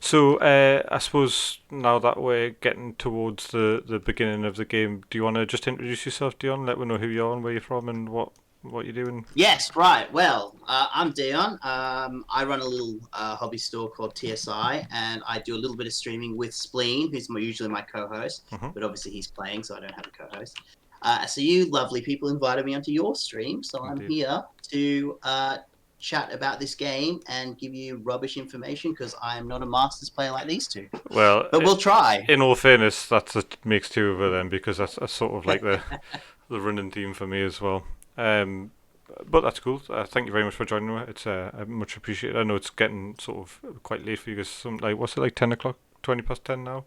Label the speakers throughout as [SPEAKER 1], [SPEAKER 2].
[SPEAKER 1] So I suppose now that we're getting towards the beginning of the game, do you want to just introduce yourself, Dion? Let me know who you are and where you're from and what you're doing.
[SPEAKER 2] Yes, right. Well, I'm Dion. I run a little hobby store called TSI, and I do a little bit of streaming with Spleen, who's usually my co-host,
[SPEAKER 1] Hmm.
[SPEAKER 2] but obviously he's playing, so I don't have a co-host. So you lovely people invited me onto your stream, so I'm
[SPEAKER 1] Indeed.
[SPEAKER 2] here to chat about this game and give you rubbish information because I am not a Masters player like these two.
[SPEAKER 1] Well,
[SPEAKER 2] But we'll try.
[SPEAKER 1] in all fairness, that's what makes two of her then, because that's sort of like the running theme for me as well. Um, but that's cool. Thank you very much for joining me. It's much appreciated. I know it's getting sort of quite late for you guys. Some like what's it like 10 o'clock, 20 past 10 now?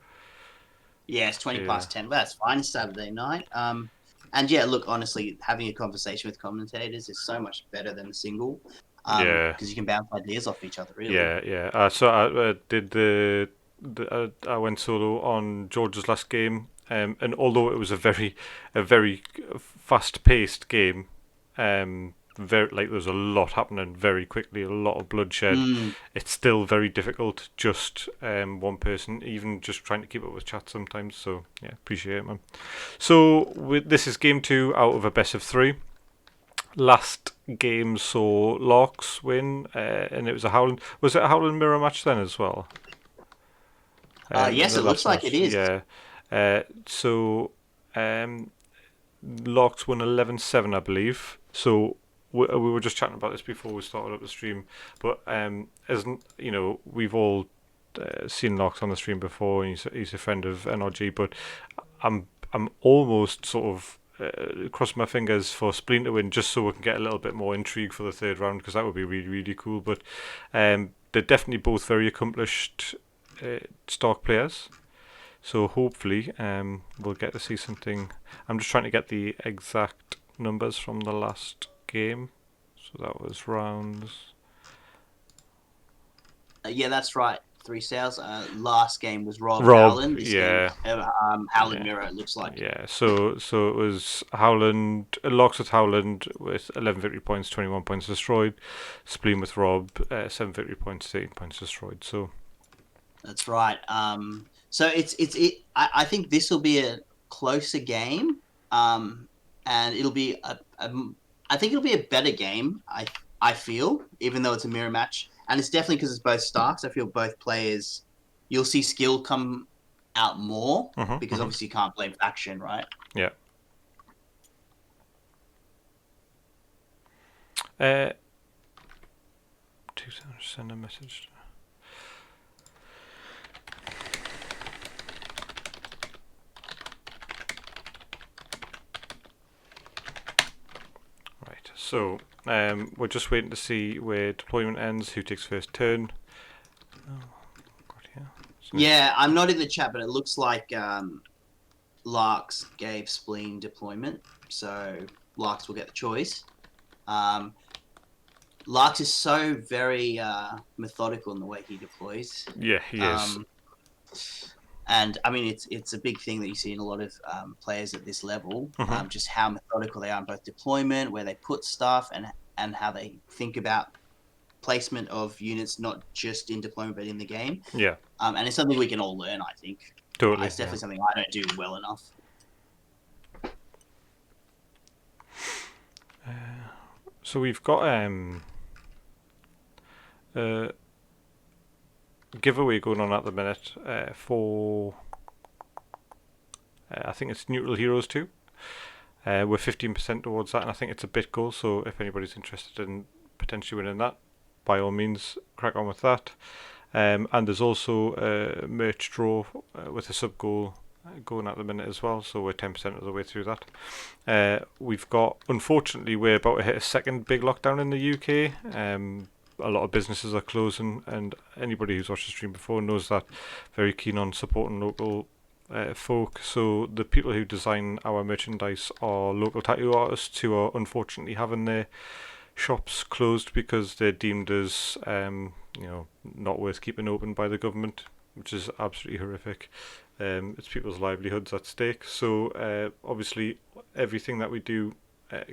[SPEAKER 2] Yeah, it's 20
[SPEAKER 1] Yeah,
[SPEAKER 2] past 10, but that's fine. It's Saturday night. And yeah, look, honestly, having a conversation with commentators is so much better than a single,
[SPEAKER 1] yeah,
[SPEAKER 2] because you can bounce ideas off each other, really.
[SPEAKER 1] yeah. So I did I went solo on George's last game, and although it was a very fast paced game, very like there was a lot happening very quickly, a lot of bloodshed.
[SPEAKER 2] Mm,
[SPEAKER 1] It's still very difficult, just one person, even just trying to keep up with chat sometimes. So yeah, appreciate it, man. So this is game two out of a best of three. Last game saw Larks win, and it was a Howland. Was it a Howland mirror match then as well?
[SPEAKER 2] yes,
[SPEAKER 1] The
[SPEAKER 2] it looks
[SPEAKER 1] last
[SPEAKER 2] like it
[SPEAKER 1] match,
[SPEAKER 2] is.
[SPEAKER 1] yeah. So um, Larks won 11-7, I believe. So we were just chatting about this before we started up the stream. But as you know, we've all seen Larks on the stream before, and he's a friend of NRG. But I'm almost sort of crossing my fingers for Spleen to win, just so we can get a little bit more intrigue for the third round, because that would be really really cool. But they're definitely both very accomplished Stark players. So hopefully we'll get to see something. I'm just trying to get the exact numbers from the last game. So that was rounds.
[SPEAKER 2] Yeah, that's right. Three sales. Last game was Rob
[SPEAKER 1] Rob,
[SPEAKER 2] Howland. This game
[SPEAKER 1] yeah,
[SPEAKER 2] is Howland
[SPEAKER 1] yeah,
[SPEAKER 2] Mirror, it looks like.
[SPEAKER 1] yeah. So it was Howland, Locks with Howland with 11 victory points, 21 points destroyed. Spleen with Rob, 7 victory points, 18 points destroyed. So
[SPEAKER 2] That's right. So I think this will be a closer game, and it'll be I think it'll be a better game. I feel, even though it's a mirror match, and it's definitely because it's both Starks. I feel both players, you'll see skill come out more because
[SPEAKER 1] mhm.
[SPEAKER 2] obviously you can't blame faction, right?
[SPEAKER 1] Yeah. Uh, send a message. Right, so we're just waiting to see where deployment ends, who takes first turn. Oh, God, yeah.
[SPEAKER 2] Yeah, I'm not in the chat, but it looks like Larks gave Spleen deployment, so Larks will get the choice. Um, Larks is so very methodical in the way he deploys.
[SPEAKER 1] Yeah, he is.
[SPEAKER 2] Um, and I mean, it's a big thing that you see in a lot of players at this level,
[SPEAKER 1] Hmm.
[SPEAKER 2] just how methodical they are in both deployment, where they put stuff, and how they think about placement of units, not just in deployment but in the game.
[SPEAKER 1] Yeah,
[SPEAKER 2] And it's something we can all learn. I think
[SPEAKER 1] totally.
[SPEAKER 2] it's
[SPEAKER 1] Yeah.
[SPEAKER 2] definitely something I don't do well enough.
[SPEAKER 1] So we've got a giveaway going on at the minute for I think it's Neutral Heroes 2. We're 15% towards that, and I think it's a bit goal. So if anybody's interested in potentially winning that, by all means, crack on with that. And there's also a merch draw with a sub goal going at the minute as well, so we're 10% of the way through that. We've got, unfortunately, we're about to hit a second big lockdown in the UK. A lot of businesses are closing, and anybody who's watched the stream before knows that. Very keen on supporting local folk. So the people who design our merchandise are local tattoo artists who are unfortunately having their shops closed because they're deemed as not worth keeping open by the government, which is absolutely horrific. It's people's livelihoods at stake. So obviously everything that we do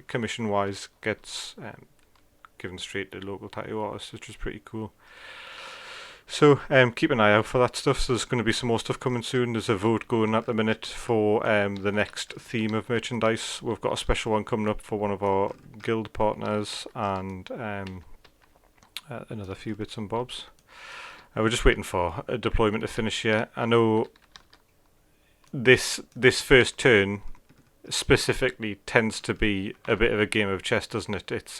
[SPEAKER 1] commission wise gets given straight to local tattoo artists, which is pretty cool. So keep an eye out for that stuff. So there's going to be some more stuff coming soon. There's a vote going at the minute for the next theme of merchandise. We've got a special one coming up for one of our guild partners, and another few bits and bobs. We're just waiting for a deployment to finish here. I know this first turn specifically tends to be a bit of a game of chess, doesn't it? It's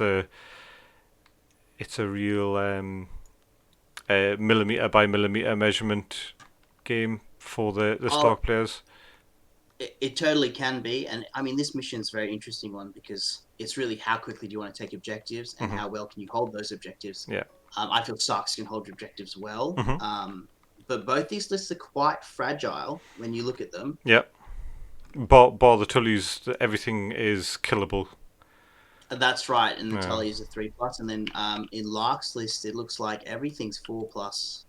[SPEAKER 1] a real millimeter by millimeter measurement game for the Stark players.
[SPEAKER 2] It totally can be, and I mean this mission's a very interesting one because it's really how quickly do you want to take objectives and how well can you hold those objectives.
[SPEAKER 1] Yeah.
[SPEAKER 2] I feel Starks can hold objectives well,
[SPEAKER 1] Mm-hmm.
[SPEAKER 2] but both these lists are quite fragile when you look at them.
[SPEAKER 1] Yeah. Bar the Tullys, everything is killable.
[SPEAKER 2] That's right, and the
[SPEAKER 1] Yeah.
[SPEAKER 2] Tully is a 3+, and then in Lark's list it looks like everything's 4+,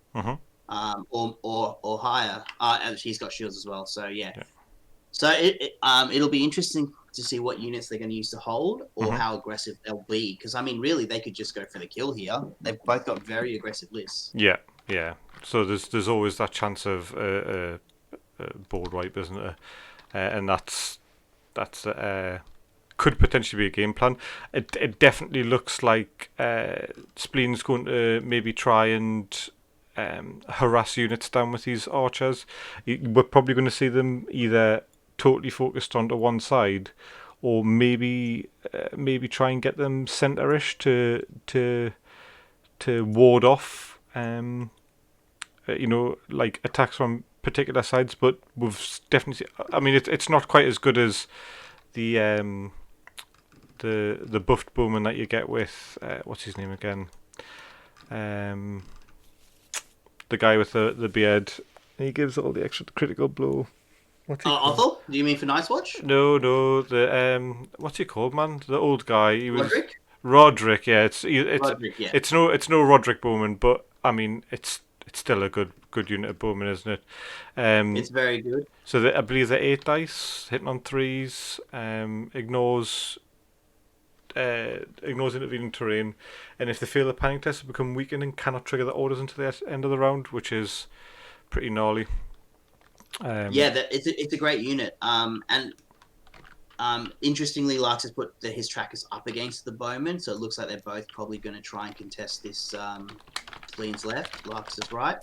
[SPEAKER 2] or higher. And he's got shields as well, so yeah. So it'll be interesting to see what units they're going to use to hold or how aggressive they'll be. Because I mean, really, they could just go for the kill here. They've both got very aggressive lists.
[SPEAKER 1] Yeah, yeah. So there's always that chance of board wipe, isn't there? And that's could potentially be a game plan. It definitely looks like Spleen's going to maybe try and harass units down with these archers. We're probably going to see them either totally focused onto one side, or maybe try and get them centre-ish to ward off like attacks from particular sides. But we've definitely I mean it's not quite as good as the buffed bowman that you get with what's his name again, the guy with the beard. He gives all the extra critical blow. What's he called?
[SPEAKER 2] Othel? Do you mean for Night's Watch?
[SPEAKER 1] No, the what's he called, man? The old guy. He was
[SPEAKER 2] Roderick?
[SPEAKER 1] Yeah, it's
[SPEAKER 2] Roderick, yeah.
[SPEAKER 1] it's no Roderick Bowman, but I mean it's still a good unit of Bowman, isn't it?
[SPEAKER 2] It's very good.
[SPEAKER 1] So I believe they're 8 dice, hitting on 3s, ignores intervening terrain, and if they fail the panic test, they become weakened and cannot trigger the orders until the end of the round, which is pretty gnarly.
[SPEAKER 2] It's a great unit. And interestingly, Larks has put his trackers up against the bowman, so it looks like they're both probably going to try and contest this. Spleen's left, Larks is right.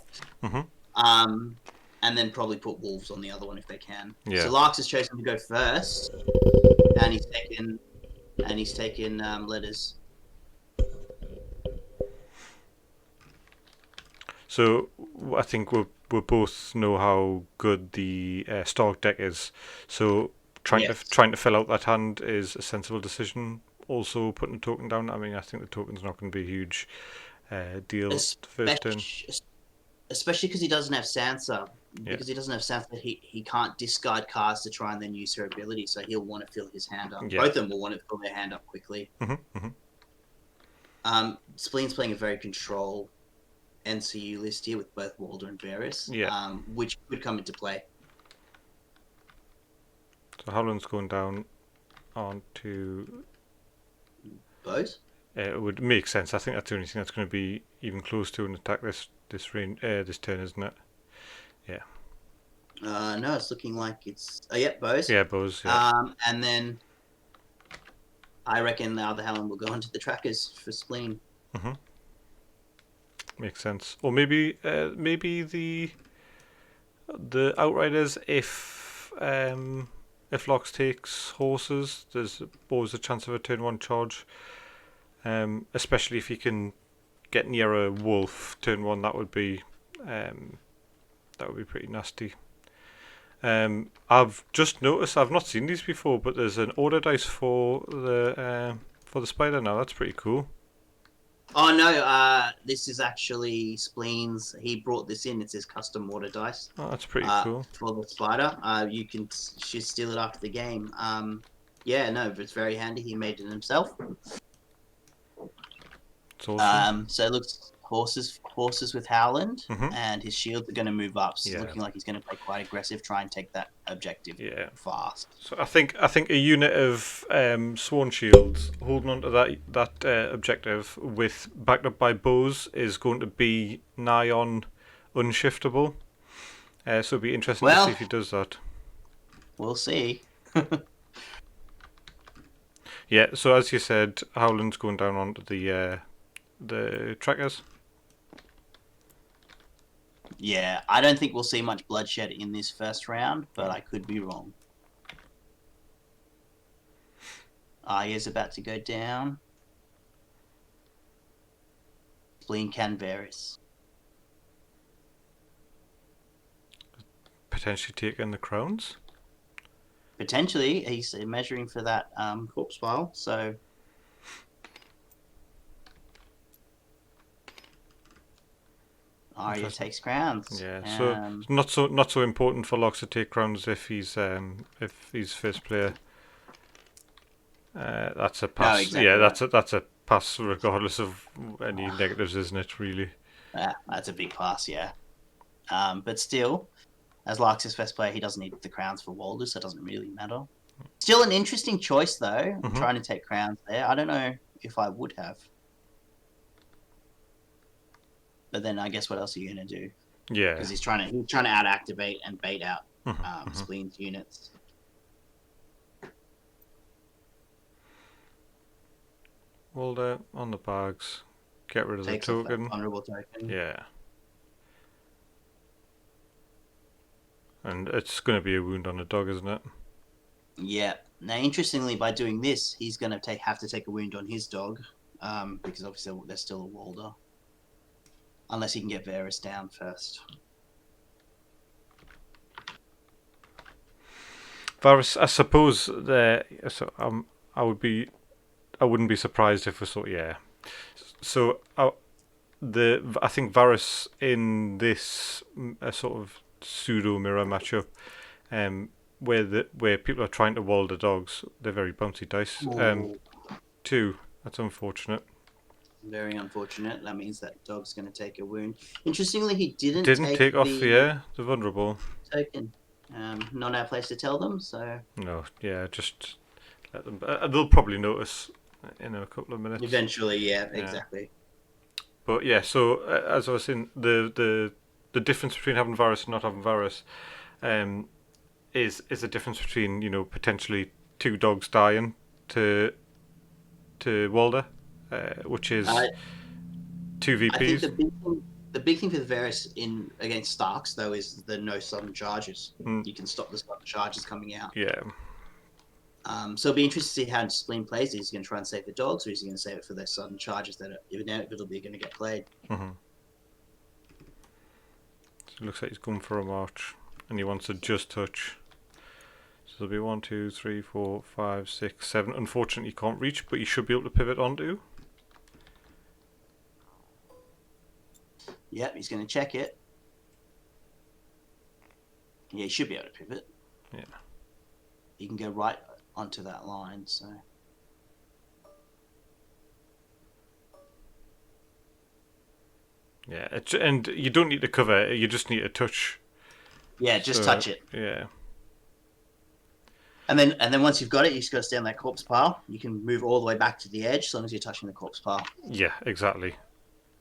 [SPEAKER 2] And then probably put wolves on the other one if they can.
[SPEAKER 1] Yeah.
[SPEAKER 2] So Larks has chosen to go first, and he's taken letters.
[SPEAKER 1] So I think we both know how good the Stark deck is. So trying to fill out that hand is a sensible decision. Also putting a token down. I mean, I think the token's not going to be a huge deal first turn.
[SPEAKER 2] Especially because he doesn't have Sansa. Because he doesn't have Sansa, he can't discard cards to try and then use her ability. So he'll want to fill his hand up.
[SPEAKER 1] Yeah.
[SPEAKER 2] Both of them will want to fill their hand up quickly. Spleen's playing a very control NCU list here with both Walder and Varys, which could come into play.
[SPEAKER 1] So Howland's going down onto
[SPEAKER 2] Bows?
[SPEAKER 1] It would make sense. I think that's the only thing that's going to be even close to an attack this turn, isn't it? Yeah.
[SPEAKER 2] No, it's looking like it's bows.
[SPEAKER 1] Yeah, bows. Yeah.
[SPEAKER 2] And then I reckon the other Helen will go onto the trackers for Spleen.
[SPEAKER 1] Makes sense. Or maybe the Outriders if Locks takes horses, there's always a chance of a turn 1 charge. Especially if you can get near a wolf turn 1, that would be pretty nasty. I've just noticed I've not seen these before, but there's an order dice for the spider now. That's pretty cool.
[SPEAKER 2] Oh no, this is actually Spleen's. He brought this in. It's his custom order dice.
[SPEAKER 1] Oh, that's pretty cool.
[SPEAKER 2] For the spider, you can just steal it after the game. But it's very handy. He made it himself.
[SPEAKER 1] It's awesome.
[SPEAKER 2] So it looks horses with Howland,
[SPEAKER 1] Mhm.
[SPEAKER 2] and his shields are going to move up. So
[SPEAKER 1] Yeah.
[SPEAKER 2] looking like he's going to play quite aggressive, try and take that objective
[SPEAKER 1] Yeah.
[SPEAKER 2] fast.
[SPEAKER 1] So I think a unit of Sworn Shields holding on to that objective with backed up by bows is going to be nigh on unshiftable. So it'll be interesting to see
[SPEAKER 2] Well,
[SPEAKER 1] if he does that.
[SPEAKER 2] we'll see.
[SPEAKER 1] Yeah. So as you said, Howland's going down onto the trackers.
[SPEAKER 2] Yeah, I don't think we'll see much bloodshed in this first round, but I could be wrong. Arya's about to go down. Spleen can Varys.
[SPEAKER 1] Potentially taking the crowns.
[SPEAKER 2] Potentially, he's measuring for that corpse pile, so... Arya takes crowns.
[SPEAKER 1] Yeah, so not so important for Locks to take crowns if he's first player. That's a pass.
[SPEAKER 2] No, exactly
[SPEAKER 1] yeah,
[SPEAKER 2] right.
[SPEAKER 1] that's a pass regardless of any negatives, isn't it? Really.
[SPEAKER 2] Yeah, that's a big pass, yeah. But still, as Larks' first player, he doesn't need the crowns for Walder, so it doesn't really matter. Still an interesting choice, though, trying to take crowns there. I don't know if I would have. But then I guess what else are you going to do?
[SPEAKER 1] Yeah.
[SPEAKER 2] Because he's trying to out-activate and bait out Spleen's units.
[SPEAKER 1] Walder on the bags. Get rid of
[SPEAKER 2] Takes
[SPEAKER 1] the
[SPEAKER 2] off that
[SPEAKER 1] token.
[SPEAKER 2] vulnerable token.
[SPEAKER 1] Yeah. And it's going to be a wound on the dog, isn't it?
[SPEAKER 2] Yeah. Now, interestingly, by doing this, he's going to have to take a wound on his dog, because obviously there's still a Walder. Unless he can get Varys down first.
[SPEAKER 1] Varys, I suppose I wouldn't be surprised if we saw. Yeah. So I think Varys in this sort of pseudo mirror matchup, where people are trying to wall the dogs, they're very bouncy dice. Two. That's unfortunate.
[SPEAKER 2] Very unfortunate. That means that dog's going to take a wound. Interestingly, he didn't
[SPEAKER 1] take off the vulnerable
[SPEAKER 2] token. Not our place to tell them. So
[SPEAKER 1] no, yeah, just let them. They'll probably notice in a couple of minutes.
[SPEAKER 2] Eventually, yeah, exactly.
[SPEAKER 1] But yeah, so as I was saying, the difference between having Varys and not having Varys, is the difference between potentially two dogs dying to Walder, which is two VPs.
[SPEAKER 2] I think the big thing for the Varys in against Starks though is the no sudden charges. You can stop the sudden charges coming out.
[SPEAKER 1] Yeah.
[SPEAKER 2] So it'll be interesting to see how Spleen plays. Is he going to try and save the dogs, or is he going to save it for those sudden charges that are inevitably going to get played?
[SPEAKER 1] So it looks like he's going for a march, and he wants to just touch. So there'll be 1, 2, 3, 4, 5, 6, 7. Unfortunately, he can't reach, but he should be able to pivot onto.
[SPEAKER 2] Yep, he's going to check it. Yeah, he should be able to pivot.
[SPEAKER 1] Yeah.
[SPEAKER 2] He can go right onto that line, so...
[SPEAKER 1] Yeah, and you don't need to cover, you just need to touch.
[SPEAKER 2] Yeah, just touch it.
[SPEAKER 1] Yeah.
[SPEAKER 2] And then once you've got it, you just got to stay on that corpse pile. You can move all the way back to the edge as long as you're touching the corpse pile.
[SPEAKER 1] Yeah, exactly.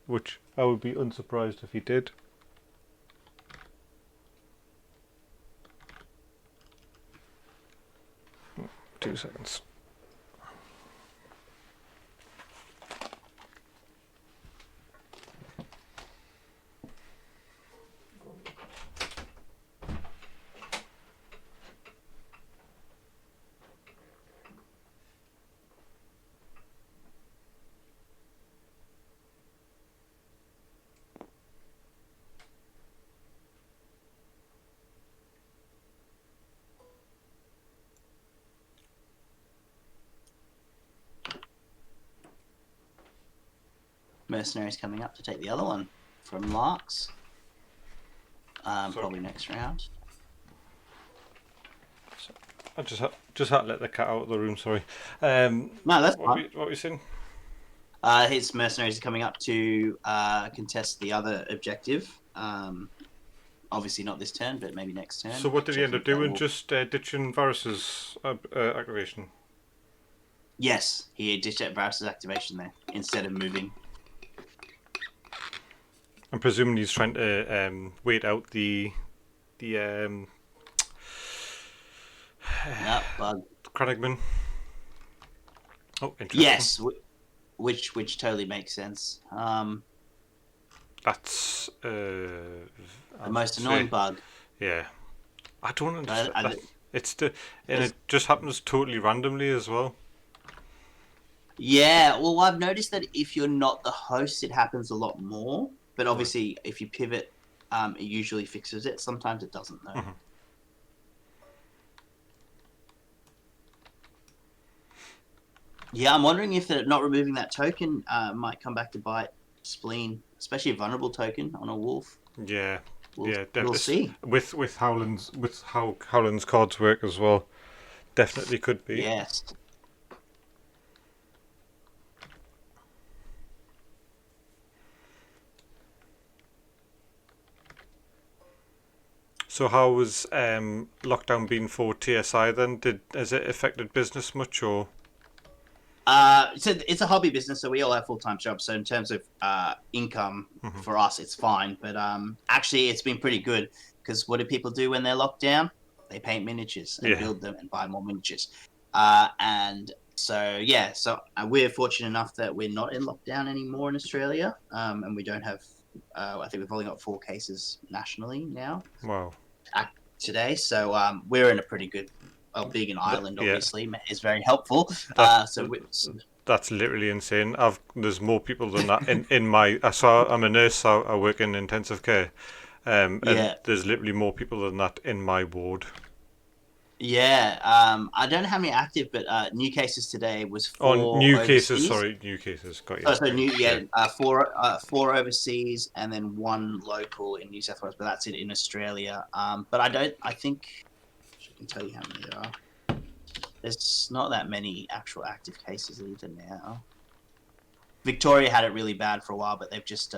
[SPEAKER 1] Which I would be unsurprised if he did. Two seconds.
[SPEAKER 2] Mercenaries coming up to take the other one from Larks. Probably next round.
[SPEAKER 1] I just had to let the cat out of the room. Sorry.
[SPEAKER 2] No, that's fine.
[SPEAKER 1] What were you saying?
[SPEAKER 2] His mercenaries are coming up to contest the other objective. Obviously not this turn, but maybe next turn.
[SPEAKER 1] So what did he end
[SPEAKER 2] Checking
[SPEAKER 1] up
[SPEAKER 2] if they
[SPEAKER 1] doing?
[SPEAKER 2] will...
[SPEAKER 1] Just ditching Varus's activation?
[SPEAKER 2] Yes, he ditched Varus's activation there instead of moving.
[SPEAKER 1] I'm presuming he's trying to wait out the
[SPEAKER 2] Bug.
[SPEAKER 1] Crannogman. Oh, interesting.
[SPEAKER 2] Yes, which totally makes sense.
[SPEAKER 1] That's
[SPEAKER 2] The most annoying bug.
[SPEAKER 1] Yeah, I don't understand. And it
[SPEAKER 2] It's-
[SPEAKER 1] just happens totally randomly as well.
[SPEAKER 2] Yeah, well, I've noticed that if you're not the host, it happens a lot more. But obviously, if you pivot, it usually fixes it. Sometimes it doesn't, though.
[SPEAKER 1] Mm-hmm.
[SPEAKER 2] Yeah, I'm wondering if not removing that token might come back to bite Spleen, especially a vulnerable token on a wolf.
[SPEAKER 1] Yeah,
[SPEAKER 2] We'll see.
[SPEAKER 1] With how Howland's cards work as well, definitely could be.
[SPEAKER 2] Yes.
[SPEAKER 1] So how was lockdown been for TSI then? Has it affected business much or?
[SPEAKER 2] It's a hobby business, so we all have full-time jobs. So in terms of income for us, it's fine. But actually, it's been pretty good because what do people do when they're locked down? They paint miniatures and build them and buy more miniatures. And so we're fortunate enough that we're not in lockdown anymore in Australia, and we don't have. I think we've only got 4 cases nationally now.
[SPEAKER 1] Wow.
[SPEAKER 2] Today, so we're in a pretty good. Well, being an island, obviously, is very helpful.
[SPEAKER 1] That's literally insane. There's more people than that in my. I'm a nurse. So I work in intensive care, and there's literally more people than that in my ward.
[SPEAKER 2] Yeah, I don't know how many active, but new cases today was 4
[SPEAKER 1] new
[SPEAKER 2] overseas.
[SPEAKER 1] cases. Sorry, new cases. Got you.
[SPEAKER 2] Four overseas and then 1 local in New South Wales, but that's it in Australia. But I think I can tell you how many there are. There's not that many actual active cases either now. Victoria had it really bad for a while, but they've just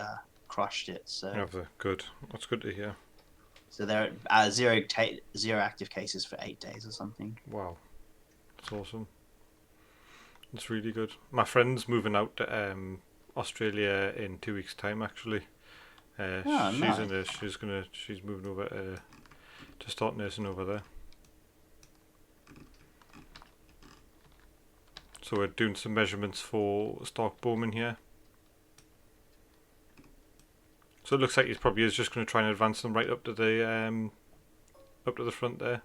[SPEAKER 2] crushed it. So
[SPEAKER 1] good. That's good to hear.
[SPEAKER 2] So they're at zero active cases for 8 days or something.
[SPEAKER 1] Wow, that's awesome. That's really good. My friend's moving out to Australia in 2 weeks' time. Actually,
[SPEAKER 2] nice.
[SPEAKER 1] She's moving over to start nursing over there. So we're doing some measurements for Stark Bowman here. So it looks like he probably is just going to try and advance them right up to the front there.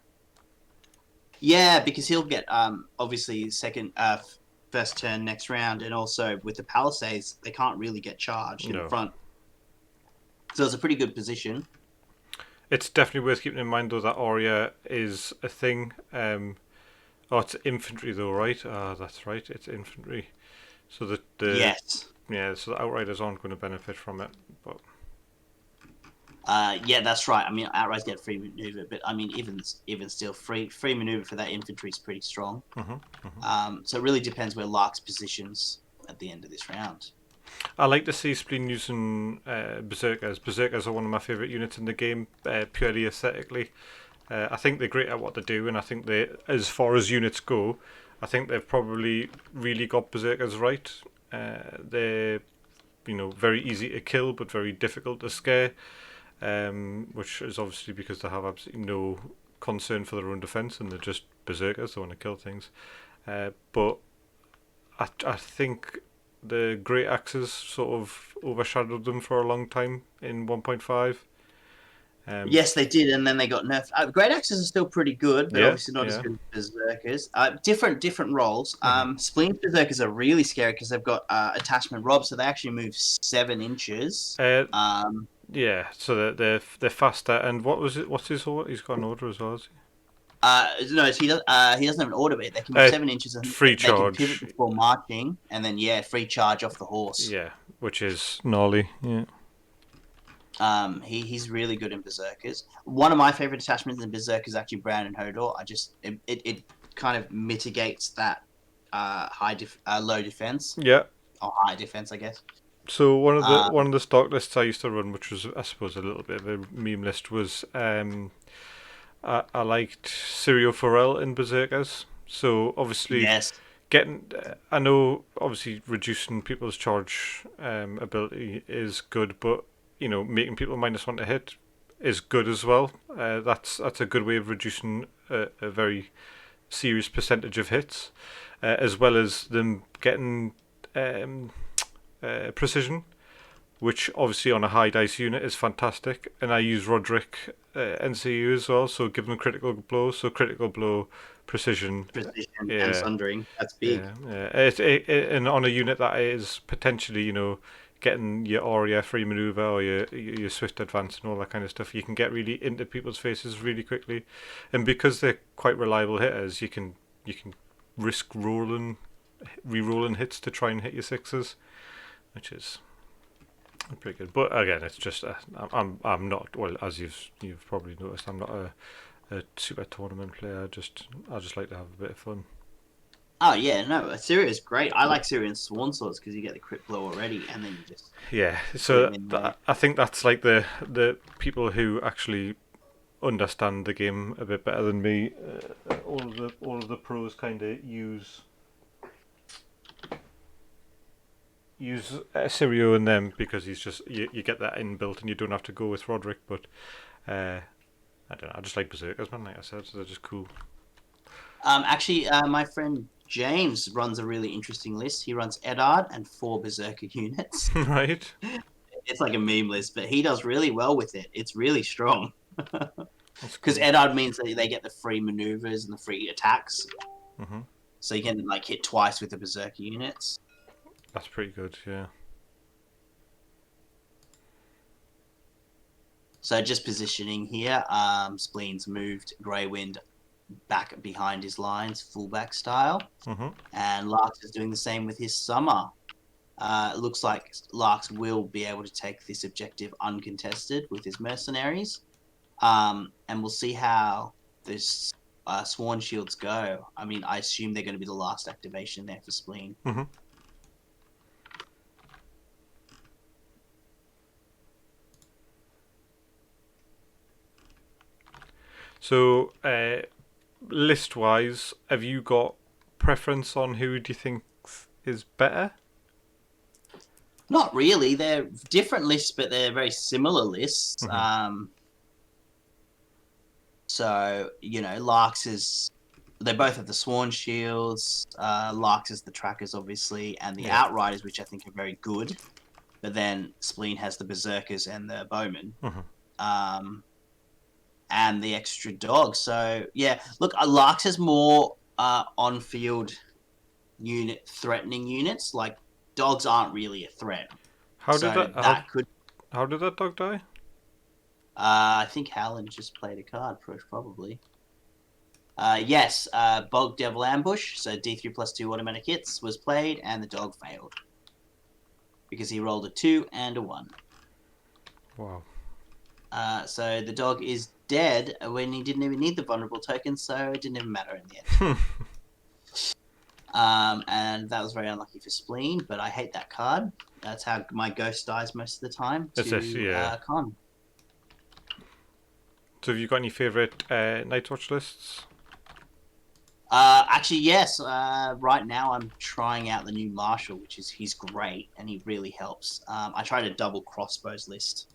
[SPEAKER 2] Yeah, because he'll get obviously first turn next round, and also with the Palisades, they can't really get charged in front. So it's a pretty good position.
[SPEAKER 1] It's definitely worth keeping in mind though that Aria is a thing. It's infantry though, right? That's right, it's infantry. So so the Outriders aren't going to benefit from it, but.
[SPEAKER 2] Yeah, that's right. I mean, Outriders get free maneuver, but I mean, even still, free maneuver for that infantry is pretty strong. So it really depends where Larks positions at the end of this round.
[SPEAKER 1] I like to see Spleen using Berserkers. Berserkers are one of my favourite units in the game, purely aesthetically. I think they're great at what they do, and I think as far as units go, I think they've probably really got Berserkers right. They're, very easy to kill, but very difficult to scare. Which is obviously because they have absolutely no concern for their own defence and they're just berserkers, they want to kill things. But I think the Great Axes sort of overshadowed them for a long time in 1.5.
[SPEAKER 2] Yes, they did, and then they got nerfed. Great Axes are still pretty good, but obviously not as good as Berserkers. Different roles. Spleen Berserkers are really scary because they've got attachment rob, so they actually move 7 inches.
[SPEAKER 1] Yeah, so they're faster. And what's his order? He's got an order as well, has he?
[SPEAKER 2] No, he doesn't have an order, but they can move 7 inches and
[SPEAKER 1] free charge.
[SPEAKER 2] They can pivot before marching, and then free charge off the horse.
[SPEAKER 1] Yeah, which is gnarly. Yeah.
[SPEAKER 2] He's really good in Berserkers. One of my favorite attachments in Berserkers is actually Brown and Hodor. It kind of mitigates that low defense.
[SPEAKER 1] Yeah.
[SPEAKER 2] or high defense, I guess.
[SPEAKER 1] So one
[SPEAKER 2] Um,
[SPEAKER 1] of the stock lists I used to run, which was I suppose a little bit of a meme list, was I liked Sirio Forel in Berserkers. So obviously
[SPEAKER 2] yes,
[SPEAKER 1] getting I know obviously reducing people's charge ability is good, but making people -1 to hit is good as well. That's a good way of reducing a very serious percentage of hits, as well as them getting um, precision, which obviously on a high dice unit is fantastic. And I use Roderick NCU as well, so give them critical blow. So critical blow, precision,
[SPEAKER 2] precision and
[SPEAKER 1] yeah,
[SPEAKER 2] sundering. That's big.
[SPEAKER 1] yeah. And on a unit that is potentially, getting your Aria free maneuver or your swift advance and all that kind of stuff, you can get really into people's faces really quickly, and because they're quite reliable hitters, you can risk re-rolling hits to try and hit your sixes, which is pretty good. But again, it's just I'm not, well, as you've probably noticed, I'm not a super tournament player. I just like to have a bit of fun.
[SPEAKER 2] Oh yeah, no, Assyria is great. I like Syrian Sworn Swords because you get the crit blow already, and then you just
[SPEAKER 1] Yeah,
[SPEAKER 2] put
[SPEAKER 1] so
[SPEAKER 2] him in there.
[SPEAKER 1] I think that's like the people who actually understand the game a bit better than me. All of the pros kind of use Sirio in them because he's just you get that inbuilt and you don't have to go with Roderick. But uh, I don't know. I just like Berserkers, man. Like I said, so they're just cool.
[SPEAKER 2] Actually, my friend James runs a really interesting list. He runs Eddard and 4 Berserker units.
[SPEAKER 1] Right?
[SPEAKER 2] It's like a meme list, but he does really well with it. It's really strong
[SPEAKER 1] That's
[SPEAKER 2] because
[SPEAKER 1] cool.
[SPEAKER 2] Eddard means that they get the free maneuvers and the free attacks,
[SPEAKER 1] hmm
[SPEAKER 2] so you can like hit twice with the Berserker units.
[SPEAKER 1] That's pretty good. Yeah.
[SPEAKER 2] So just positioning here, Spleen's moved Greywind back behind his lines, fullback style,
[SPEAKER 1] hmm
[SPEAKER 2] and Larks is doing the same with his Summer. It looks like Larks will be able to take this objective uncontested with his mercenaries, and we'll see how this Sworn Shields go. I mean, I assume they're going to be the last activation there for Spleen.
[SPEAKER 1] hmm So list wise, have you got preference on who do you think is better?
[SPEAKER 2] Not really. They're different lists, but they're very similar lists.
[SPEAKER 1] hmm
[SPEAKER 2] So, Larks is. They both have the Sworn Shields. Larks is the Trackers, obviously, and the
[SPEAKER 1] Yeah.
[SPEAKER 2] Outriders, which I think are very good. But then Spleen has the Berserkers and the Bowmen.
[SPEAKER 1] hmm
[SPEAKER 2] Um, and the extra dog. So, yeah, look, Larks has more on field threatening units. Like, dogs aren't really a threat.
[SPEAKER 1] How did
[SPEAKER 2] So,
[SPEAKER 1] that
[SPEAKER 2] that could.
[SPEAKER 1] how did that dog die?
[SPEAKER 2] I think Howland just played a card, probably. Yes, Bog Devil Ambush, so D3 plus 2 automatic hits, was played, and the dog failed. Because he rolled a 2 and a 1.
[SPEAKER 1] Wow.
[SPEAKER 2] So the dog is dead when he didn't even need the vulnerable token, so it didn't even matter in the end. And that was very unlucky for Spleen, but I hate that card. That's how my ghost dies most of the time,
[SPEAKER 1] It's this,
[SPEAKER 2] to
[SPEAKER 1] yeah.
[SPEAKER 2] Con.
[SPEAKER 1] So have you got any favourite Night Watch lists?
[SPEAKER 2] Actually, yes. Right now, I'm trying out the new Marshall, he's great and he really helps. I tried a double crossbows list,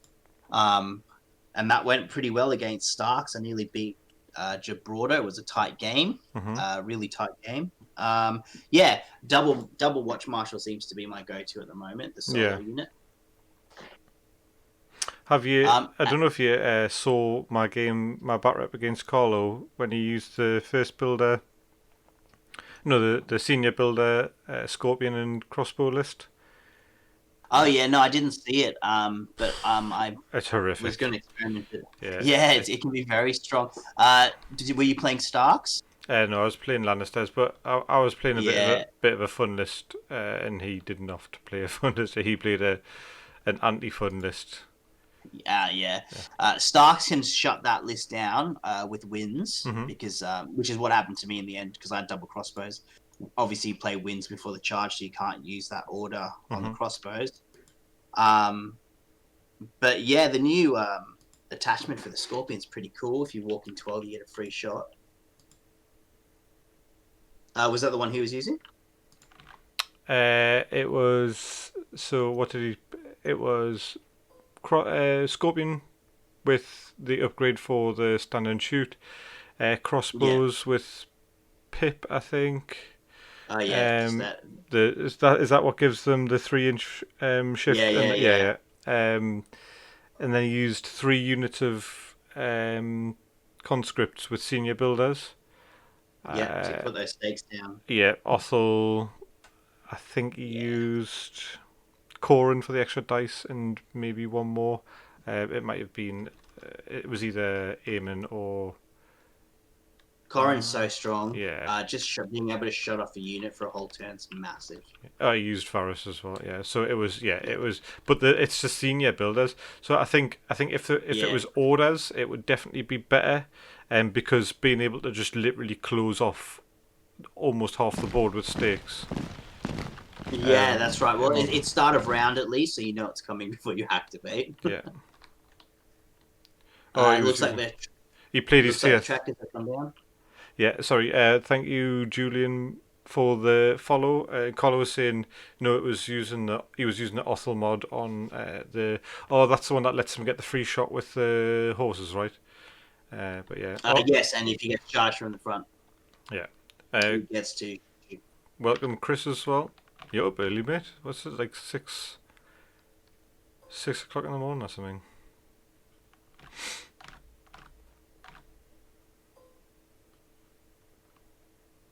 [SPEAKER 2] and that went pretty well against Starks. I nearly beat Gibraltar. It was a tight game,
[SPEAKER 1] hmm
[SPEAKER 2] really tight game. Yeah, double watch Marshall seems to be my go-to at the moment. The solo
[SPEAKER 1] Yeah.
[SPEAKER 2] unit.
[SPEAKER 1] Have you?
[SPEAKER 2] Um,
[SPEAKER 1] I don't know if you saw my bat rep against Carlo when he used the first builder. No, the senior builder Scorpion and crossbow list.
[SPEAKER 2] oh yeah, no, I didn't see it. But I
[SPEAKER 1] It's
[SPEAKER 2] was
[SPEAKER 1] horrific.
[SPEAKER 2] going to experiment it.
[SPEAKER 1] Yeah.
[SPEAKER 2] Yeah, it can be very strong. Were you playing Starks?
[SPEAKER 1] No, I was playing Lannisters, but I was playing a
[SPEAKER 2] Yeah,
[SPEAKER 1] bit of a fun list, and he didn't have to play a fun list. So he played an anti-fun list.
[SPEAKER 2] yeah.
[SPEAKER 1] Yeah.
[SPEAKER 2] Starks can shut that list down with wins
[SPEAKER 1] hmm
[SPEAKER 2] because which is what happened to me in the end because I had double crossbows. obviously play wins before the charge, so you can't use that order on the
[SPEAKER 1] Mm-hmm.
[SPEAKER 2] crossbows. But yeah, the new attachment for the Scorpion's pretty cool. If you walk in 12, you get a free shot. Was that the one he was using?
[SPEAKER 1] It was so. What did he? It was Scorpion with the upgrade for the stand and shoot.
[SPEAKER 2] Yeah.
[SPEAKER 1] Crossbows with Pip, I think.
[SPEAKER 2] Oh yeah, just
[SPEAKER 1] Um,
[SPEAKER 2] that.
[SPEAKER 1] is that what gives them the 3 inch
[SPEAKER 2] Yeah,
[SPEAKER 1] shift?
[SPEAKER 2] yeah,
[SPEAKER 1] And
[SPEAKER 2] yeah.
[SPEAKER 1] yeah, yeah. And then he used 3 units of conscripts with senior builders.
[SPEAKER 2] Yeah, to
[SPEAKER 1] Uh,
[SPEAKER 2] put those stakes down.
[SPEAKER 1] yeah, Othel. I think he
[SPEAKER 2] Yeah.
[SPEAKER 1] used Corin for the extra dice and maybe one more. It might have been. It was either Eamon or.
[SPEAKER 2] Corin's so strong.
[SPEAKER 1] Yeah.
[SPEAKER 2] Being able to shut off a unit for a whole turn's massive.
[SPEAKER 1] I used Varus as well. Yeah. So it was. Yeah. It was. But it's the senior builders. So I think if it
[SPEAKER 2] Yeah.
[SPEAKER 1] was orders, it would definitely be better. Because being able to just literally close off almost half the board with stakes.
[SPEAKER 2] Yeah, that's right.
[SPEAKER 1] It
[SPEAKER 2] Well,
[SPEAKER 1] won't.
[SPEAKER 2] it's start of round at least, so you know it's coming before you activate.
[SPEAKER 1] Yeah. Oh, he
[SPEAKER 2] It
[SPEAKER 1] was
[SPEAKER 2] looks like
[SPEAKER 1] using. He played his
[SPEAKER 2] the
[SPEAKER 1] TS.
[SPEAKER 2] trackers have come down.
[SPEAKER 1] Yeah, sorry. Thank you, Julian, for the follow. Carlo was saying no, he was using the Othel mod on the. Oh, that's the one that lets him get the free shot with the horses, right? But yeah. Oh,
[SPEAKER 2] Yes, and if you get charged from the front,
[SPEAKER 1] yeah. Uh,
[SPEAKER 2] he gets to.
[SPEAKER 1] welcome, Chris, as well. You're up early, mate. What's it like 6 o'clock in the morning or something?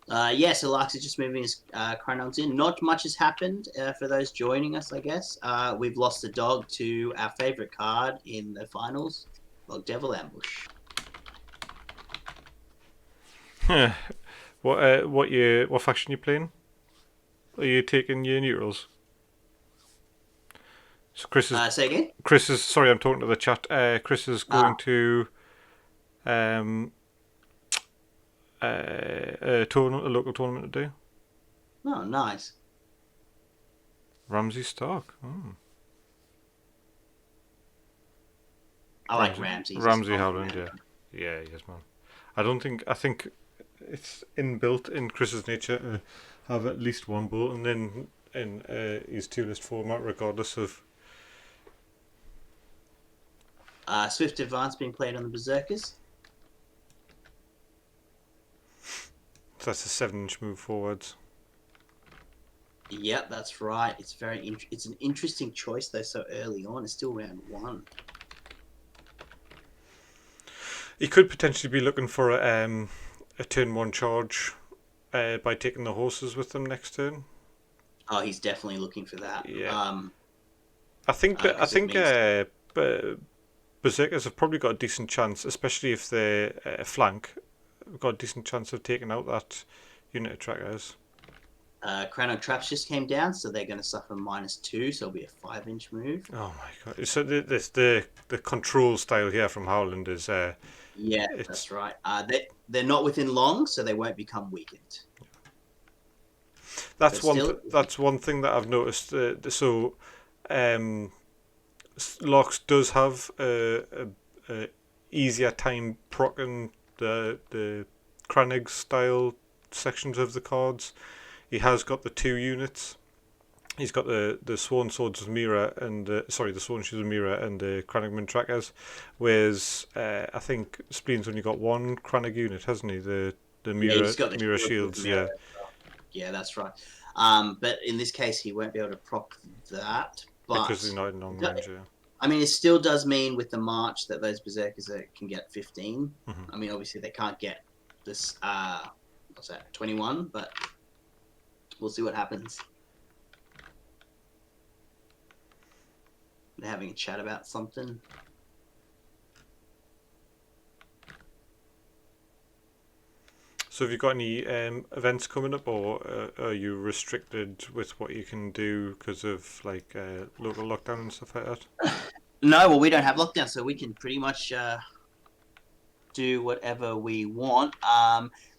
[SPEAKER 2] So Larks is just moving his chronons in. Not much has happened for those joining us, I guess. We've lost a dog to our favorite card in the finals, Log Devil Ambush.
[SPEAKER 1] What faction you playing? Are you taking your neutrals? So
[SPEAKER 2] Say again?
[SPEAKER 1] Chris is sorry, I'm talking to the chat. Chris is going
[SPEAKER 2] Ah,
[SPEAKER 1] to um a local tournament today.
[SPEAKER 2] oh, nice.
[SPEAKER 1] Ramsey Stark. Oh.
[SPEAKER 2] I like Ramsey. He's a
[SPEAKER 1] Ramsey
[SPEAKER 2] strong
[SPEAKER 1] Howland.
[SPEAKER 2] commander.
[SPEAKER 1] Yeah, yeah, yes, man. I think it's inbuilt in Chris's nature to have at least one bolt, and then in his tier list format, regardless of.
[SPEAKER 2] Swift Advance being played on the Berserkers.
[SPEAKER 1] So that's a 7 inch move forwards.
[SPEAKER 2] Yep, that's right. It's an interesting choice though. So early on, it's still round one.
[SPEAKER 1] He could potentially be looking for a turn one charge by taking the horses with them next turn.
[SPEAKER 2] Oh, he's definitely looking for that.
[SPEAKER 1] Yeah, I think that I
[SPEAKER 2] 'Cause it
[SPEAKER 1] think
[SPEAKER 2] means
[SPEAKER 1] Berserkers have probably got a decent chance, especially if they flank. Got a decent chance of taking out that unit of trackers.
[SPEAKER 2] Chrono Traps just came down, so they're going to suffer -2, so it'll be a 5-inch move.
[SPEAKER 1] Oh my god! So the control style here from Howland is
[SPEAKER 2] Yeah,
[SPEAKER 1] it's
[SPEAKER 2] that's right. They're not within long, so they won't become weakened.
[SPEAKER 1] that's
[SPEAKER 2] But still,
[SPEAKER 1] that's one thing that I've noticed. Um, Locks does have a easier time procking the Kranig's style sections of the cards. He has got the 2 units. He's got the Sworn Swords of Mira and the Sworn Shoes of Mira and the Kranigman Trackers, whereas I think Spleen's only got one Kranig unit, hasn't he? The
[SPEAKER 2] yeah,
[SPEAKER 1] Mira
[SPEAKER 2] he's got the
[SPEAKER 1] Mira
[SPEAKER 2] shield with
[SPEAKER 1] shields,
[SPEAKER 2] mirror
[SPEAKER 1] yeah,
[SPEAKER 2] and stuff. Yeah, that's right. But in this case, he won't be able to proc that.
[SPEAKER 1] because
[SPEAKER 2] But
[SPEAKER 1] he's not in long range. Yeah.
[SPEAKER 2] I mean, it still does mean with the March that those Berserkers can get 15.
[SPEAKER 1] Mm-hmm.
[SPEAKER 2] I mean, obviously they can't get this. What's that? 21, but we'll see what happens. They're having a chat about something.
[SPEAKER 1] So have you got any events coming up, or are you restricted with what you can do because of like local lockdown and stuff like that?
[SPEAKER 2] No, well, we don't have lockdown, so we can pretty much do whatever we want.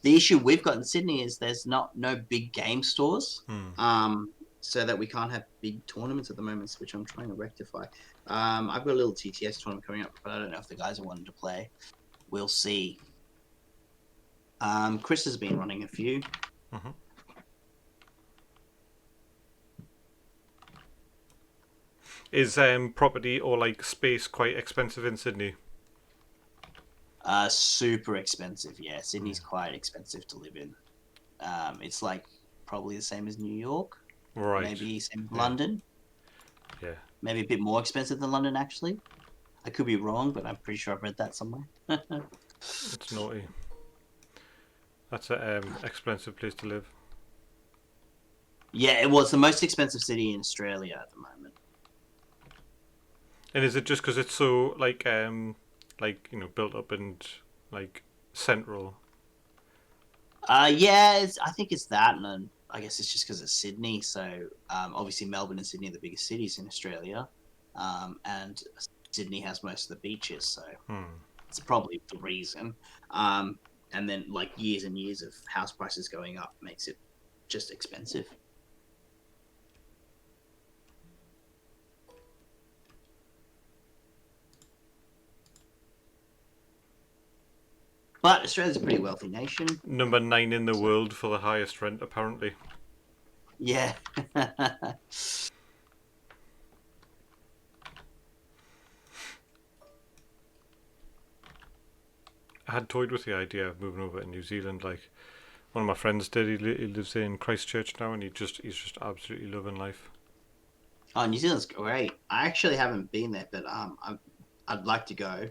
[SPEAKER 2] The issue we've got in Sydney is there's no big game stores. So that we can't have big tournaments at the moment, which I'm trying to rectify. I've got a little TTS tournament coming up, but I don't know if the guys are wanting to play. We'll see. Chris has been running a few.
[SPEAKER 1] Mm-hmm. Is property or like space quite expensive in Sydney?
[SPEAKER 2] Super expensive. Yeah, Sydney's quite expensive to live in. It's like probably the same as New York.
[SPEAKER 1] Right.
[SPEAKER 2] Maybe same as London.
[SPEAKER 1] Yeah.
[SPEAKER 2] Maybe a bit more expensive than London, actually. I could be wrong, but I'm pretty sure I've read that somewhere.
[SPEAKER 1] It's naughty. That's an expensive place to live.
[SPEAKER 2] Yeah, it was the most expensive city in Australia at the moment.
[SPEAKER 1] And is it just because it's so like built up and like central?
[SPEAKER 2] Yeah, I think it's that, and I guess it's just because it's Sydney. So obviously Melbourne and Sydney are the biggest cities in Australia, and Sydney has most of the beaches, so it's probably the reason. And then like years and years of house prices going up makes it just expensive. But Australia's a pretty wealthy nation.
[SPEAKER 1] Number 9 in the world for the highest rent, apparently.
[SPEAKER 2] Yeah.
[SPEAKER 1] I had toyed with the idea of moving over to New Zealand. Like one of my friends did. He lives in Christchurch now, and he's just absolutely loving life.
[SPEAKER 2] Oh, New Zealand's great. I actually haven't been there, but I'd like to go.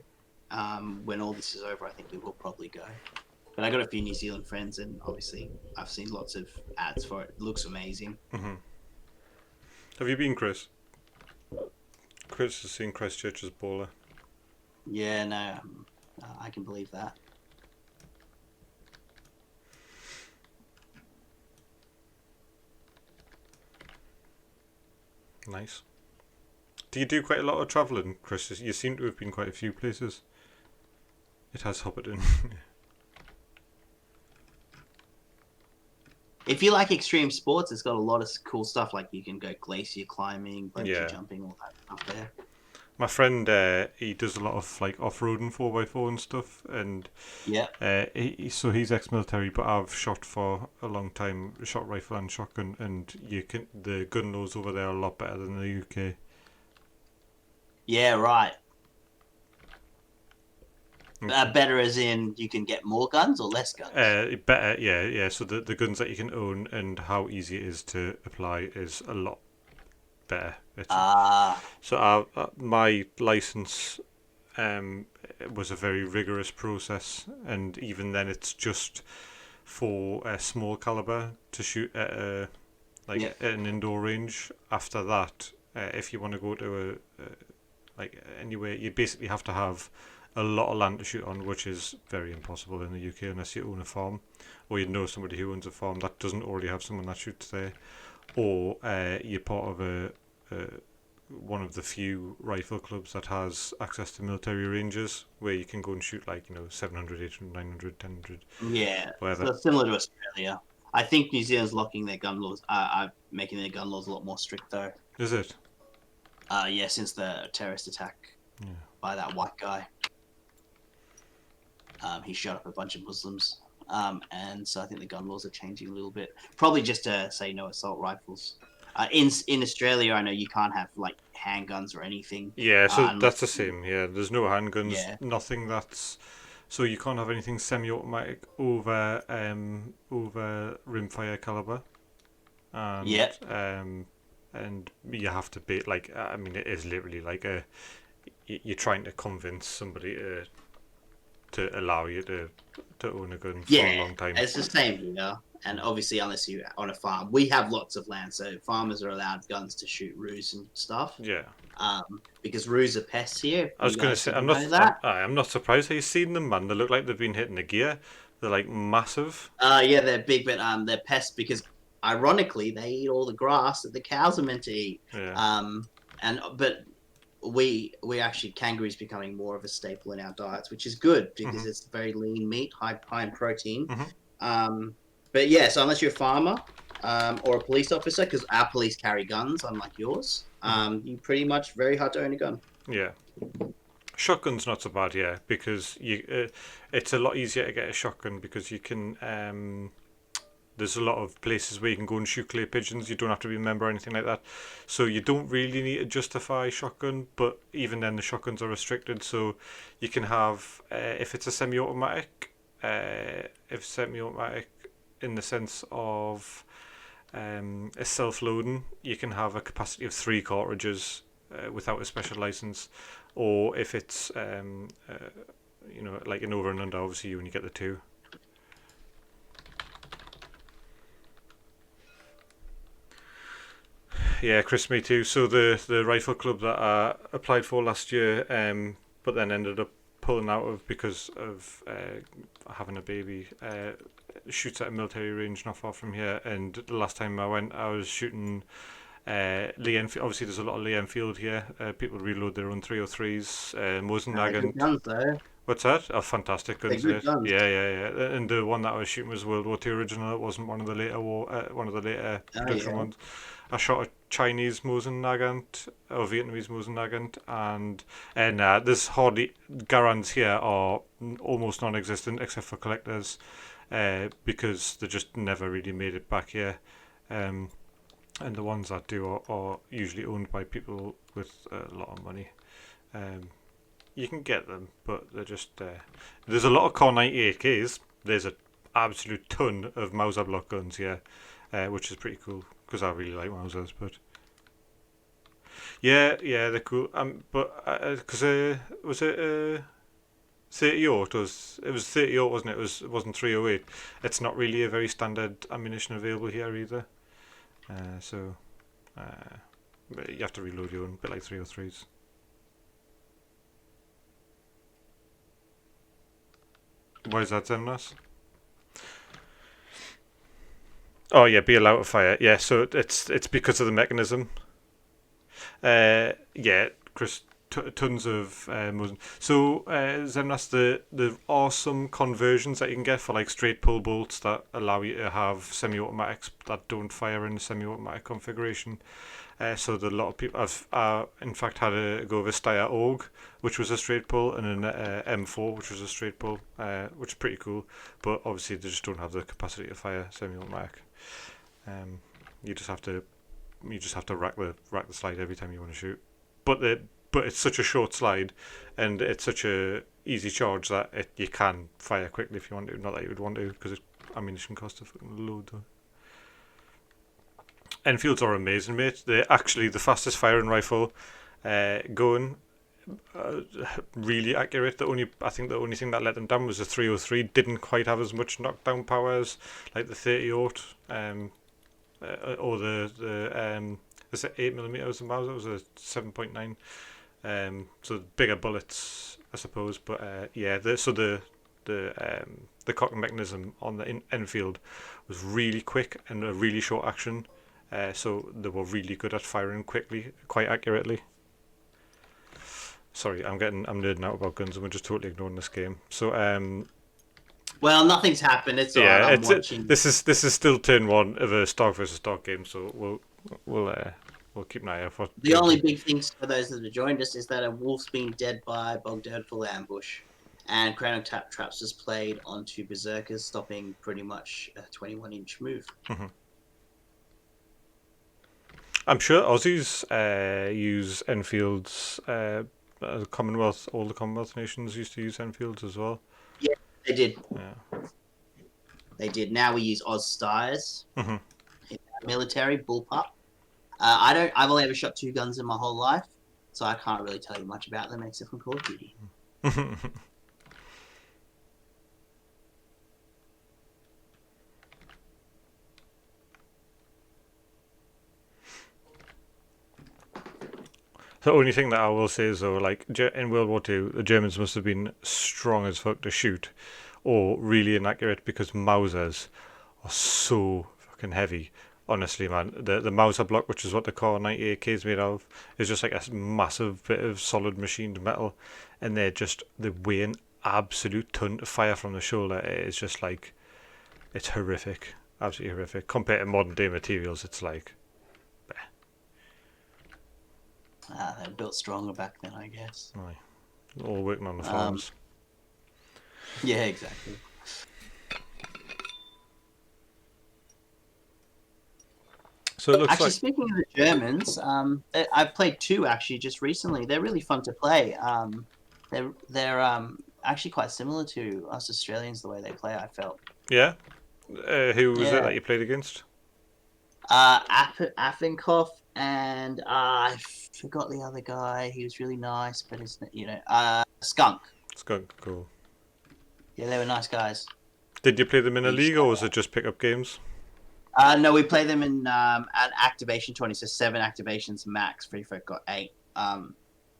[SPEAKER 2] When all this is over, I think we will probably go. But I got a few New Zealand friends, and obviously I've seen lots of ads for it. It looks amazing.
[SPEAKER 1] Mm-hmm. Have you been, Chris? Chris has seen Christchurch as baller.
[SPEAKER 2] Yeah, no, I can believe that.
[SPEAKER 1] Nice. Do you do quite a lot of travelling, Chris? You seem to have been quite a few places. It has Hobbiton.
[SPEAKER 2] If you like extreme sports, it's got a lot of cool stuff. Like you can go glacier climbing, bungee jumping, all that stuff there.
[SPEAKER 1] My friend, he does a lot of like off-roading 4x4 and stuff, and
[SPEAKER 2] yeah,
[SPEAKER 1] so he's ex-military, but I've shot for a long time, shot rifle and shotgun, and the gun laws over there are a lot better than the UK.
[SPEAKER 2] Yeah, right. Better as in you can get more guns or less guns?
[SPEAKER 1] Better, yeah. So the guns that you can own and how easy it is to apply is a lot better. So my license was a very rigorous process, and even then it's just for a small caliber to shoot at at an indoor range. After that, if you want to go to anywhere, you basically have to have a lot of land to shoot on, which is very impossible in the UK unless you own a farm or you know somebody who owns a farm that doesn't already have someone that shoots there, or you're part of one of the few rifle clubs that has access to military ranges where you can go and shoot 700, 800, 900, 1,000.
[SPEAKER 2] Yeah,
[SPEAKER 1] whatever.
[SPEAKER 2] So similar to Australia. I think New Zealand's locking their gun laws, making their gun laws a lot more strict though.
[SPEAKER 1] Is it?
[SPEAKER 2] Yeah, since the terrorist attack by that white guy. He shot up a bunch of Muslims. And so I think the gun laws are changing a little bit. Probably just to say no assault rifles. In Australia, I know you can't have like handguns or anything.
[SPEAKER 1] Yeah, so that's the same. Yeah, there's no handguns.
[SPEAKER 2] Yeah.
[SPEAKER 1] Nothing that's so you can't have anything semi-automatic over rimfire caliber. And you have to be it is literally like you're trying to convince somebody to allow you to own a gun for a long time.
[SPEAKER 2] It's the same here. And obviously, unless you're on a farm, we have lots of land, so farmers are allowed guns to shoot roos and stuff.
[SPEAKER 1] Yeah.
[SPEAKER 2] Because roos are pests here.
[SPEAKER 1] I was going to say, I'm not surprised. Have you seen them, man? They look like they've been hitting the gear. They're like massive.
[SPEAKER 2] Yeah, they're big, but they're pests because ironically they eat all the grass that the cows are meant to eat.
[SPEAKER 1] Yeah.
[SPEAKER 2] But we actually kangaroo's becoming more of a staple in our diets, which is good because
[SPEAKER 1] Mhm.
[SPEAKER 2] it's very lean meat, high in protein.
[SPEAKER 1] Mhm.
[SPEAKER 2] But yeah, so unless you're a farmer or a police officer, because our police carry guns, unlike yours,
[SPEAKER 1] Mhm.
[SPEAKER 2] you pretty much very hard to own a gun.
[SPEAKER 1] Yeah. Shotgun's not so bad, yeah, because it's a lot easier to get a shotgun because you can. There's a lot of places where you can go and shoot clay pigeons. You don't have to be a member or anything like that, so you don't really need to justify shotgun. But even then, the shotguns are restricted, so you can have if it's a semi-automatic, if semi-automatic in the sense of a self-loading, you can have a capacity of 3 cartridges without a special license, or if it's like an over and under, obviously you only get the 2. Yeah, Chris, me too. So the rifle club that I applied for last year, but then ended up pulling out of because of having a baby, shoots at a military range not far from here. And the last time I went, I was shooting Lee Enfield. Obviously, there's a lot of Lee Enfield here. People reload their own 303s.
[SPEAKER 2] They're good
[SPEAKER 1] Mosin.
[SPEAKER 2] guns though.
[SPEAKER 1] What's that? Oh, fantastic
[SPEAKER 2] They're
[SPEAKER 1] guns,
[SPEAKER 2] good
[SPEAKER 1] mate.
[SPEAKER 2] guns.
[SPEAKER 1] Yeah, yeah, yeah. And the one that I was shooting was World War II original. It wasn't one of the later
[SPEAKER 2] Oh
[SPEAKER 1] production
[SPEAKER 2] yeah.
[SPEAKER 1] ones. I shot a Chinese Mosin Nagant or Vietnamese Mosin Nagant, and there's hardly Garans here are almost non-existent except for collectors, because they just never really made it back here. Um, and the ones that do are usually owned by people with a lot of money. Um, you can get them, but they're just there's a lot of Car 98Ks. There's an absolute ton of Mauser block guns here, which is pretty cool because I really like Mausers. But yeah, yeah, they're cool. But because was it 30 aught? It was 30 aught, wasn't it? It wasn't 308. It's not really a very standard ammunition available here either. So you have to reload your own, a bit like 303s. Why is that, Zemnas? Oh yeah, be allowed to fire. Yeah, so it's because of the mechanism. Yeah, Chris, tons of so Zemnas, there are some conversions that you can get for like straight pull bolts that allow you to have semi-automatics that don't fire in the semi-automatic configuration. So a lot of people have, in fact, had a go with a Steyr AUG, which was a straight pull, and an M4, which was a straight pull, which is pretty cool. But obviously, they just don't have the capacity to fire semi-automatic. Um, you just have to rack the slide every time you want to shoot. But it's such a short slide, and it's such a easy charge that you can fire quickly if you want to. Not that you would want to, because ammunition costs a fucking load though. Enfields are amazing, mate. They're actually the fastest firing rifle going. Uh, really accurate. I think the only thing that let them down was the 303. Didn't quite have as much knockdown power as like the 30 aught, or was it 8mm was the Mauser? It was a 7.9. So bigger bullets, I suppose. But yeah, the cocking mechanism on the Enfield was really quick and a really short action. So they were really good at firing quickly, quite accurately. Sorry, I'm nerding out about guns and we're just totally ignoring this game. So
[SPEAKER 2] Well, nothing's happened. It's all right.
[SPEAKER 1] yeah,
[SPEAKER 2] I'm watching.
[SPEAKER 1] this is still turn one of a stock versus stock game. So we'll keep an eye out for
[SPEAKER 2] The only big things for those that have joined us is that a wolf's been dead by Bogdan full ambush, and Crown Tap Traps has played onto Berserkers, stopping pretty much a 21-inch move.
[SPEAKER 1] Mhm. I'm sure Aussies use Enfields. Commonwealth, all the Commonwealth nations used to use Enfields as well.
[SPEAKER 2] Yeah, they did.
[SPEAKER 1] Yeah.
[SPEAKER 2] They did. Now we use Oz Styres.
[SPEAKER 1] Mm-hmm.
[SPEAKER 2] Military bullpup. I've only ever shot 2 guns in my whole life, so I can't really tell you much about them except from Call of Duty.
[SPEAKER 1] The only thing that I will say is though, like in World War Two, the Germans must have been strong as fuck to shoot, or really inaccurate because Mausers are so fucking heavy. honestly, man, the Mauser block, which is what the Core 98K is made of, is just like a massive bit of solid machined metal, and they weigh an absolute ton to fire from the shoulder. It's just like, it's horrific, absolutely horrific. Compared to modern day materials, it's like,
[SPEAKER 2] They were built stronger back then, I guess.
[SPEAKER 1] aye, all working on the farms.
[SPEAKER 2] Yeah, exactly.
[SPEAKER 1] So it looks
[SPEAKER 2] Actually,
[SPEAKER 1] like,
[SPEAKER 2] speaking of the Germans, I've played two actually just recently. They're really fun to play. They're actually quite similar to us Australians the way they play. I felt.
[SPEAKER 1] yeah. Who was it
[SPEAKER 2] Yeah.
[SPEAKER 1] that you played against?
[SPEAKER 2] Affenkoff and I forgot the other guy. He was really nice, but it's Skunk.
[SPEAKER 1] Skunk, cool.
[SPEAKER 2] Yeah, they were nice guys.
[SPEAKER 1] Did you play them in a
[SPEAKER 2] Each
[SPEAKER 1] league, or was it just pick up games?
[SPEAKER 2] No, we play them in at activation 20, so 7 activations max. Free Folk got 8.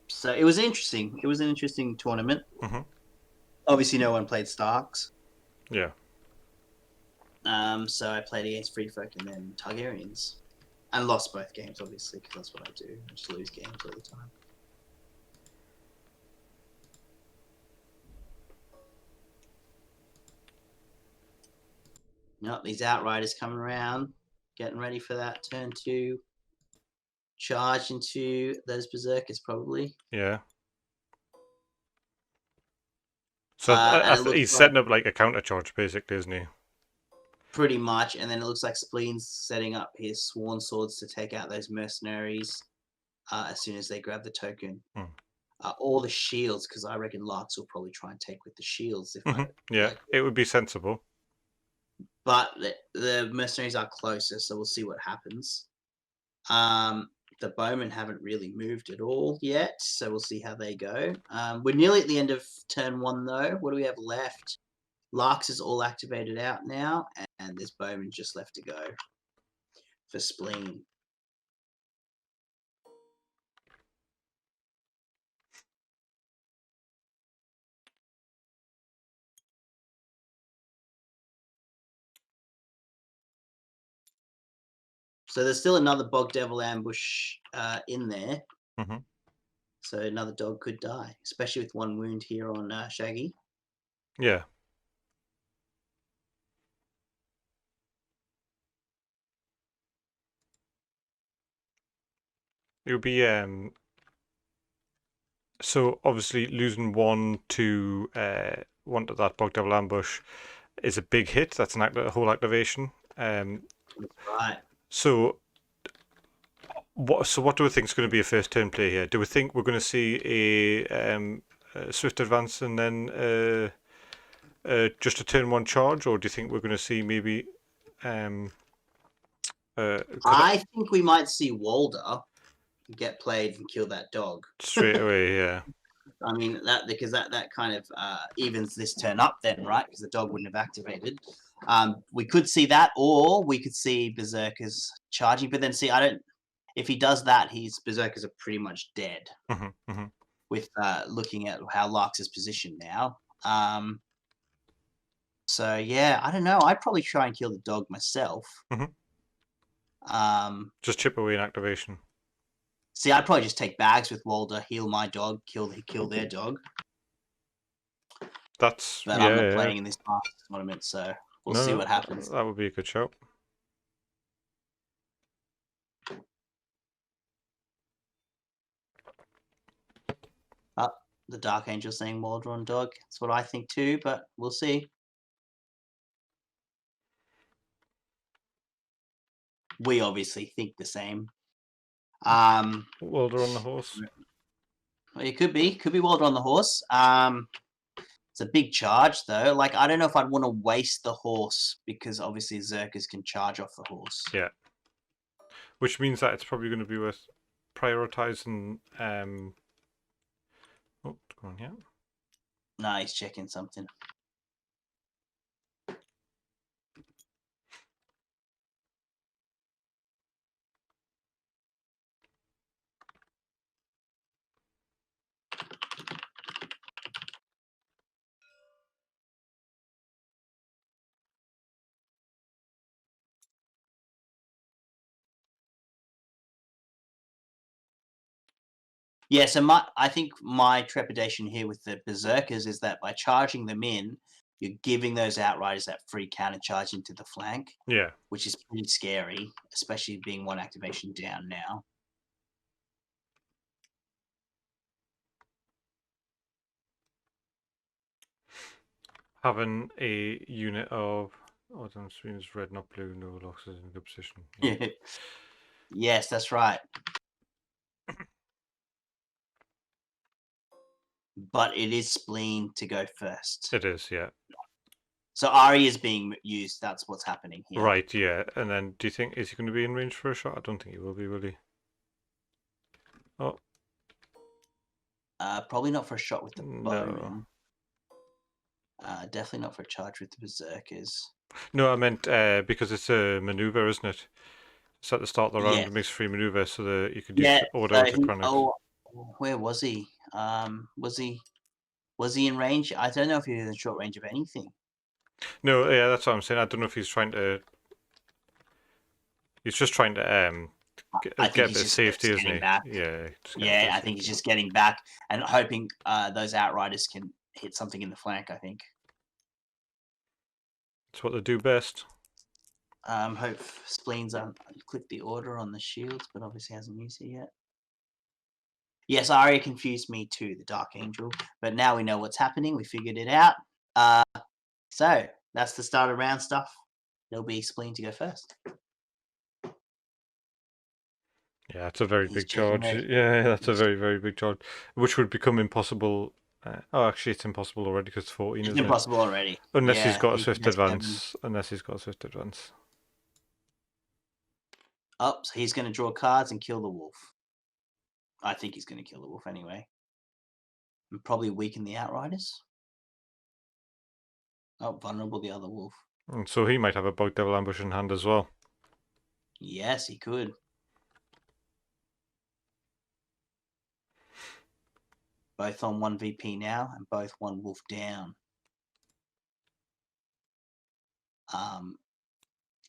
[SPEAKER 2] So it was interesting. It was an interesting tournament.
[SPEAKER 1] Mm-hmm.
[SPEAKER 2] Obviously, no one played Starks.
[SPEAKER 1] Yeah.
[SPEAKER 2] So I played against Free Folk and then Targaryens, and lost both games, obviously, because that's what I do. I just lose games all the time. Nope, these Outriders coming around, getting ready for that turn 2. Charge into those Berserkers, probably.
[SPEAKER 1] Yeah. So
[SPEAKER 2] And it looks
[SPEAKER 1] he's
[SPEAKER 2] like
[SPEAKER 1] setting up like a counter charge, basically, isn't he?
[SPEAKER 2] pretty much, and then it looks like Spleen's setting up his Sworn Swords to take out those mercenaries as soon as they grab the token.
[SPEAKER 1] Hmm.
[SPEAKER 2] All the shields, because I reckon Larks will probably try and take with the shields if
[SPEAKER 1] Mm-hmm.
[SPEAKER 2] I
[SPEAKER 1] Yeah,
[SPEAKER 2] like.
[SPEAKER 1] it would be sensible.
[SPEAKER 2] But the mercenaries are closer, so we'll see what happens. The bowmen haven't really moved at all yet, so we'll see how they go. We're nearly at the end of turn 1, though. What do we have left? Larks is all activated out now, and there's bowmen just left to go for Spleen. So there's still another Bog Devil ambush in there.
[SPEAKER 1] Mm-hmm.
[SPEAKER 2] So another dog could die, especially with 1 wound here on Shaggy.
[SPEAKER 1] Yeah. It would be so obviously losing one to that Bog Devil ambush is a big hit. That's a whole activation.
[SPEAKER 2] Right.
[SPEAKER 1] So what do we think is going to be a first turn play here? Do we think we're going to see a swift advance and then just a turn 1 charge, or do you think we're going to see maybe
[SPEAKER 2] I think we might see Walder get played and kill that dog
[SPEAKER 1] straight away? Yeah.
[SPEAKER 2] I mean because that kind of evens this turn up then, right? Because the dog wouldn't have activated. We could see that, or we could see Berserkers charging. But then, see, I don't. If he does that, his Berserkers are pretty much dead.
[SPEAKER 1] Mm-hmm, mm-hmm.
[SPEAKER 2] With looking at how Larks is positioned now. So yeah, I don't know. I'd probably try and kill the dog myself.
[SPEAKER 1] Mm-hmm.
[SPEAKER 2] Just
[SPEAKER 1] chip away an activation.
[SPEAKER 2] See, I'd probably just take bags with Walder, heal my dog, kill their dog. But I'm not playing in this tournament, so we'll see what happens.
[SPEAKER 1] That would be a good shout.
[SPEAKER 2] The Dark Angel saying Walder on dog. That's what I think too, but we'll see. We obviously think the same.
[SPEAKER 1] Walder on the horse.
[SPEAKER 2] It could be Walder on the horse. It's a big charge though. Like, I don't know if I'd want to waste the horse because obviously Zerkers can charge off the horse.
[SPEAKER 1] Yeah. Which means that it's probably going to be worth prioritizing. Oh, come on, yeah.
[SPEAKER 2] Nah, he's checking something. Yeah, so I think my trepidation here with the berserkers is that by charging them in, you're giving those outriders that free counter charge into the flank,
[SPEAKER 1] Yeah.
[SPEAKER 2] which is pretty scary, especially being one activation down now.
[SPEAKER 1] Having a unit of Larks Spleen is red, not blue. No locks is in good position. Yeah.
[SPEAKER 2] Yes, that's right. But it is spleen to go first.
[SPEAKER 1] It is, yeah.
[SPEAKER 2] So Ari is being used. That's what's happening here.
[SPEAKER 1] Right, yeah. And then, do you think is he going to be in range for a shot? I don't think he will be, will he? Oh,
[SPEAKER 2] Probably not for a shot with the
[SPEAKER 1] no.
[SPEAKER 2] bowman. Definitely not for a charge with the berserkers.
[SPEAKER 1] No, I meant because it's a maneuver, isn't it? It's at the start of the round,
[SPEAKER 2] Yes.
[SPEAKER 1] it makes free maneuver, so that you could
[SPEAKER 2] Yeah.
[SPEAKER 1] use order
[SPEAKER 2] So
[SPEAKER 1] as a chronic.
[SPEAKER 2] where was he? Was he in range? I don't know if he was in short range of anything.
[SPEAKER 1] No, yeah, that's what I'm saying. I don't know if he's trying to. He's just trying to
[SPEAKER 2] I
[SPEAKER 1] get
[SPEAKER 2] think
[SPEAKER 1] a
[SPEAKER 2] he's
[SPEAKER 1] bit of
[SPEAKER 2] just
[SPEAKER 1] safety, isn't
[SPEAKER 2] getting
[SPEAKER 1] he?
[SPEAKER 2] back.
[SPEAKER 1] Yeah.
[SPEAKER 2] Yeah, I think he's just getting back and hoping those outriders can hit something in the flank. I think.
[SPEAKER 1] It's what they do best.
[SPEAKER 2] Hope Spleen's clicked the order on the shields, but obviously hasn't used it yet. Yes, Arya confused me too, the Dark Angel, but now we know what's happening. We figured it out. So that's the start of round stuff. There'll be Spleen to go first.
[SPEAKER 1] Yeah, it's a very
[SPEAKER 2] He's
[SPEAKER 1] big
[SPEAKER 2] checking
[SPEAKER 1] charge.
[SPEAKER 2] ready.
[SPEAKER 1] Yeah, that's a very, very big charge, which would become impossible. Actually, it's impossible already because it's 14,
[SPEAKER 2] It's
[SPEAKER 1] isn't it?
[SPEAKER 2] impossible already.
[SPEAKER 1] Unless he's
[SPEAKER 2] Yeah,
[SPEAKER 1] got a
[SPEAKER 2] he
[SPEAKER 1] swift
[SPEAKER 2] has 7.
[SPEAKER 1] advance. Unless he's got a swift advance.
[SPEAKER 2] Oh, so he's going to draw cards and kill the wolf. I think he's going to kill the wolf anyway. And probably weaken the outriders. Oh, vulnerable the other wolf.
[SPEAKER 1] And so he might have a Bug Devil Ambush in hand as well.
[SPEAKER 2] Yes, he could. Both on 1 VP now and both 1 wolf down.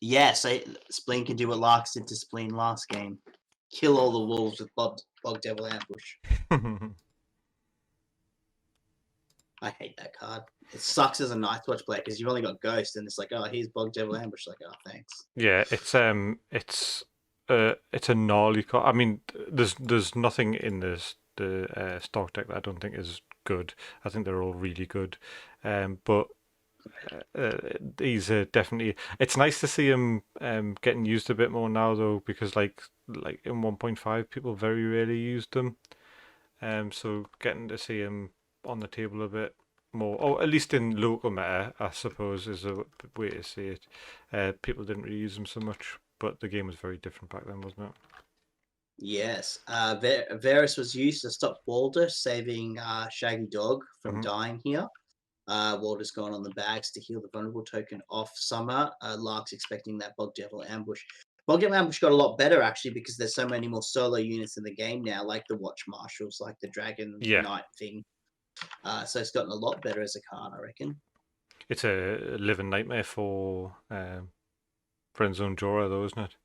[SPEAKER 2] Yeah, so Spleen can do what Larks did to Spleen last game. Kill all the wolves with Bog Devil Ambush. I hate that card. It sucks as a Night's Watch player because you've only got Ghost and it's like, oh, here's Bog Devil Ambush. Like, oh, thanks.
[SPEAKER 1] Yeah, it's a gnarly card. I mean, there's nothing in the stock deck that I don't think is good. I think they're all really good, but these are definitely. It's nice to see him getting used a bit more now though, because like in 1.5, people very rarely used them. So getting to see him on the table a bit more, or at least in local meta, I suppose, is a way to see it. People didn't really use them so much, but the game was very different back then, wasn't it?
[SPEAKER 2] Yes. Varus was used to stop Walder, saving Shaggy Dog from dying here. Walder's gone on the bags to heal the vulnerable token off Summer. Lark's expecting that Bog Devil Ambush. Bog Devil Ambush got a lot better actually because there's so many more solo units in the game now, like the Watch Marshals, like the Dragon Knight thing. So it's gotten a lot better as a card, I reckon.
[SPEAKER 1] It's a living nightmare for Friendzone Jorah, though, isn't it?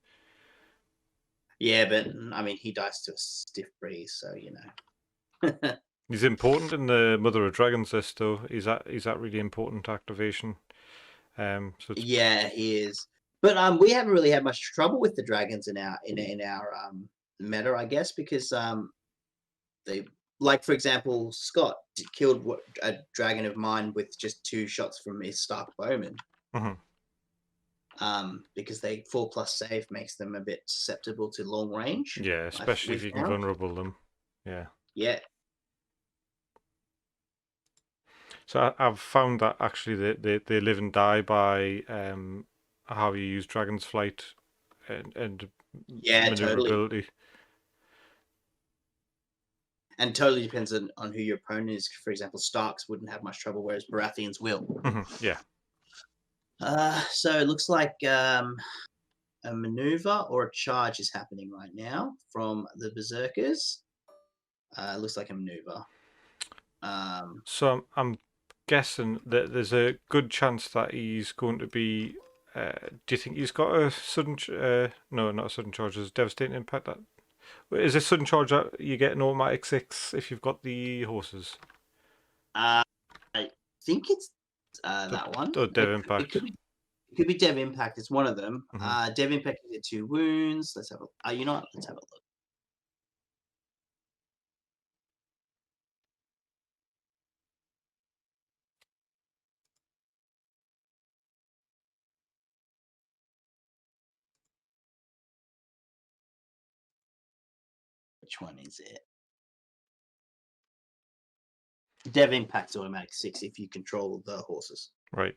[SPEAKER 2] Yeah, but I mean, he dies to a stiff breeze, so you know.
[SPEAKER 1] He's important in the Mother of Dragons list, though. He's that really important activation.
[SPEAKER 2] Yeah, he is. But we haven't really had much trouble with the dragons in our meta, I guess, because they, like for example, Scott killed a dragon of mine with just 2 shots from his Stark Bowman. Because they 4+ save makes them a bit susceptible to long range.
[SPEAKER 1] Yeah, especially if you can vulnerable them. Yeah.
[SPEAKER 2] Yeah.
[SPEAKER 1] So I've found that actually they live and die by how you use Dragon's Flight and maneuverability.
[SPEAKER 2] Totally. And totally depends on who your opponent is. For example, Starks wouldn't have much trouble, whereas Baratheons will.
[SPEAKER 1] Yeah.
[SPEAKER 2] So it looks like a maneuver or a charge is happening right now from the Berserkers. Looks like a maneuver.
[SPEAKER 1] So I'm guessing that there's a good chance that he's going to be. Do you think he's got a sudden? No, not a sudden charge. There's devastating impact. That Is this sudden charge that you get an automatic 6 if you've got the horses?
[SPEAKER 2] I think it's
[SPEAKER 1] The,
[SPEAKER 2] that one.
[SPEAKER 1] the Dev
[SPEAKER 2] It
[SPEAKER 1] Impact.
[SPEAKER 2] could be Dev Impact. It's one of them.
[SPEAKER 1] Mm-hmm.
[SPEAKER 2] Dev Impact you get 2 wounds. Let's have a. You know what? Let's have a look. Which one is it? Dev Impact's automatic 6 if you control the horses.
[SPEAKER 1] Right.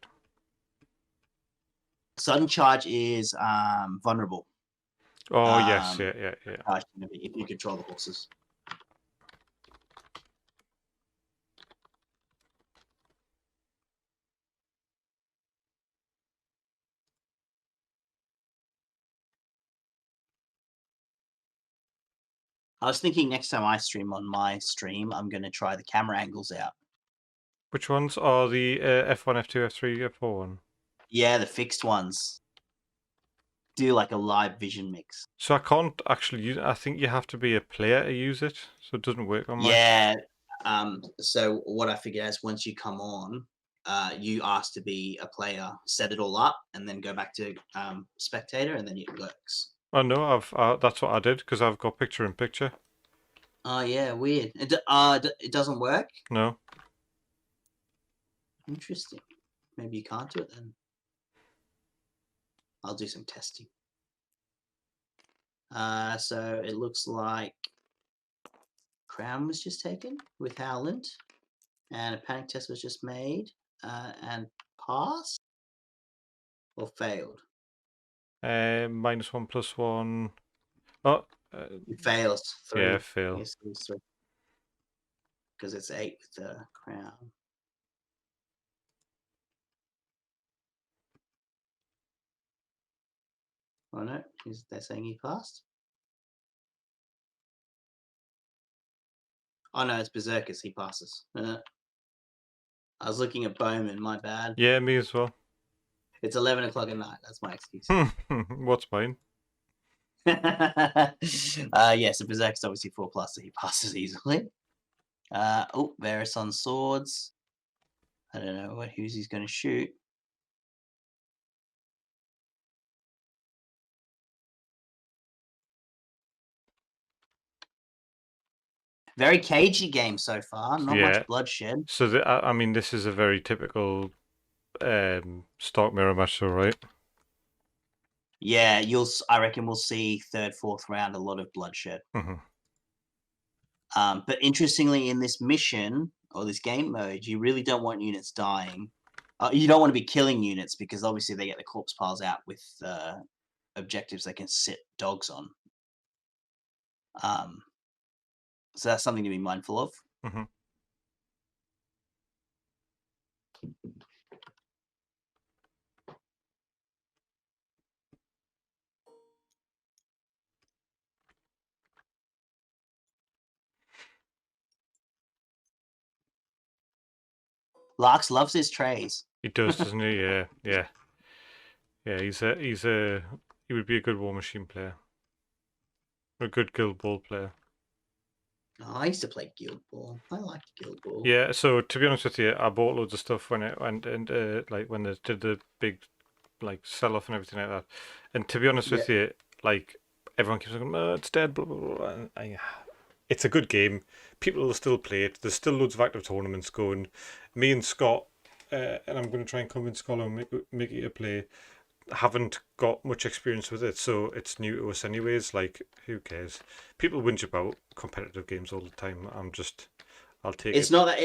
[SPEAKER 2] Sudden charge is vulnerable.
[SPEAKER 1] Oh yes, yeah.
[SPEAKER 2] If you control the horses. I was thinking next time I stream on my stream, I'm going to try the camera angles out.
[SPEAKER 1] Which ones are the F1, F2, F3, F4 one?
[SPEAKER 2] Yeah, the fixed ones. Do like a live vision mix.
[SPEAKER 1] So I can't actually use it. I think you have to be a player to use it, so it doesn't work on my.
[SPEAKER 2] Yeah. So what I figured is once you come on, you ask to be a player, set it all up, and then go back to spectator, and then it works.
[SPEAKER 1] Oh no, that's what I did because I've got picture in picture.
[SPEAKER 2] Oh yeah, weird. It doesn't work.
[SPEAKER 1] No.
[SPEAKER 2] Interesting. Maybe you can't do it then. I'll do some testing. So it looks like Crown was just taken with Howland, and a panic test was just made and passed or failed.
[SPEAKER 1] -1 +1. Oh.
[SPEAKER 2] It fails. 3.
[SPEAKER 1] Yeah, fail.
[SPEAKER 2] Yes, because it's 8 with the Crown. Oh no, they're saying he passed. Oh no, it's Berserkers. He passes. I was looking at Bowman. My bad.
[SPEAKER 1] Yeah, me as well.
[SPEAKER 2] It's 11 o'clock at night. That's my excuse.
[SPEAKER 1] What's mine?
[SPEAKER 2] Yeah, so Berserk's obviously 4+, so he passes easily. Oh, Varys on swords. I don't know who's he's going to shoot. Very cagey game so far. Not much bloodshed.
[SPEAKER 1] So I mean, this is a very typical Stark Mirror match, though, right?
[SPEAKER 2] Yeah, I reckon we'll see 3rd, 4th round a lot of bloodshed.
[SPEAKER 1] Mm-hmm.
[SPEAKER 2] But interestingly, in this mission or this game mode, you really don't want units dying. You don't want to be killing units because obviously they get the corpse piles out with objectives they can sit dogs on. So that's something to be mindful of.
[SPEAKER 1] Mm-hmm.
[SPEAKER 2] Larks loves his trays.
[SPEAKER 1] He does, doesn't he? Yeah, yeah. Yeah, he would be a good War Machine player. A good Guild Ball player.
[SPEAKER 2] Oh, I used to play Guild Ball. I liked Guild Ball.
[SPEAKER 1] Yeah, so to be honest with you, I bought loads of stuff when it went and like when they did the big like sell off and everything like that. And to be honest with you, like everyone keeps going, oh, it's dead, blah blah blah. And it's a good game. People will still play it. There's still loads of active tournaments going. Me and Scott, and I'm going to try and convince Colin make it a play. Haven't got much experience with it, so it's new to us anyways. Like, who cares? People whinge about competitive games all the time. I'll take
[SPEAKER 2] it's
[SPEAKER 1] it.
[SPEAKER 2] not that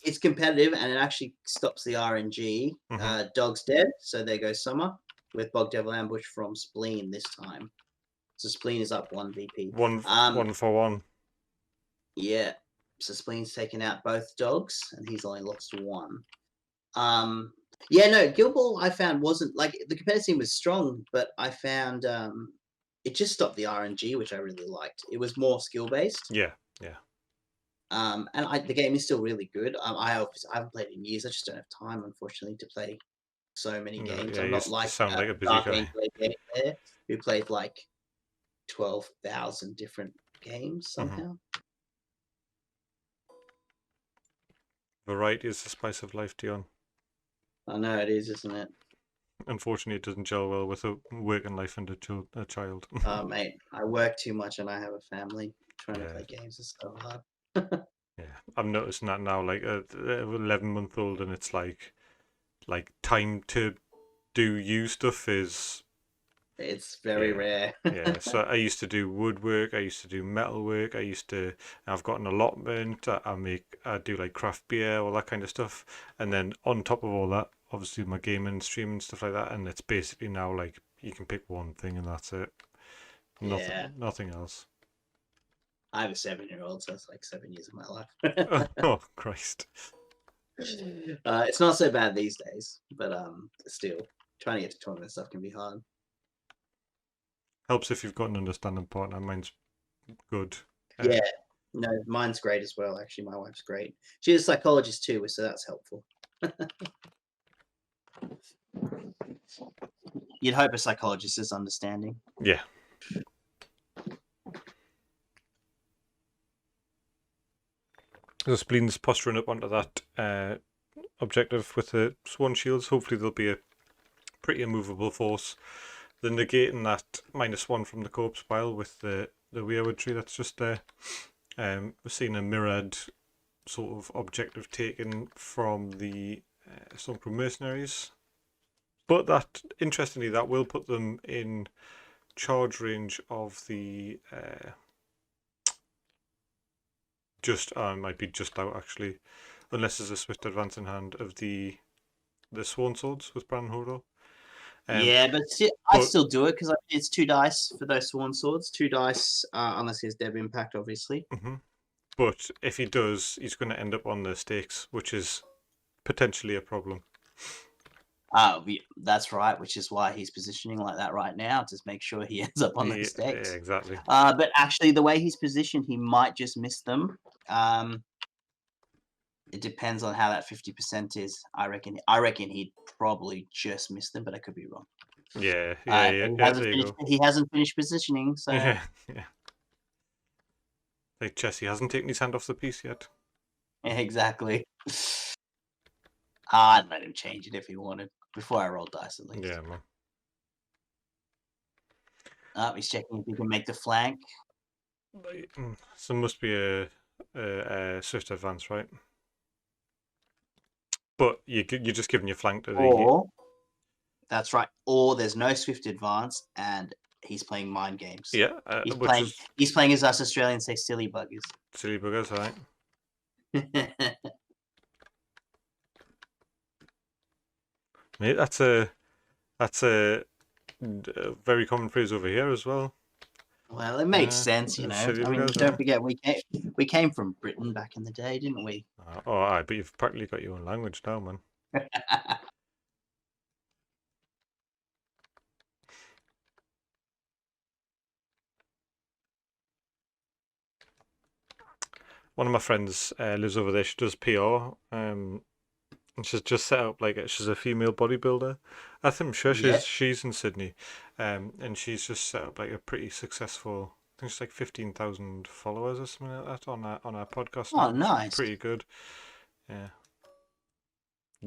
[SPEAKER 2] it's competitive, and it actually stops the RNG.
[SPEAKER 1] Mm-hmm.
[SPEAKER 2] Dog's dead, so there goes Summer with Bog Devil Ambush from Spleen this time. So Spleen is up 1 VP.
[SPEAKER 1] One for one.
[SPEAKER 2] Yeah. So Spleen's taken out both dogs, and he's only lost 1. Yeah, no, Guild Ball I found wasn't like the competitive scene was strong, but I found it just stopped the RNG, which I really liked. It was more skill based.
[SPEAKER 1] Yeah.
[SPEAKER 2] And the game is still really good. I haven't played it in years. I just don't have time, unfortunately, to play so many games.
[SPEAKER 1] Yeah,
[SPEAKER 2] I'm not like
[SPEAKER 1] sound like a busy
[SPEAKER 2] Dark
[SPEAKER 1] guy.
[SPEAKER 2] Angel player who played like 12,000 different games somehow.
[SPEAKER 1] Variety is the spice of life, Dion.
[SPEAKER 2] I know it is, isn't it?
[SPEAKER 1] Unfortunately, it doesn't gel well with a working life and a child.
[SPEAKER 2] Mate, I work too much and I have a family. Trying to
[SPEAKER 1] Yeah.
[SPEAKER 2] play games is so hard.
[SPEAKER 1] Yeah, I'm noticing that now. Like a 11-month-old, and it's like time to do you stuff is
[SPEAKER 2] It's very rare.
[SPEAKER 1] yeah. So I used to do woodwork. I used to do metalwork. I've got an allotment. I do like craft beer, all that kind of stuff. And then on top of all that, obviously my gaming, streaming, stuff like that. And it's basically now like you can pick one thing and that's it.
[SPEAKER 2] Yeah.
[SPEAKER 1] Nothing else.
[SPEAKER 2] I have a 7-year-old, so it's like 7 years of my life.
[SPEAKER 1] Oh Christ.
[SPEAKER 2] It's not so bad these days, but still trying to get to tournament stuff can be hard.
[SPEAKER 1] Helps if you've got an understanding partner. Mine's good.
[SPEAKER 2] Yeah, no, mine's great as well. Actually, my wife's great. She's a psychologist too, so that's helpful. You'd hope a psychologist is understanding.
[SPEAKER 1] Yeah. The Spleen's posturing up onto that objective with the Swan Shields. Hopefully there'll be a pretty immovable force. They're negating that -1 from the corpse pile with the weirwood tree that's just there. We're seeing a mirrored sort of objective taken from the Stormcrow mercenaries. But that, interestingly, that will put them in charge range of the might be just out actually, unless there's a swift advance in hand of the Swan Swords with Bran Hodor.
[SPEAKER 2] Yeah, but I still do it because it's 2 dice for those Swan Swords. 2 dice, unless he has Dev Impact, obviously.
[SPEAKER 1] But if he does, he's going to end up on the stakes, which is potentially a problem.
[SPEAKER 2] That's right, which is why he's positioning like that right now, to make sure he ends up on those stakes.
[SPEAKER 1] Yeah, exactly.
[SPEAKER 2] But actually, the way he's positioned, he might just miss them. It depends on how that 50% is. I reckon he'd probably just miss them, but I could be wrong.
[SPEAKER 1] Yeah.
[SPEAKER 2] He hasn't finished positioning, so
[SPEAKER 1] yeah. Like chess, he hasn't taken his hand off the piece yet.
[SPEAKER 2] Exactly. I'd let him change it if he wanted before I roll dice at least.
[SPEAKER 1] Yeah, man.
[SPEAKER 2] He's checking if he can make the flank.
[SPEAKER 1] So must be a swift advance, right? But you're just giving your flank to the.
[SPEAKER 2] That's right. Or there's no swift advance, and he's playing mind games.
[SPEAKER 1] Yeah,
[SPEAKER 2] he's playing as us Australians say, silly buggers.
[SPEAKER 1] Silly buggers, right? Mate, that's a very common phrase over here as well.
[SPEAKER 2] Well, it makes sense, you know. I mean, don't forget we came from Britain back in the day, didn't we?
[SPEAKER 1] But you've practically got your own language now, man. One of my friends lives over there. She does PR, and she's just set up she's a female bodybuilder. I'm sure she's in Sydney, and she's just set up a pretty successful. I think it's 15,000 followers or something like that on our podcast.
[SPEAKER 2] Oh, nice!
[SPEAKER 1] It's pretty good. Yeah,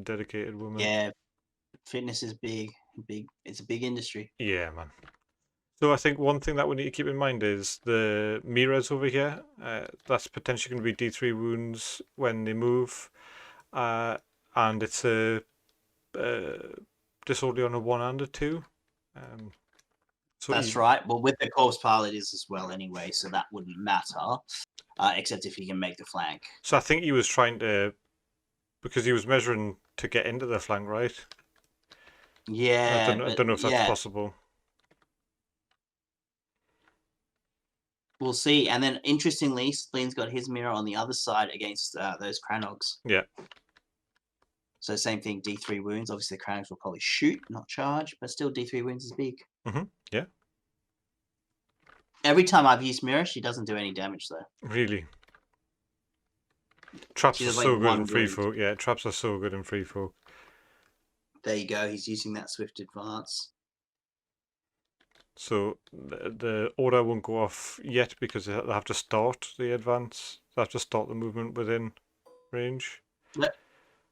[SPEAKER 1] dedicated woman.
[SPEAKER 2] Yeah, fitness is big. It's a big industry.
[SPEAKER 1] Yeah, man. So I think one thing that we need to keep in mind is the mirrors over here. That's potentially going to be D3 wounds when they move, and it's a disorderly on a 1 and a 2.
[SPEAKER 2] So that's right. Well, with the corpse pile, it is as well anyway, so that wouldn't matter, except if he can make the flank.
[SPEAKER 1] So I think he was trying to, because he was measuring to get into the flank, right?
[SPEAKER 2] Yeah.
[SPEAKER 1] I don't know if that's possible.
[SPEAKER 2] We'll see. And then, interestingly, Spleen's got his mirror on the other side against those Cranogs.
[SPEAKER 1] Yeah.
[SPEAKER 2] So same thing, D3 wounds. Obviously, the Cranogs will probably shoot, not charge, but still D3 wounds is big.
[SPEAKER 1] Yeah.
[SPEAKER 2] Every time I've used mirror, she doesn't do any damage, though.
[SPEAKER 1] Really? Traps are so good in free folk. Yeah, traps are so good in free folk.
[SPEAKER 2] There you go. He's using that swift advance.
[SPEAKER 1] So the order won't go off yet because they have to start the advance. They have to start the movement within range.
[SPEAKER 2] Yep.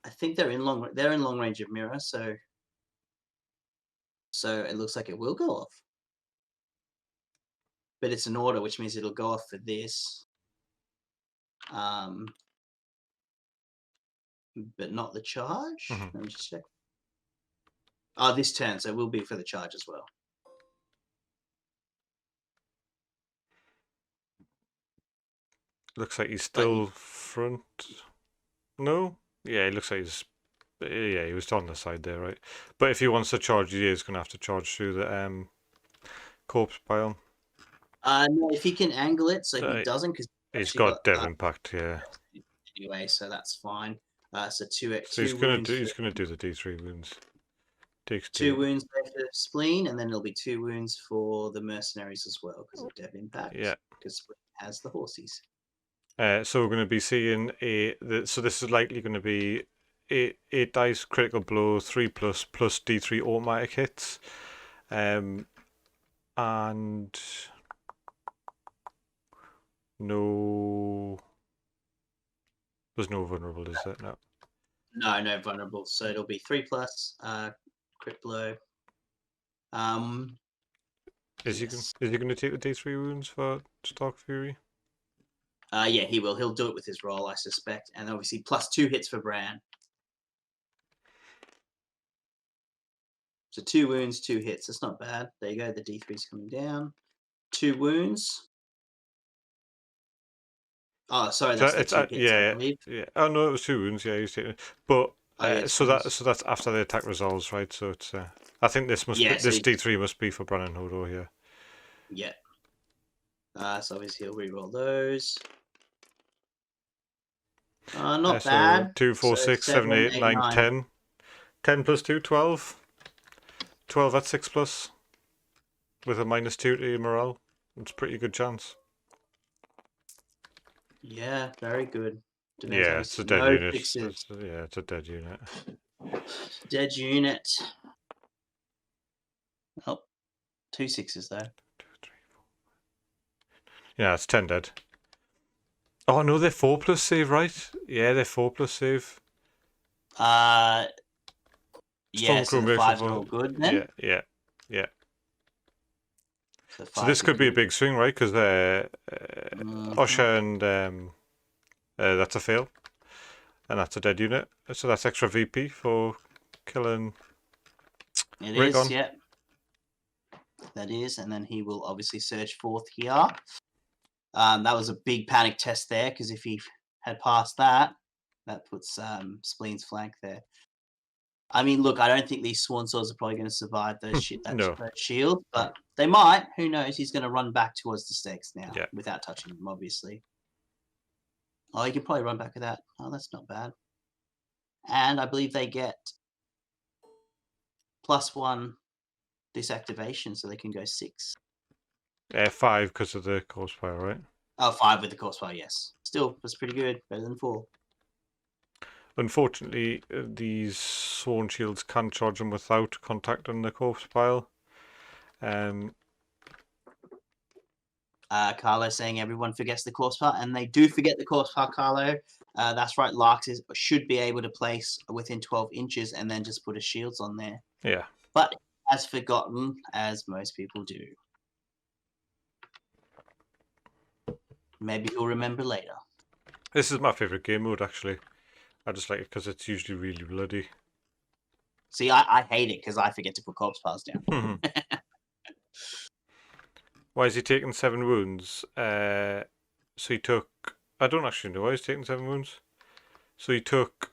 [SPEAKER 2] I think they're in long range of mirror, so it looks like it will go off. But it's an order, which means it'll go off for this. But not the charge. Let me just check. Oh, this turn, so it will be for the charge as well.
[SPEAKER 1] Looks like he's still front. No? Yeah, it looks like he's... Yeah, he was on the side there, right? But if he wants to charge, he is going to have to charge through the corpse pile.
[SPEAKER 2] No, if he can angle it, so he doesn't, because
[SPEAKER 1] he's got dev impact, yeah.
[SPEAKER 2] Anyway, so that's fine. So two
[SPEAKER 1] he's gonna do the D3 wounds. Takes
[SPEAKER 2] two wounds for spleen, and then there'll be 2 wounds for the mercenaries as well because of dev impact.
[SPEAKER 1] Yeah,
[SPEAKER 2] because spleen has the horsies.
[SPEAKER 1] So we're going to be seeing so this is likely going to be 8 dice critical blow, 3+ plus D3 automatic hits, and no. There's no vulnerable, is there? No.
[SPEAKER 2] No vulnerable. So it'll be 3+ crit blow.
[SPEAKER 1] Is he going to take the D3 wounds for Stark Fury?
[SPEAKER 2] Yeah, he will. He'll do it with his roll, I suspect, and obviously +2 hits for Bran. So 2 wounds, 2 hits. That's not bad. There you go. The D3's coming down. 2 wounds. Oh, sorry, that's the 2 hits, I believe.
[SPEAKER 1] Yeah. Oh no, it was 2 wounds. Yeah, he's taking it. But so that's after the attack resolves, right? So it's I think this must this D3 must be for Bran and Hodor here.
[SPEAKER 2] Yeah. So obviously he'll reroll those. Not bad.
[SPEAKER 1] 2, 4, 6, 7, 8, 9, 10. 10 plus 2, 12. 12 at 6+. With a -2 to your morale. It's a pretty good chance.
[SPEAKER 2] Yeah, very good.
[SPEAKER 1] Yeah, it's a dead unit. It's a dead unit.
[SPEAKER 2] Dead unit. Oh, 2 6s though. 2, 3, 4.
[SPEAKER 1] Yeah, it's 10 dead. Oh no, they're 4+ save, right? Yeah, they're 4+ save.
[SPEAKER 2] Yeah, so the 5s are all good then?
[SPEAKER 1] Yeah. So this could be a big swing, right? Because Osha and that's a fail. And that's a dead unit. So that's extra VP for killing
[SPEAKER 2] Rickon. Is, yeah. That is, and then he will obviously surge forth here. That was a big panic test there, because if he had passed that, that puts Spleen's flank there. I mean, look, I don't think these Sworn Swords are probably going to survive those shield, but they might. Who knows? He's going to run back towards the stakes now without touching them, obviously. Oh, he can probably run back with that. Oh, that's not bad. And I believe they get +1 disactivation, so they can go 6.
[SPEAKER 1] 5 because of the corpse fire, right?
[SPEAKER 2] Oh, 5 with the corpse fire, yes. Still, that's pretty good. Better than 4.
[SPEAKER 1] Unfortunately, these Sworn Shields can charge them without contacting the corpse pile.
[SPEAKER 2] Carlo saying everyone forgets the corpse pile, and they do forget the corpse pile, Carlo. That's right, Larks should be able to place within 12 inches and then just put his shields on there.
[SPEAKER 1] Yeah.
[SPEAKER 2] But has forgotten, as most people do. Maybe he'll remember later.
[SPEAKER 1] This is my favourite game mode, actually. I just like it because it's usually really bloody.
[SPEAKER 2] See, I hate it because I forget to put corpse piles down.
[SPEAKER 1] Why is he taking 7 wounds? So he took... I don't actually know why he's taking 7 wounds. So he took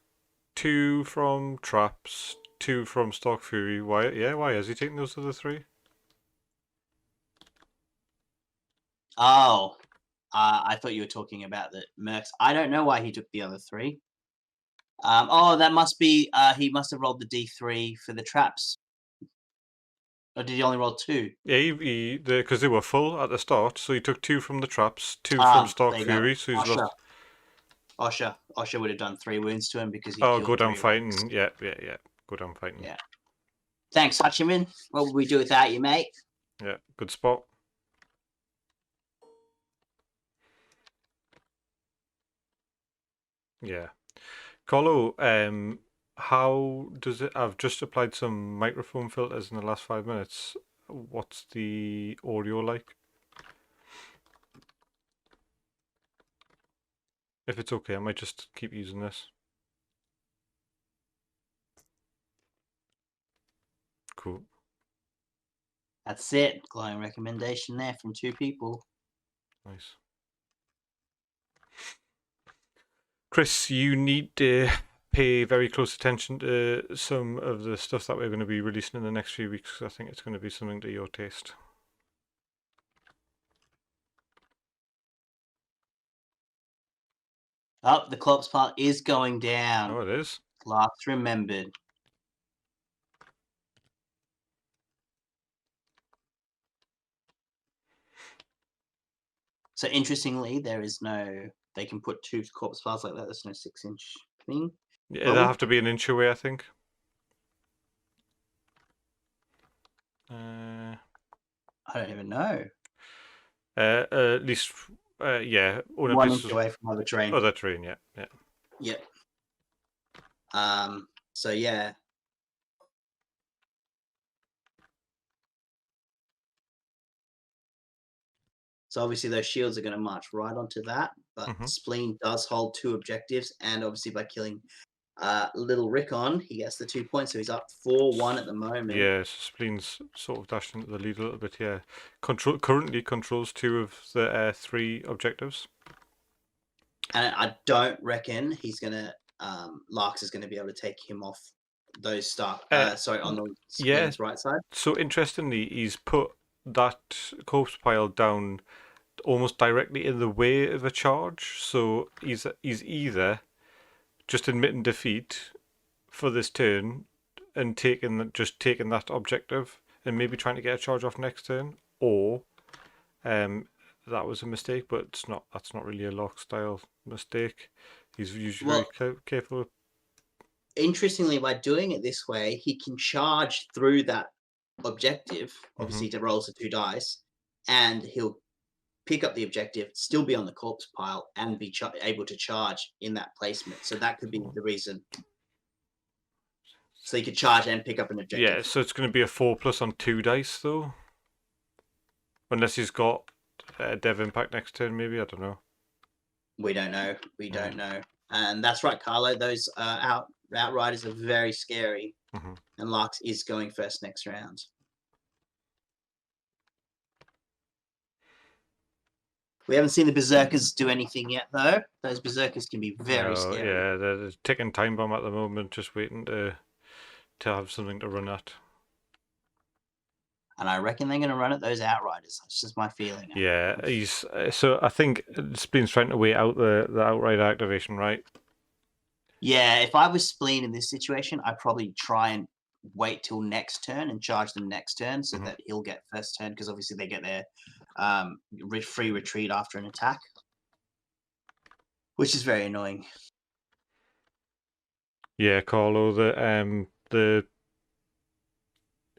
[SPEAKER 1] 2 from traps, 2 from Stark Fury. Why is he taking those other 3?
[SPEAKER 2] Oh, I thought you were talking about the mercs. I don't know why he took the other 3. That must be, he must have rolled the D3 for the traps. Or did he only roll 2?
[SPEAKER 1] Yeah, because they were full at the start, so he took 2 from the traps, 2 from Stark Fury, so he's lost...
[SPEAKER 2] Osha would have done 3 wounds to him because he
[SPEAKER 1] killed go down fighting. Yeah. Go down fighting.
[SPEAKER 2] Yeah. Thanks, Hachiman. What would we do without you, mate?
[SPEAKER 1] Yeah, good spot. Yeah. Colo, how does it? I've just applied some microphone filters in the last 5 minutes. What's the audio like? If it's okay, I might just keep using this. Cool.
[SPEAKER 2] That's it. Glowing recommendation there from 2 people.
[SPEAKER 1] Nice. Chris, you need to pay very close attention to some of the stuff that we're going to be releasing in the next few weeks. I think it's going to be something to your taste.
[SPEAKER 2] Oh, the corpse pile is going down.
[SPEAKER 1] Oh, it is?
[SPEAKER 2] Last remembered. So interestingly, there is no. They can put 2 corpse piles like that. There's no 6-inch thing.
[SPEAKER 1] Yeah,
[SPEAKER 2] Bubble?
[SPEAKER 1] it'll have to be an inch away, I think.
[SPEAKER 2] I don't even know.
[SPEAKER 1] At least, yeah.
[SPEAKER 2] 1 inch away from other terrain.
[SPEAKER 1] Other terrain, yeah.
[SPEAKER 2] Yep. So yeah. So obviously those shields are going to march right onto that, but Spleen does hold 2 objectives, and obviously by killing Little Rick on, he gets the 2 points, so he's up 4-1 at the moment.
[SPEAKER 1] Yeah, so Spleen's sort of dashed into the lead a little bit, yeah. Currently controls 2 of the 3 objectives.
[SPEAKER 2] And I don't reckon he's going to, Larks is going to be able to take him off those on the Spleen's right side.
[SPEAKER 1] So interestingly, he's put that corpse pile down almost directly in the way of a charge, so he's either just admitting defeat for this turn and taking that objective and maybe trying to get a charge off next turn, or that was a mistake, but that's not really a lock style mistake. He's usually very careful.
[SPEAKER 2] Interestingly, by doing it this way, he can charge through that objective. Obviously, he rolls the 2 dice, and he'll pick up the objective, still be on the corpse pile, and be able to charge in that placement. So that could be the reason. So he could charge and pick up an objective.
[SPEAKER 1] Yeah, so it's going to be a 4+ on 2 dice, though. Unless he's got Dev Impact next turn, maybe. I don't know.
[SPEAKER 2] We don't know. We don't know. And that's right, Carlo. Those Outriders are very scary. And Larks is going first next round. We haven't seen the Berserkers do anything yet, though. Those Berserkers can be very scary.
[SPEAKER 1] Yeah, they're ticking time bomb at the moment, just waiting to have something to run at.
[SPEAKER 2] And I reckon they're going to run at those Outriders. That's just my feeling.
[SPEAKER 1] Yeah, so I think Spleen's trying to wait out the Outrider activation, right?
[SPEAKER 2] Yeah, if I was Spleen in this situation, I'd probably try and wait till next turn and charge them next turn so that he'll get first turn, because obviously they get their free retreat after an attack, which is very annoying.
[SPEAKER 1] Yeah, Carlo,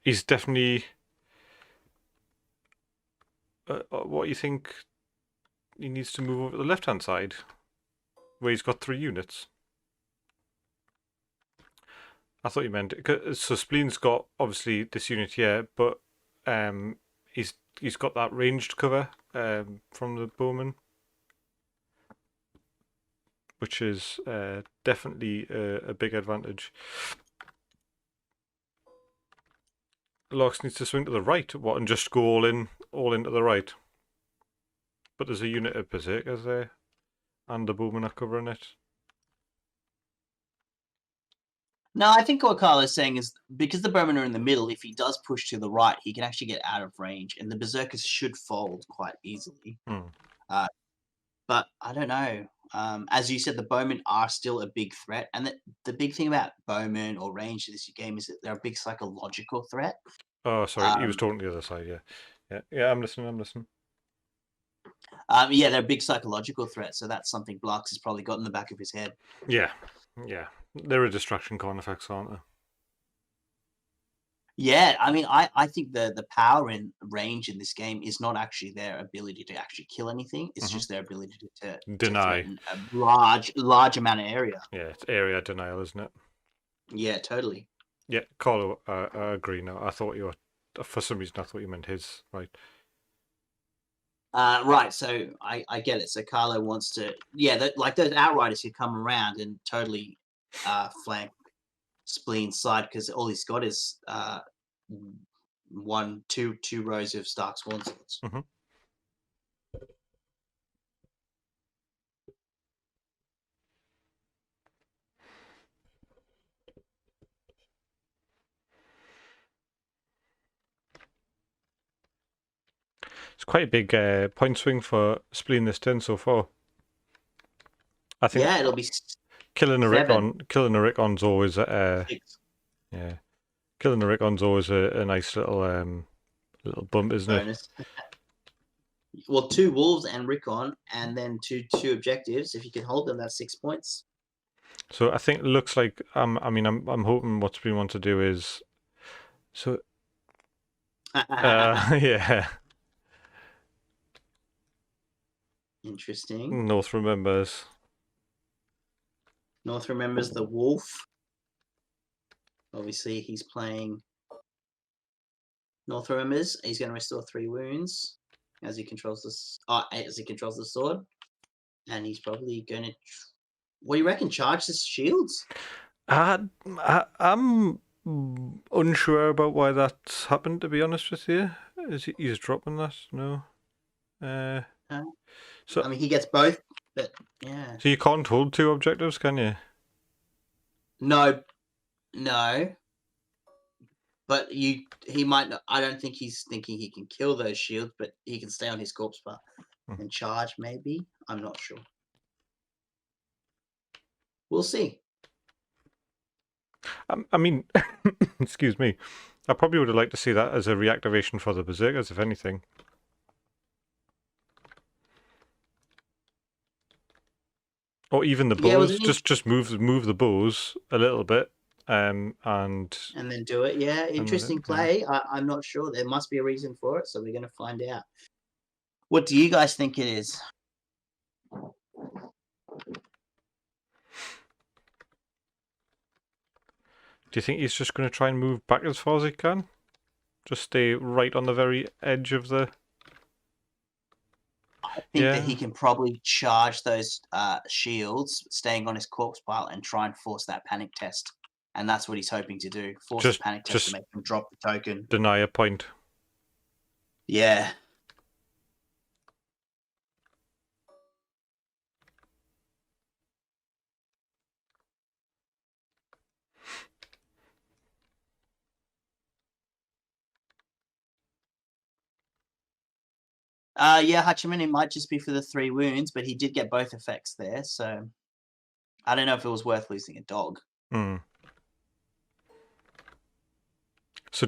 [SPEAKER 1] he's definitely. What do you think? He needs to move over to the left-hand side, where he's got 3 units. I thought you meant so. Spleen's got obviously this unit here, but he's got that ranged cover from the bowman, which is definitely a big advantage. Larks needs to swing to the right, and just go all into the right. But there's a unit of Berserkers there, and the bowmen are covering it.
[SPEAKER 2] No, I think what Carl is saying is because the bowmen are in the middle, if he does push to the right, he can actually get out of range, and the Berserkers should fold quite easily. But I don't know. As you said, the bowmen are still a big threat, and the big thing about bowmen or range in this game is that they're a big psychological threat.
[SPEAKER 1] Oh, sorry, he was talking to the other side. Yeah. I'm listening.
[SPEAKER 2] Yeah, they're a big psychological threat, so that's something Larks has probably got in the back of his head.
[SPEAKER 1] Yeah. They're a distraction con effects, aren't they?
[SPEAKER 2] Yeah, I mean, I think the power and range in this game is not actually their ability to actually kill anything. It's
[SPEAKER 1] Mhm.
[SPEAKER 2] just their ability to
[SPEAKER 1] Deny.
[SPEAKER 2] threaten a large amount of area.
[SPEAKER 1] Yeah, it's area denial, isn't it?
[SPEAKER 2] Yeah, totally.
[SPEAKER 1] Yeah, Carlo, I agree now. I thought you were, for some reason, I thought you meant his, right?
[SPEAKER 2] Right, so I get it. So Carlo wants to, yeah, like those outriders who come around and totally flank Spleen's side because all he's got is two rows of Stark Sworn Swords.
[SPEAKER 1] Hmm. It's quite a big point swing for Spleen this turn so far. I think
[SPEAKER 2] Yeah, it'll be
[SPEAKER 1] killing a
[SPEAKER 2] 7,
[SPEAKER 1] Rickon's always
[SPEAKER 2] 6.
[SPEAKER 1] yeah, killing a Rickon's always a nice little bump, isn't it?
[SPEAKER 2] Bonus. Well, 2 wolves and Rickon, and then two objectives. If you can hold them, that's 6 points.
[SPEAKER 1] So I think it looks like I'm hoping what Spleen wants to do is so yeah.
[SPEAKER 2] Interesting.
[SPEAKER 1] North remembers.
[SPEAKER 2] North remembers the wolf. Obviously, he's playing. North remembers he's going to restore 3 wounds as he controls this. As he controls the sword, and he's probably going to. What do you reckon? Charge the shields?
[SPEAKER 1] I'm unsure about why that's happened. To be honest with you, he's dropping that? No. So
[SPEAKER 2] I mean, he gets both, but yeah.
[SPEAKER 1] So you can't hold 2 objectives, can you?
[SPEAKER 2] No. But he might not. I don't think he's thinking he can kill those shields, but he can stay on his corpse bar and charge. Maybe, I'm not sure. We'll see.
[SPEAKER 1] I mean, excuse me. I probably would have liked to see that as a reactivation for the Berserkers, if anything. Or even the bows. Just move the bows a little bit, and
[SPEAKER 2] then do it. Yeah, interesting play. I'm not sure. There must be a reason for it, so we're going to find out. What do you guys think it is?
[SPEAKER 1] Do you think he's just going to try and move back as far as he can? Just stay right on the very edge of the...
[SPEAKER 2] I think that he can probably charge those shields, staying on his corpse pile, and try and force that panic test. And that's what he's hoping to do. Force the panic test to make him drop the token.
[SPEAKER 1] Deny a point.
[SPEAKER 2] Yeah. Yeah, Hachiman, it might just be for the 3 wounds, but he did get both effects there, so I don't know if it was worth losing a dog.
[SPEAKER 1] So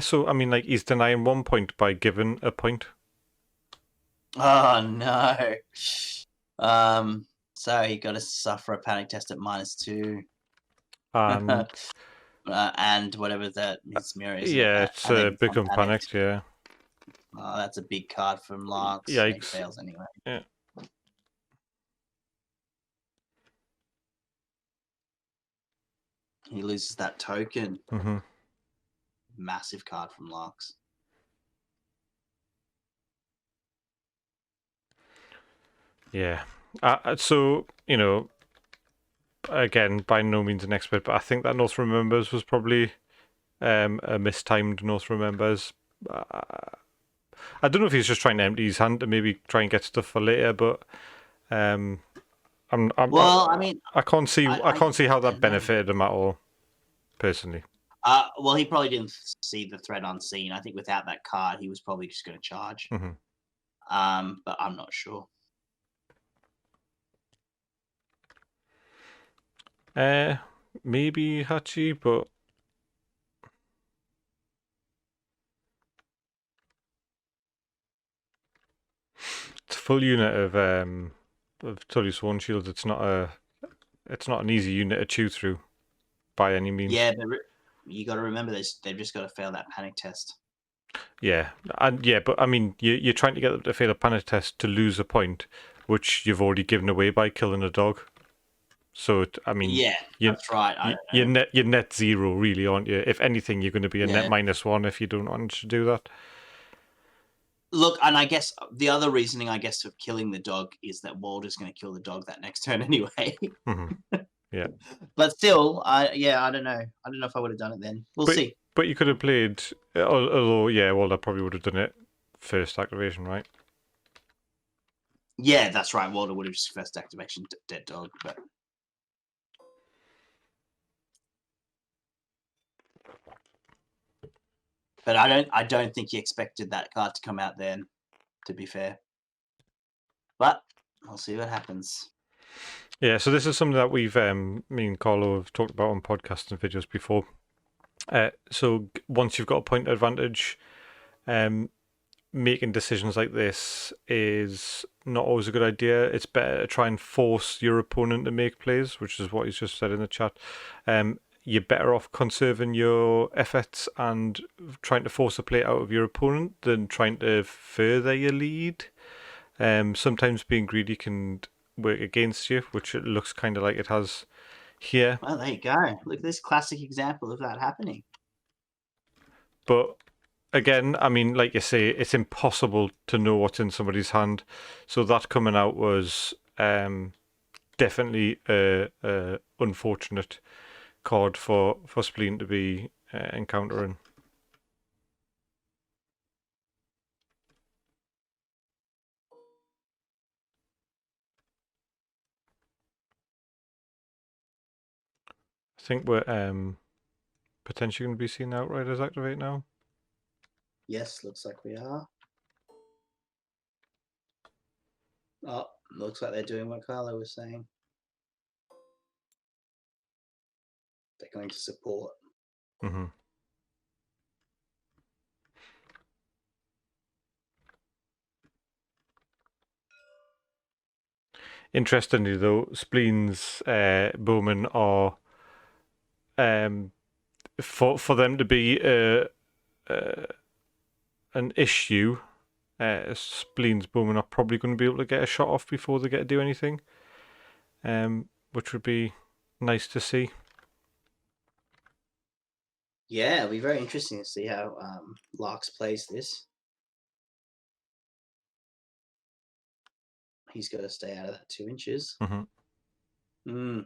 [SPEAKER 1] so I mean, like, he's denying 1 point by giving a point.
[SPEAKER 2] Oh no. So he got to suffer a panic test at -2. And whatever that his mirror is.
[SPEAKER 1] Yeah, it's become panicked, yeah.
[SPEAKER 2] Oh, that's a big card from Larks.
[SPEAKER 1] Yikes.
[SPEAKER 2] He fails anyway.
[SPEAKER 1] Yeah.
[SPEAKER 2] He loses that token.
[SPEAKER 1] Mm-hmm.
[SPEAKER 2] Massive card from Larks.
[SPEAKER 1] Yeah. So, again, by no means an expert, but I think that North Remembers was probably a mistimed North Remembers. I don't know if he's just trying to empty his hand to maybe try and get stuff for later, but I can't see how that benefited him at all, personally.
[SPEAKER 2] Well, he probably didn't see the threat unseen. I think without that card, he was probably just going to charge.
[SPEAKER 1] Mm-hmm.
[SPEAKER 2] But I'm not sure.
[SPEAKER 1] Maybe Hachi, but it's a full unit of Tully Swan Shields. It's not an easy unit to chew through by any means.
[SPEAKER 2] Yeah, but you got to remember they've just got to fail that panic test.
[SPEAKER 1] Yeah, but I mean, you're trying to get them to fail a panic test to lose a point, which you've already given away by killing a dog. So I mean,
[SPEAKER 2] Yeah, that's right.
[SPEAKER 1] you're net zero, really, aren't you? If anything, you're going to be a net -1 if you don't manage to do that.
[SPEAKER 2] Look, and I guess the other reasoning, I guess, of killing the dog is that Walder's going to kill the dog that next turn anyway.
[SPEAKER 1] Yeah.
[SPEAKER 2] But still, I don't know. I don't know if I would have done it then. We'll see.
[SPEAKER 1] But you could have played, although, yeah, Walder probably would have done it first activation, right?
[SPEAKER 2] Yeah, that's right. Walder would have just first activation dead dog, but I don't think he expected that card to come out then, to be fair. But we'll see what happens.
[SPEAKER 1] Yeah, so this is something that we've me and Carlo have talked about on podcasts and videos before. So once you've got a point advantage, making decisions like this is not always a good idea. It's better to try and force your opponent to make plays, which is what he's just said in the chat. You're better off conserving your efforts and trying to force a play out of your opponent than trying to further your lead. Sometimes being greedy can work against you, which it looks kind of like it has here.
[SPEAKER 2] Well, there you go. Look at this classic example of that happening.
[SPEAKER 1] But again, I mean, like you say, it's impossible to know what's in somebody's hand. So that coming out was definitely a unfortunate card for Spleen to be encountering. I think we're potentially going to be seeing Outriders activate now.
[SPEAKER 2] Yes, looks like we are. Oh, looks like they're doing what Carlo was saying. They're going to support.
[SPEAKER 1] Mm-hmm. Interestingly, though, Spleen's bowmen are for them to be an issue. Spleen's bowmen are probably going to be able to get a shot off before they get to do anything, which would be nice to see.
[SPEAKER 2] Yeah, it'll be very interesting to see how Larks plays this. He's got to stay out of that 2 inches.
[SPEAKER 1] Mm-hmm.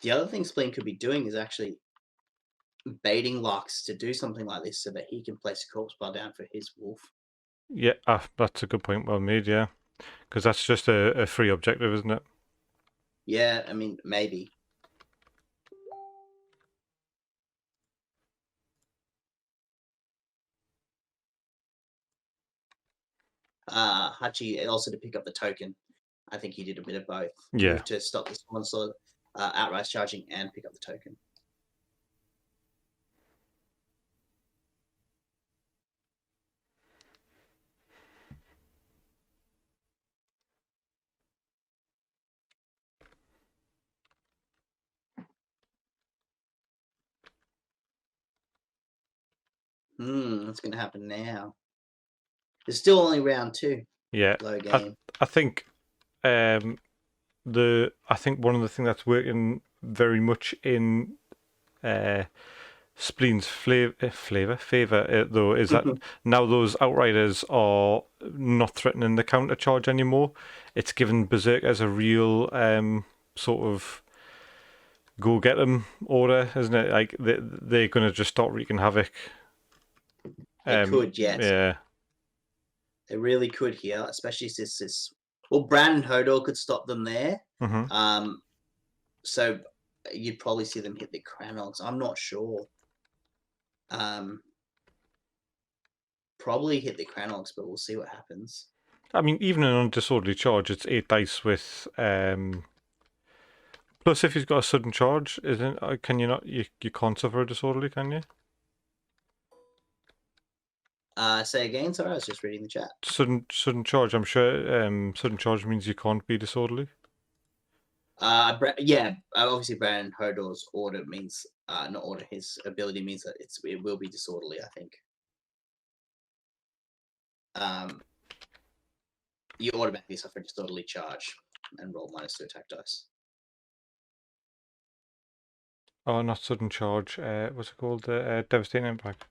[SPEAKER 2] The other thing Spleen could be doing is actually baiting Larks to do something like this so that he can place a corpse bar down for his wolf.
[SPEAKER 1] Yeah, that's a good point. Well made. Yeah, because that's just a free objective, isn't it?
[SPEAKER 2] Yeah, I mean, maybe. Hachi also to pick up the token. I think he did a bit of both.
[SPEAKER 1] Yeah.
[SPEAKER 2] Move to stop this onslaught, outright charging, and pick up the token. What's going to happen now? There's still only round 2.
[SPEAKER 1] Yeah,
[SPEAKER 2] low game.
[SPEAKER 1] I think I think one of the things that's working very much in Spleen's favor though is that now those Outriders are not threatening the counter charge anymore. It's given Berserkers a real sort of go get them order, isn't it? Like they're going to just start wreaking havoc.
[SPEAKER 2] They could, yes.
[SPEAKER 1] Yeah.
[SPEAKER 2] They really could here, especially since this. Well, Brand and Hodor could stop them there.
[SPEAKER 1] Mm-hmm.
[SPEAKER 2] So you'd probably see them hit the Cranogs. I'm not sure. probably hit the Cranogs, but we'll see what happens.
[SPEAKER 1] I mean, even in a disorderly charge, it's 8 dice with plus if he's got a sudden charge, isn't? Can you not? You can't suffer a disorderly, can you?
[SPEAKER 2] Say again. Sorry, I was just reading the chat.
[SPEAKER 1] Sudden charge. I'm sure. Sudden charge means you can't be disorderly.
[SPEAKER 2] Yeah. Obviously, Baron Hodor's order means not order. His ability means that it will be disorderly. I think. You automatically suffer a disorderly charge and roll -2 attack dice.
[SPEAKER 1] Oh, not sudden charge. What's it called? Devastating impact.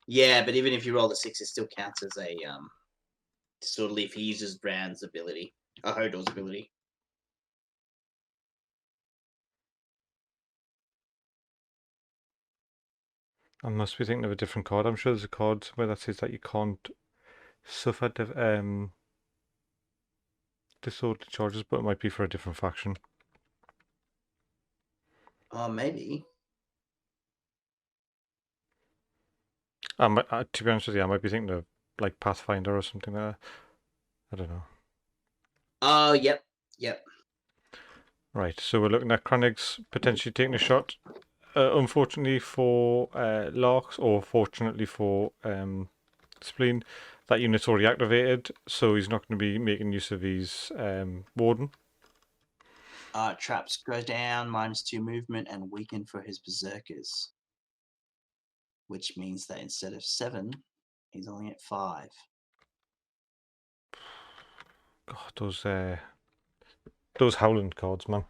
[SPEAKER 2] Yeah, but even if you roll the 6, it still counts as a disorderly if he uses Brand's ability, Hodor's ability.
[SPEAKER 1] I must be thinking of a different card. I'm sure there's a card where that says that you can't suffer disorderly charges, but it might be for a different faction.
[SPEAKER 2] Oh, maybe.
[SPEAKER 1] To be honest with you, I might be thinking of like Pathfinder or something like that. I don't know.
[SPEAKER 2] Oh, yep.
[SPEAKER 1] Right, so we're looking at Kranig's potentially taking a shot. Unfortunately for Larks, or fortunately for Spleen, that unit's already activated, so he's not going to be making use of his Warden.
[SPEAKER 2] Traps go down, -2 movement, and weaken for his Berserkers. Which means that instead of 7, he's only at 5.
[SPEAKER 1] God, those Howland cards, man.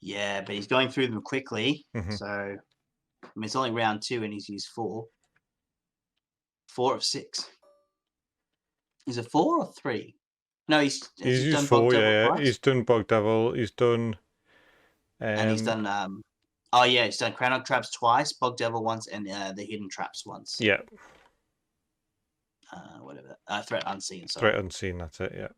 [SPEAKER 2] Yeah, but he's going through them quickly.
[SPEAKER 1] Mhm.
[SPEAKER 2] So, I mean, it's only round 2 and he's used 4. 4 of 6. Is it 4 or 3? No, he's
[SPEAKER 1] used
[SPEAKER 2] done
[SPEAKER 1] 4,
[SPEAKER 2] Bog Devil
[SPEAKER 1] yeah.
[SPEAKER 2] twice?
[SPEAKER 1] He's done Bog Devil, he's done...
[SPEAKER 2] and he's done... oh, yeah, he's done Cranog Traps twice, Bog Devil once, and the Hidden Traps once.
[SPEAKER 1] Yeah.
[SPEAKER 2] Whatever. Threat Unseen, sorry.
[SPEAKER 1] Threat Unseen, that's it, yeah.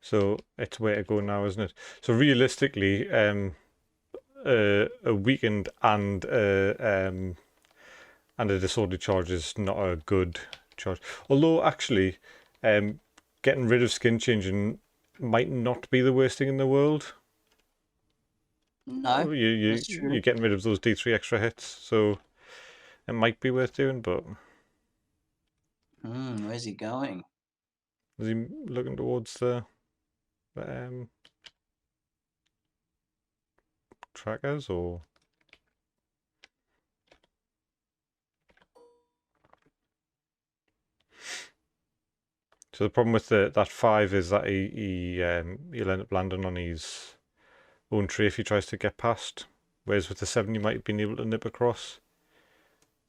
[SPEAKER 1] So it's where to go now, isn't it? So realistically, a weakened and a disorderly charge is not a good charge. Although actually, getting rid of skin changing might not be the worst thing in the world.
[SPEAKER 2] No, that's true.
[SPEAKER 1] You're getting rid of those D3 extra hits, so it might be worth doing. But
[SPEAKER 2] where's he going?
[SPEAKER 1] is he looking towards the trackers or? So the problem with that 5 is that he'll end up landing on his own tree if he tries to get past. Whereas with the 7, you might have been able to nip across.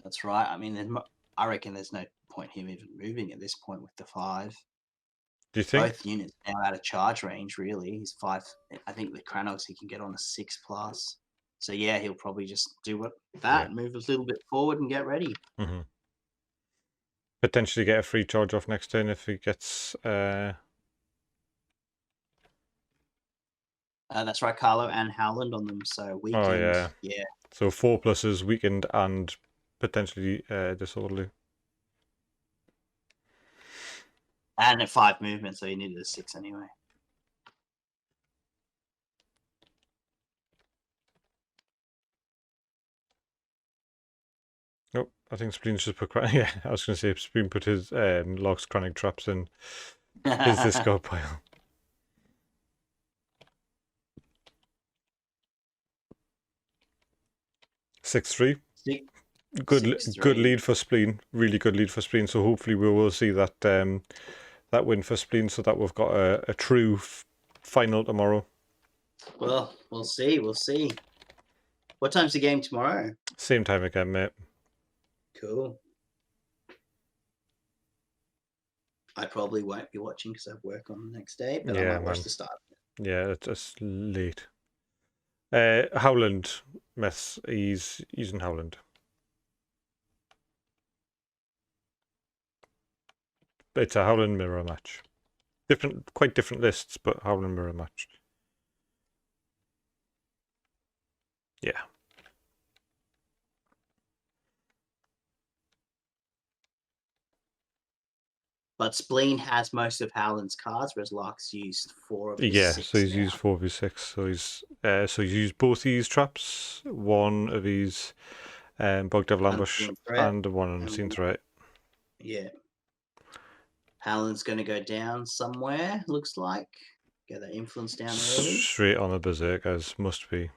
[SPEAKER 2] That's right. I mean, I reckon there's no point him even moving at this point with the 5.
[SPEAKER 1] Do you think?
[SPEAKER 2] Both units now out of charge range, really. He's 5. I think the Kranogs he can get on a 6+. So yeah, he'll probably just do that, move a little bit forward and get ready.
[SPEAKER 1] Mm-hmm. Potentially get a free charge off next turn if he gets...
[SPEAKER 2] That's right, Carlo and Howland on them, so weakened.
[SPEAKER 1] Oh, yeah. So 4 pluses, weakened and potentially disorderly.
[SPEAKER 2] And at 5 movement, so he needed a 6 anyway.
[SPEAKER 1] Nope, I think Spleen's just put... Yeah, I was going to say Spleen put his Larks Chronic Traps in his discard pile. Six three. Good lead for Spleen. Really good lead for Spleen. So hopefully we will see that that win for Spleen, so that we've got a true final tomorrow.
[SPEAKER 2] Well, we'll see. We'll see. What time's the game tomorrow?
[SPEAKER 1] Same time again, mate.
[SPEAKER 2] Cool. I probably won't be watching because I have work on the next day, but I might watch the start.
[SPEAKER 1] Yeah, it's late. Howland, Mess, he's using Howland. It's a Howland mirror match. Quite different lists, but Howland mirror match. Yeah.
[SPEAKER 2] But Spleen has most of Howland's cards, whereas Lark's used 4 of his
[SPEAKER 1] Yeah,
[SPEAKER 2] 6
[SPEAKER 1] so he's
[SPEAKER 2] now.
[SPEAKER 1] used 4 of his 6. So he's used both these traps, one of his Bog Devil Ambush,
[SPEAKER 2] Unseen threat.
[SPEAKER 1] and one Unseen Threat.
[SPEAKER 2] Yeah. Howland's going to go down somewhere, looks like. Get that influence down early.
[SPEAKER 1] Straight on the Berserkers, must be.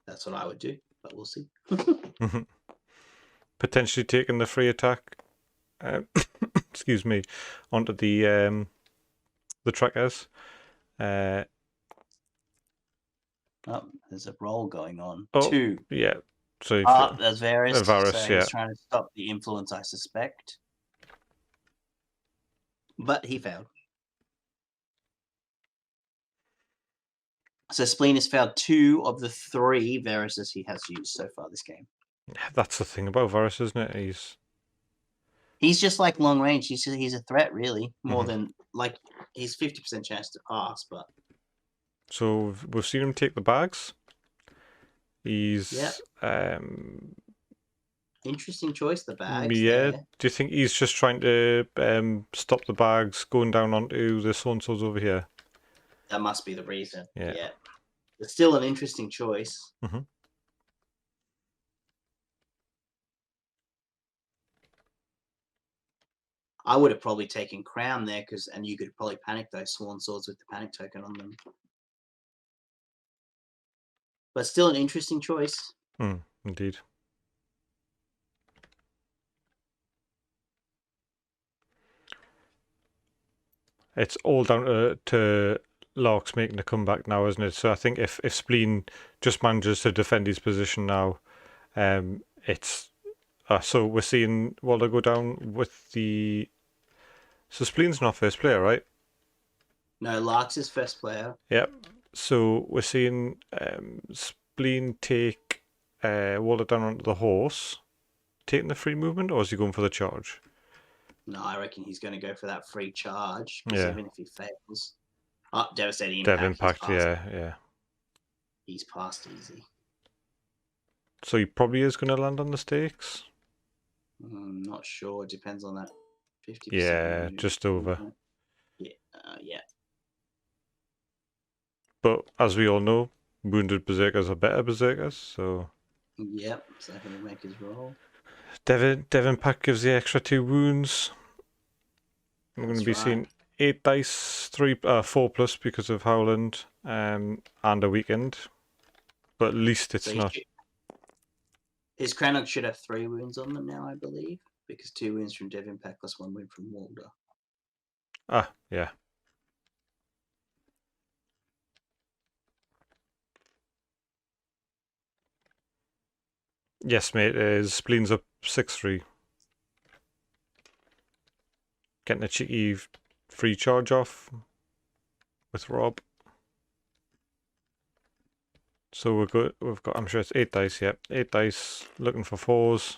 [SPEAKER 2] That's what I would do, but we'll see.
[SPEAKER 1] Potentially taking the free attack, excuse me, onto the trackers.
[SPEAKER 2] Oh, there's a roll going on.
[SPEAKER 1] Oh,
[SPEAKER 2] 2.
[SPEAKER 1] yeah. So
[SPEAKER 2] there's Varus.
[SPEAKER 1] Varus,
[SPEAKER 2] So
[SPEAKER 1] yeah.
[SPEAKER 2] he's trying to stop the influence, I suspect. But he failed. So Spleen has failed 2 of the 3 Varuses he has used so far this game.
[SPEAKER 1] That's the thing about Varus, isn't it?
[SPEAKER 2] He's just like long range. He's a threat, really, more than like he's 50% chance to pass. But
[SPEAKER 1] so we've seen him take the bags. He's
[SPEAKER 2] interesting choice, the bags.
[SPEAKER 1] Yeah.
[SPEAKER 2] There.
[SPEAKER 1] Do you think he's just trying to stop the bags going down onto the so-and-sos over here?
[SPEAKER 2] That must be the reason.
[SPEAKER 1] Yeah.
[SPEAKER 2] It's still an interesting choice. I would have probably taken Crown there and you could probably panic those Sworn Swords with the panic token on them. But still an interesting choice.
[SPEAKER 1] Indeed. It's all down to Larks making a comeback now, isn't it? So I think if Spleen just manages to defend his position now, it's so we're seeing Waldo go down with the. So Spleen's not first player, right?
[SPEAKER 2] No, Larks is first player.
[SPEAKER 1] Yep. So we're seeing Spleen take Waldo down onto the horse, taking the free movement, or is he going for the charge?
[SPEAKER 2] No, I reckon he's going to go for that free charge. Because even if he fails, devastating
[SPEAKER 1] impact. Yeah.
[SPEAKER 2] He's passed easy.
[SPEAKER 1] So he probably is going to land on the stakes.
[SPEAKER 2] Not sure. It depends on that 50%.
[SPEAKER 1] Yeah, just over.
[SPEAKER 2] Yeah.
[SPEAKER 1] But as we all know, wounded berserkers are better berserkers. So.
[SPEAKER 2] Yep. So he'll make his roll.
[SPEAKER 1] Devon Pack gives the extra 2 wounds. We're going to be seeing 8 dice, 4 plus because of Howland, and a weekend. But at least it's not.
[SPEAKER 2] His Crannock should have 3 wounds on them now, I believe, because 2 wounds from Devon Pack plus 1 wound from Walder.
[SPEAKER 1] Yeah. Yes, mate. Spleen's up 6-3. Getting a cheeky free charge off with Rob. So we're good. We've got, I'm sure it's 8 dice, yeah. 8 dice, looking for 4s,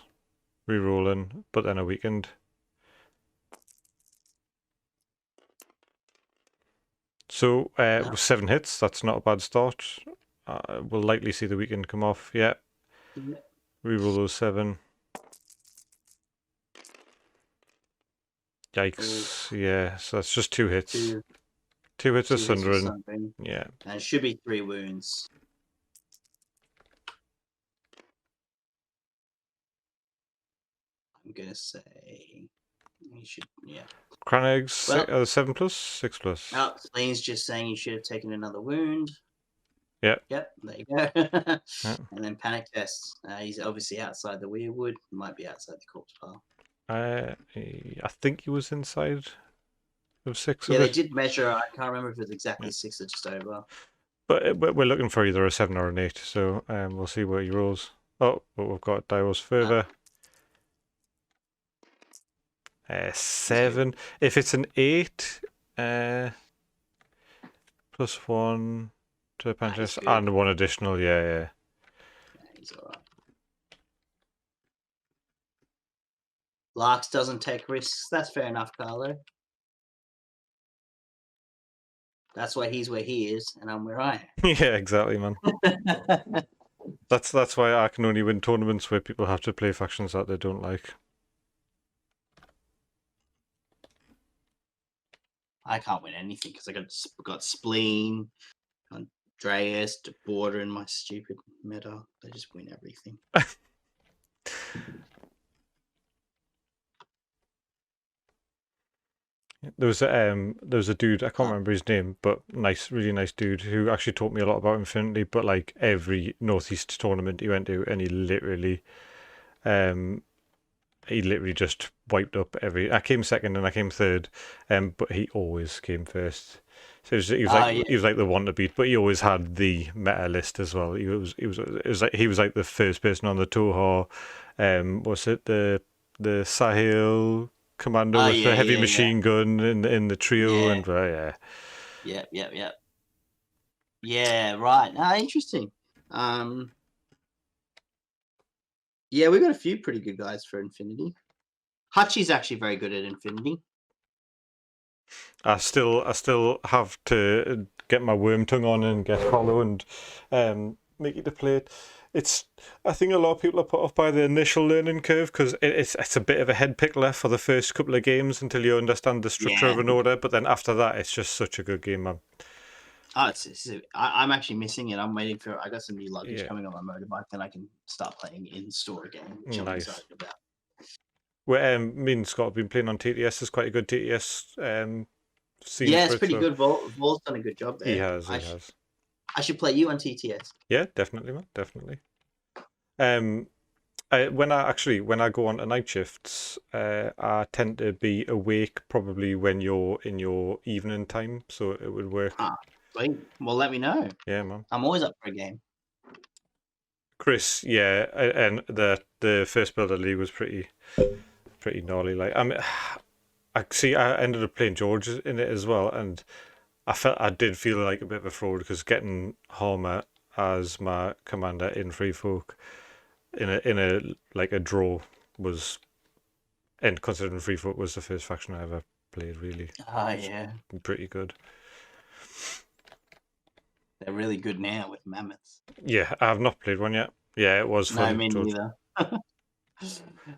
[SPEAKER 1] re-rolling, but then a weekend. So with 7 hits, that's not a bad start. We'll likely see the weekend come off, yeah. Re-roll those 7. Yikes, yeah, so that's just 2 hits. 2 hits of Sundering. Yeah.
[SPEAKER 2] And it should be 3 wounds. I'm gonna say he should, yeah.
[SPEAKER 1] Craneggs, 7 plus, 6 plus.
[SPEAKER 2] Oh, Spleen's just saying he should have taken another wound.
[SPEAKER 1] Yep,
[SPEAKER 2] there you go. And then panic tests. He's obviously outside the weirwood. He might be outside the corpse pile.
[SPEAKER 1] I think he was inside of 6.
[SPEAKER 2] Yeah, they did measure. I can't remember if it was exactly 6 or just over.
[SPEAKER 1] But we're looking for either a 7 or an 8, so we'll see where he rolls. Oh, but we've got Dairo's further. 7. If it's an 8, plus 1 to the panic and 1 additional, yeah.
[SPEAKER 2] He's alright. Larks doesn't take risks. That's fair enough, Carlo. That's why he's where he is, and I'm where I am.
[SPEAKER 1] Yeah, exactly, man. That's why I can only win tournaments where people have to play factions that they don't like.
[SPEAKER 2] I can't win anything because I got Spleen, Andreas, De Border, and my stupid meta. They just win everything.
[SPEAKER 1] There was a dude, I can't remember his name, but really nice dude who actually taught me a lot about Infinity. But like every Northeast tournament he went to, and he literally just wiped up every. I came second and I came third, but he always came first. So he was like the one to beat, but he always had the meta list as well. He was like the first person on the Toho. Was it the Sahil Commando with the heavy machine gun in the trio and
[SPEAKER 2] yeah. Yeah, right. Interesting. Yeah, we got a few pretty good guys for Infinity. Hutchie's actually very good at Infinity.
[SPEAKER 1] I still have to get my worm tongue on and get hollow and make it to play it. I think a lot of people are put off by the initial learning curve because it's a bit of a head pickler for the first couple of games until you understand the structure of an order. But then after that, it's just such a good game, man.
[SPEAKER 2] I'm actually missing it. I'm waiting for. I got some new luggage coming on my motorbike, then I can start playing in store again, which I'm excited about.
[SPEAKER 1] Me and Scott have been playing on TTS. It's quite a good TTS scene.
[SPEAKER 2] Yeah, it's pretty good. Vol's done a good job there.
[SPEAKER 1] He has.
[SPEAKER 2] I should play you on TTS.
[SPEAKER 1] Yeah, definitely, man. Definitely. When I go on to night shifts, I tend to be awake probably when you're in your evening time, so it would work.
[SPEAKER 2] Sweet. Well, let me know.
[SPEAKER 1] Yeah, man.
[SPEAKER 2] I'm always up for a game.
[SPEAKER 1] Chris, yeah, and the first Builder League was pretty gnarly. Like, I mean, I ended up playing George in it as well, and I did feel like a bit of a fraud because getting Homer as my commander in Free Folk in a draw was, and considering Free Folk was the first faction I ever played, really.
[SPEAKER 2] Yeah.
[SPEAKER 1] Pretty good.
[SPEAKER 2] They're really good now with mammoths.
[SPEAKER 1] Yeah, I have not played one yet. Yeah, it was fun.
[SPEAKER 2] No, me neither.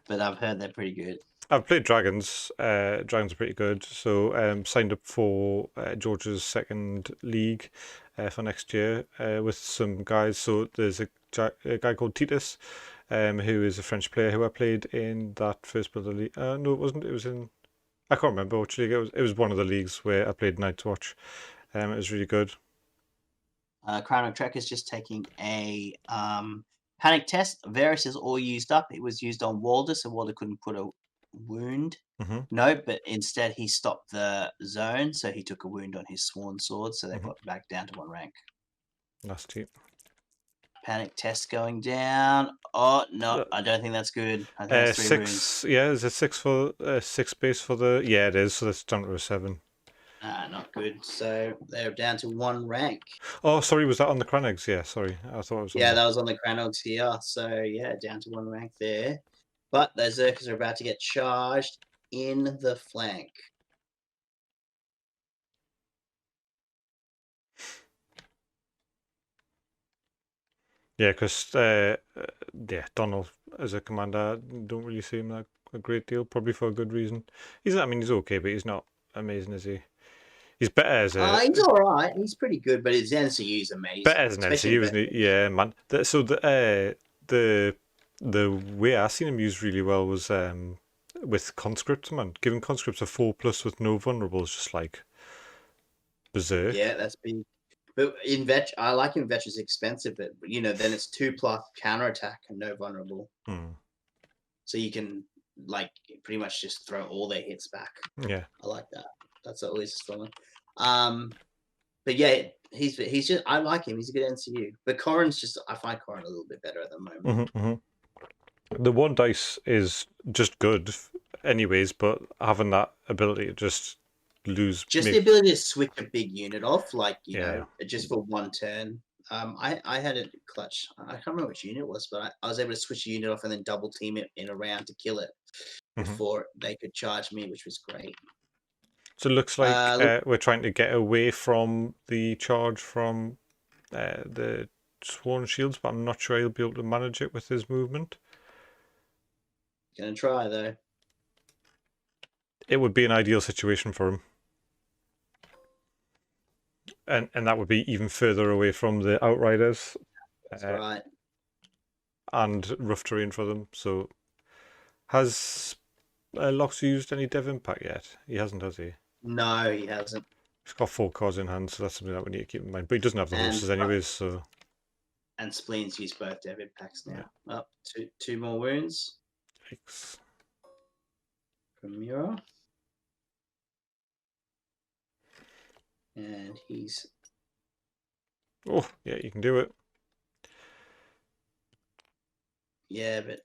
[SPEAKER 2] But I've heard they're pretty good.
[SPEAKER 1] I've played dragons. Dragons are pretty good. So signed up for George's second league for next year with some guys. So there's a guy called TTS, who is a French player who I played in that first Builder League. No, it wasn't. It was in. I can't remember which league it was. It was one of the leagues where I played Night's Watch. It was really good.
[SPEAKER 2] Crown of Trek is just taking a panic test. Varus is all used up. It was used on Walder, so Walder couldn't put a wound. No, but instead he stopped the zone, so he took a wound on his Sworn Sword, so they got back down to 1 rank.
[SPEAKER 1] Nasty.
[SPEAKER 2] Panic test going down. Oh no, I don't think that's good. I think that's 3
[SPEAKER 1] 6 wounds. Yeah, is it 6 for 6 base for the? Yeah, it is. So that's down to a 7.
[SPEAKER 2] Not good. So they're down to 1 rank.
[SPEAKER 1] Oh, sorry, was that on the Cranags? Yeah, sorry. I thought it was on
[SPEAKER 2] that was on the Cranags here. So yeah, down to 1 rank there. But those Zerkers are about to get charged in the flank.
[SPEAKER 1] Yeah, because Donald as a commander, don't really see him that a great deal, probably for a good reason. He's okay, but he's not amazing, is he? He's better as a.
[SPEAKER 2] He's all right. He's pretty good, but his NCU is amazing.
[SPEAKER 1] Better as an NCU, isn't he? Yeah, man. So the way I seen him used really well was with conscripts, man. Giving conscripts a 4+ with no vulnerables, just like berserk.
[SPEAKER 2] Yeah, that's big. But in Vetch, I like him. Vetch is expensive, but then it's 2+ counterattack and no vulnerable. So you can pretty much just throw all their hits back.
[SPEAKER 1] Yeah,
[SPEAKER 2] I like that. That's always a strong one. But yeah, he's just, I like him. He's a good NCU. But Corrin's I find Corrin a little bit better at the moment.
[SPEAKER 1] The 1 dice is just good, anyways. But having that ability to just lose,
[SPEAKER 2] the ability to switch a big unit off, just for 1 turn. I had a clutch. I can't remember which unit it was, but I was able to switch a unit off and then double team it in a round to kill it before they could charge me, which was great.
[SPEAKER 1] So it looks like we're trying to get away from the charge from the Sworn Shields, but I'm not sure he'll be able to manage it with his movement.
[SPEAKER 2] Gonna try, though.
[SPEAKER 1] It would be an ideal situation for him. and that would be even further away from the outriders.
[SPEAKER 2] That's right.
[SPEAKER 1] And rough terrain for them. So, has Locks used any dev impact yet? He hasn't, has he?
[SPEAKER 2] No, he hasn't.
[SPEAKER 1] He's got 4 cards in hand, so that's something that we need to keep in mind. But he doesn't have the horses anyways, so.
[SPEAKER 2] And Spleen's used both dev impacts now.
[SPEAKER 1] Yeah.
[SPEAKER 2] Up two more wounds.
[SPEAKER 1] Yikes.
[SPEAKER 2] From Mura. And he's...
[SPEAKER 1] Oh, yeah, you can do it.
[SPEAKER 2] Yeah, but...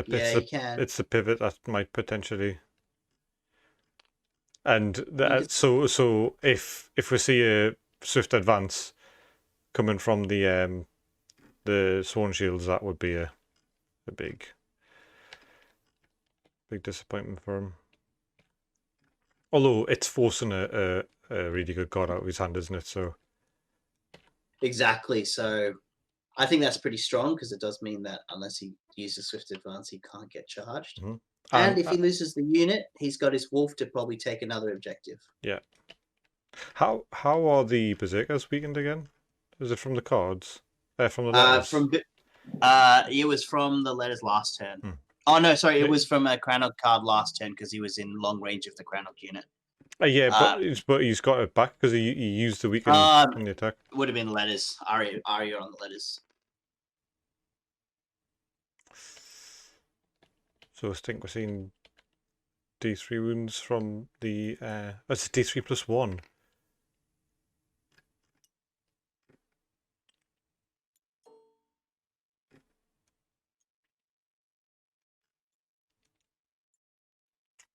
[SPEAKER 1] He
[SPEAKER 2] can.
[SPEAKER 1] It's the pivot that might potentially... And so if we see a swift advance coming from the Sworn Shields, that would be a big disappointment for him. Although it's forcing a really good card out of his hand, isn't it? So
[SPEAKER 2] exactly. So I think that's pretty strong because it does mean that unless he uses Swift Advance, he can't get charged.
[SPEAKER 1] mm-hmm.
[SPEAKER 2] And if he loses the unit, he's got his wolf to probably take another objective.
[SPEAKER 1] Yeah. How are the Berserkers weakened again? Is it from the cards? From the letters?
[SPEAKER 2] It was from the letters last turn.
[SPEAKER 1] Hmm.
[SPEAKER 2] Oh no, sorry, it was from a Crannog card last turn because he was in long range of the Crannog unit.
[SPEAKER 1] Yeah, but he's got it back because he used the weaken in the attack.
[SPEAKER 2] It would have been letters. Aria on the letters.
[SPEAKER 1] So I think we're seeing D3 wounds from the that's D3 plus 1.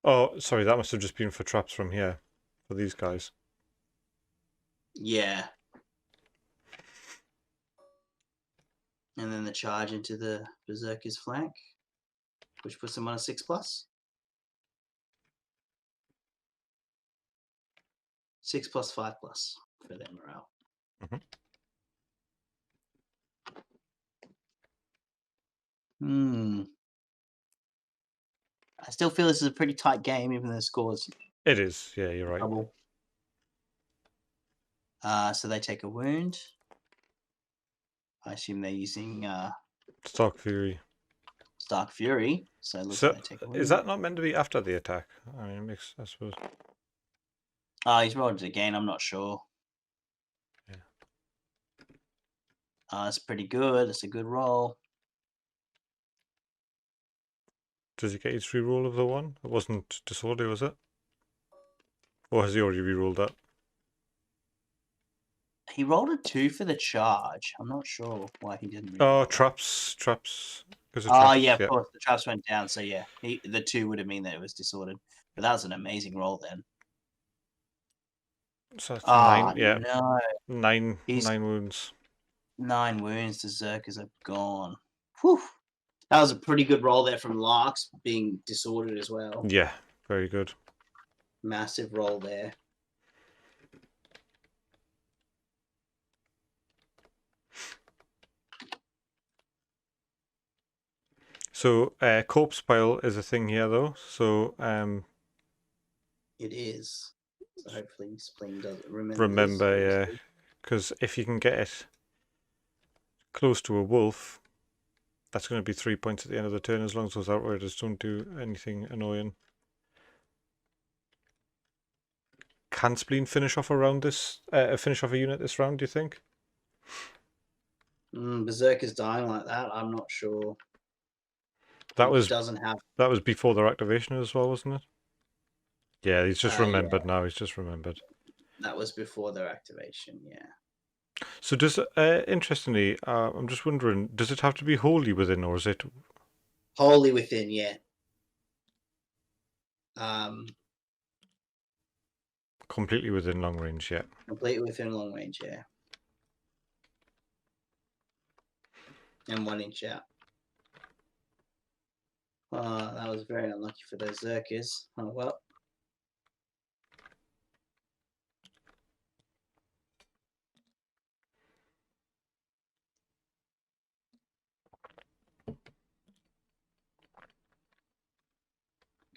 [SPEAKER 1] Oh, sorry, that must have just been for traps from here, for these guys.
[SPEAKER 2] Yeah. And then the charge into the Berserker's flank, which puts him on a 6+. 6+, 5+ for their morale. I still feel this is a pretty tight game, even though the scores.
[SPEAKER 1] It is, yeah, you're right.
[SPEAKER 2] Double. So they take a wound. I assume they're using
[SPEAKER 1] Stark Fury.
[SPEAKER 2] Stark Fury. So it looks like they take a wound.
[SPEAKER 1] Is that not meant to be after the attack? I mean, it makes, I suppose.
[SPEAKER 2] He's rolled it again. I'm not sure.
[SPEAKER 1] Yeah.
[SPEAKER 2] That's pretty good. That's a good roll.
[SPEAKER 1] Does he get his reroll of the one? It wasn't Disorder, was it? Or has he already rerolled that?
[SPEAKER 2] He rolled a 2 for the charge. I'm not sure why he didn't.
[SPEAKER 1] Oh, traps.
[SPEAKER 2] Yeah, of course. The traps went down. So yeah, the 2 would have mean that it was disordered. But that was an amazing roll then.
[SPEAKER 1] So that's 9. Yeah.
[SPEAKER 2] No.
[SPEAKER 1] 9 wounds.
[SPEAKER 2] 9 wounds. The Zerkers are gone. Whew. That was a pretty good roll there from Larks, being disordered as well.
[SPEAKER 1] Yeah, very good.
[SPEAKER 2] Massive roll there.
[SPEAKER 1] So, corpse pile is a thing here, though. So,
[SPEAKER 2] it is. So hopefully, Spleen doesn't
[SPEAKER 1] remember, yeah, because if you can get it close to a wolf, that's going to be 3 points at the end of the turn, as long as those outriders don't do anything annoying. Can Spleen finish off around this? Finish off a unit this round? Do you think?
[SPEAKER 2] Berserker's dying like that. I'm not sure.
[SPEAKER 1] That was before their activation as well, wasn't it? Yeah, he's just remembered now. He's just remembered.
[SPEAKER 2] That was before their activation, yeah.
[SPEAKER 1] So does interestingly, I'm just wondering, does it have to be wholly within, or is it
[SPEAKER 2] wholly within? Yeah.
[SPEAKER 1] Completely within long range, yeah.
[SPEAKER 2] Completely within long range, yeah. And 1 inch out. That was very unlucky for those Zerkers. Oh well.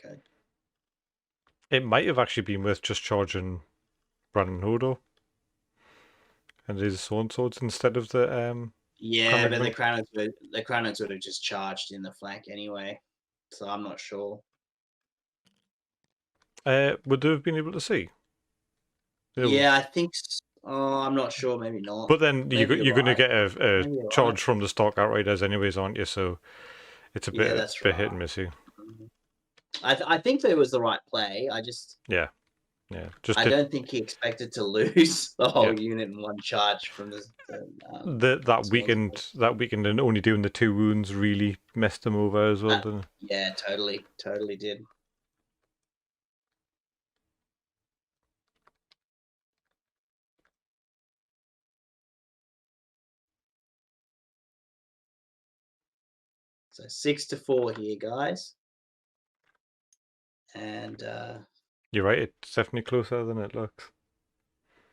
[SPEAKER 2] Okay.
[SPEAKER 1] It might have actually been worth just charging Brandon Hodo. and it is Sworn Swords instead of the
[SPEAKER 2] Yeah,
[SPEAKER 1] Crown
[SPEAKER 2] but
[SPEAKER 1] Egg.
[SPEAKER 2] the Crownheads would have just charged in the flank anyway, so I'm not sure.
[SPEAKER 1] Would they have been able to see?
[SPEAKER 2] Yeah, I think. Oh, I'm not sure. Maybe not.
[SPEAKER 1] But then
[SPEAKER 2] Maybe
[SPEAKER 1] you're going to
[SPEAKER 2] right.
[SPEAKER 1] get a
[SPEAKER 2] Maybe you're
[SPEAKER 1] charge
[SPEAKER 2] right.
[SPEAKER 1] from the Stock Outriders anyways, aren't you? So it's a
[SPEAKER 2] Yeah,
[SPEAKER 1] bit
[SPEAKER 2] that's
[SPEAKER 1] hit
[SPEAKER 2] right.
[SPEAKER 1] and missy.
[SPEAKER 2] I think that it was the right play.
[SPEAKER 1] Yeah. Just
[SPEAKER 2] I don't think he expected to lose the whole
[SPEAKER 1] yeah.
[SPEAKER 2] unit in one charge from the
[SPEAKER 1] That
[SPEAKER 2] Swans.
[SPEAKER 1] weekend and only doing the 2 wounds really messed them over as well, didn't it?
[SPEAKER 2] Yeah, totally did. So 6-4 here, guys. And
[SPEAKER 1] You're right, it's definitely closer than it looks.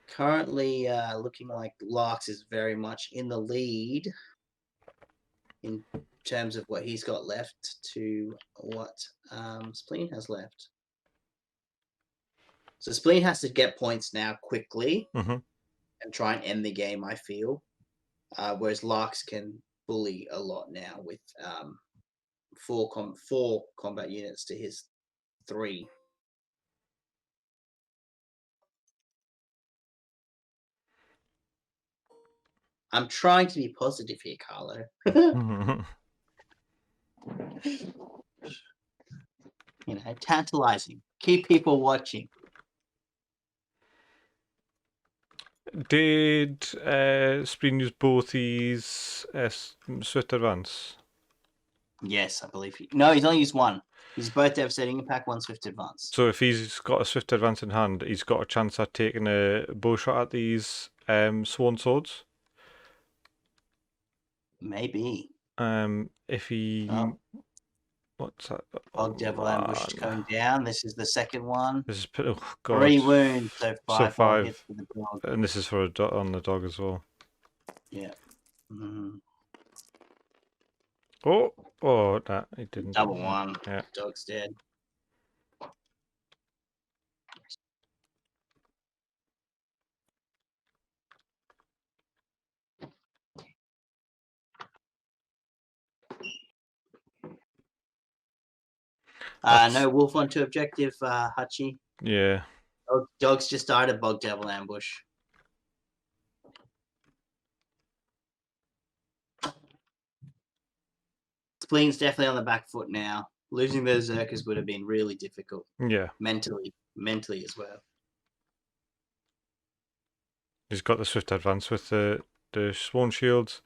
[SPEAKER 2] currently looking like Larks is very much in the lead in terms of what he's got left to what Spleen has left. So Spleen has to get points now quickly
[SPEAKER 1] Mm-hmm.
[SPEAKER 2] and try and end the game, I feel. Whereas Larks can bully a lot now with 4 combat units to his 3. I'm trying to be positive here, Carlo. Tantalizing. Keep people watching.
[SPEAKER 1] Did Spleen use both these Swift Advance?
[SPEAKER 2] Yes, I believe No, he's only used one. He's both devastating impact, 1 swift advance.
[SPEAKER 1] So if he's got a Swift Advance in hand, he's got a chance at taking a bow shot at these Sworn Swords.
[SPEAKER 2] Maybe.
[SPEAKER 1] If he... What's that?
[SPEAKER 2] Bog Devil Ambush coming down. This is the second one.
[SPEAKER 1] This is... Oh, God.
[SPEAKER 2] 3 wounds, so 5 more hits for the dog.
[SPEAKER 1] And this is for on the dog as well.
[SPEAKER 2] Yeah. Mm-hmm.
[SPEAKER 1] Oh, nah, he didn't.
[SPEAKER 2] Double 1.
[SPEAKER 1] Yeah.
[SPEAKER 2] Dog's dead. No wolf onto objective, Hachi.
[SPEAKER 1] Yeah.
[SPEAKER 2] Dog's just died of Bog Devil Ambush. Spleen's definitely on the back foot now. Losing those Zerkers would have been really difficult.
[SPEAKER 1] Yeah.
[SPEAKER 2] Mentally as well.
[SPEAKER 1] He's got the Swift Advance with the Sworn Shields,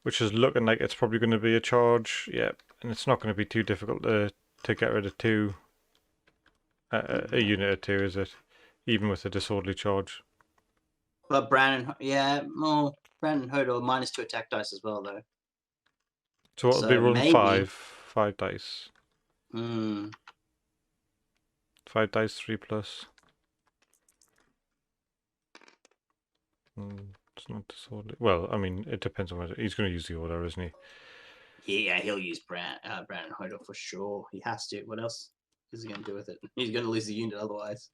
[SPEAKER 1] which is looking like it's probably going to be a charge. Yeah, and it's not going to be too difficult to get rid of 2. A unit or 2, is it? Even with a disorderly charge.
[SPEAKER 2] But Brandon Hodor -2 attack dice as well, though.
[SPEAKER 1] So it'll be rolling maybe 5 dice. 5 dice, 3+. It's not disorderly. Well, I mean, it depends on whether he's going to use the order, isn't he?
[SPEAKER 2] Yeah, he'll use Brandon Hodor for sure. He has to. What else is he going to do with it? He's going to lose the unit otherwise.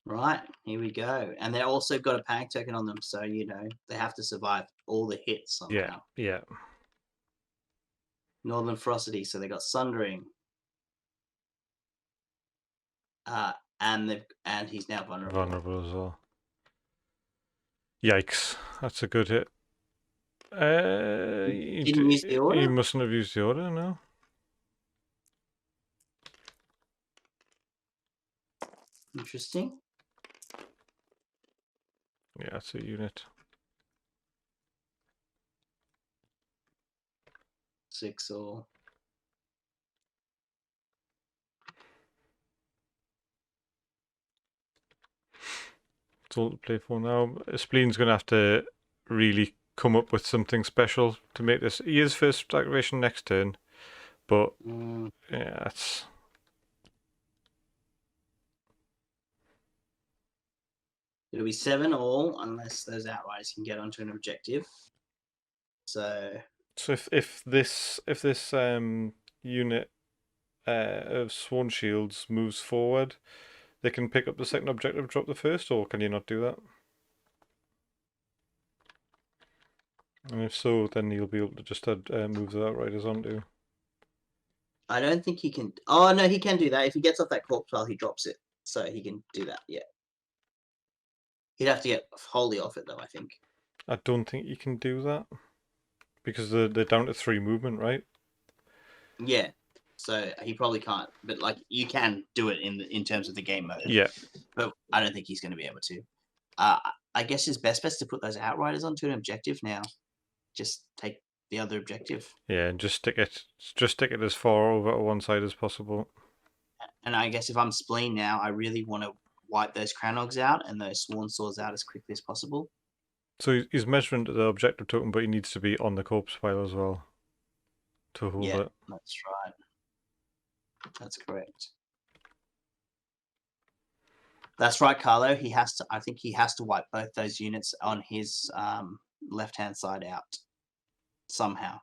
[SPEAKER 2] Right, here we go. And they've also got a panic token on them, so, they have to survive all the hits somehow.
[SPEAKER 1] Yeah.
[SPEAKER 2] Northern Ferocity, so they got Sundering. And he's now vulnerable.
[SPEAKER 1] Vulnerable as well. Yikes, that's a good hit.
[SPEAKER 2] He didn't use the order?
[SPEAKER 1] He mustn't have used the order, no?
[SPEAKER 2] Interesting.
[SPEAKER 1] Yeah, that's a unit.
[SPEAKER 2] 6 or...
[SPEAKER 1] It's all to play for now. Spleen's going to have to really come up with something special to make this. He is first activation next turn, but yeah, that's...
[SPEAKER 2] It'll be 7 all unless those outriders can get onto an objective. So
[SPEAKER 1] if this unit of Sworn Shields moves forward, they can pick up the second objective, drop the first, or can you not do that? And if so, then you'll be able to just add move the Outriders onto.
[SPEAKER 2] I don't think he can. Oh no, he can do that. If he gets off that corpse pile, he drops it, so he can do that. Yeah, he'd have to get wholly off it though, I think.
[SPEAKER 1] I don't think you can do that because they're down to 3 movement, right?
[SPEAKER 2] Yeah, so he probably can't. But like, you can do it in terms of the game mode.
[SPEAKER 1] Yeah.
[SPEAKER 2] But I don't think he's going to be able to. I guess his best bet's to put those Outriders onto an objective now. Just take the other objective.
[SPEAKER 1] Yeah, and just stick it as far over to one side as possible.
[SPEAKER 2] And I guess if I'm Spleen now, I really want to wipe those Cranogs out and those Sworn Swords out as quickly as possible.
[SPEAKER 1] So he's measuring the objective token, but he needs to be on the corpse pile as well to hold
[SPEAKER 2] Yeah,
[SPEAKER 1] it.
[SPEAKER 2] that's right. That's correct. That's right, Carlo. He has to. I think he has to wipe both those units on his left-hand side out somehow.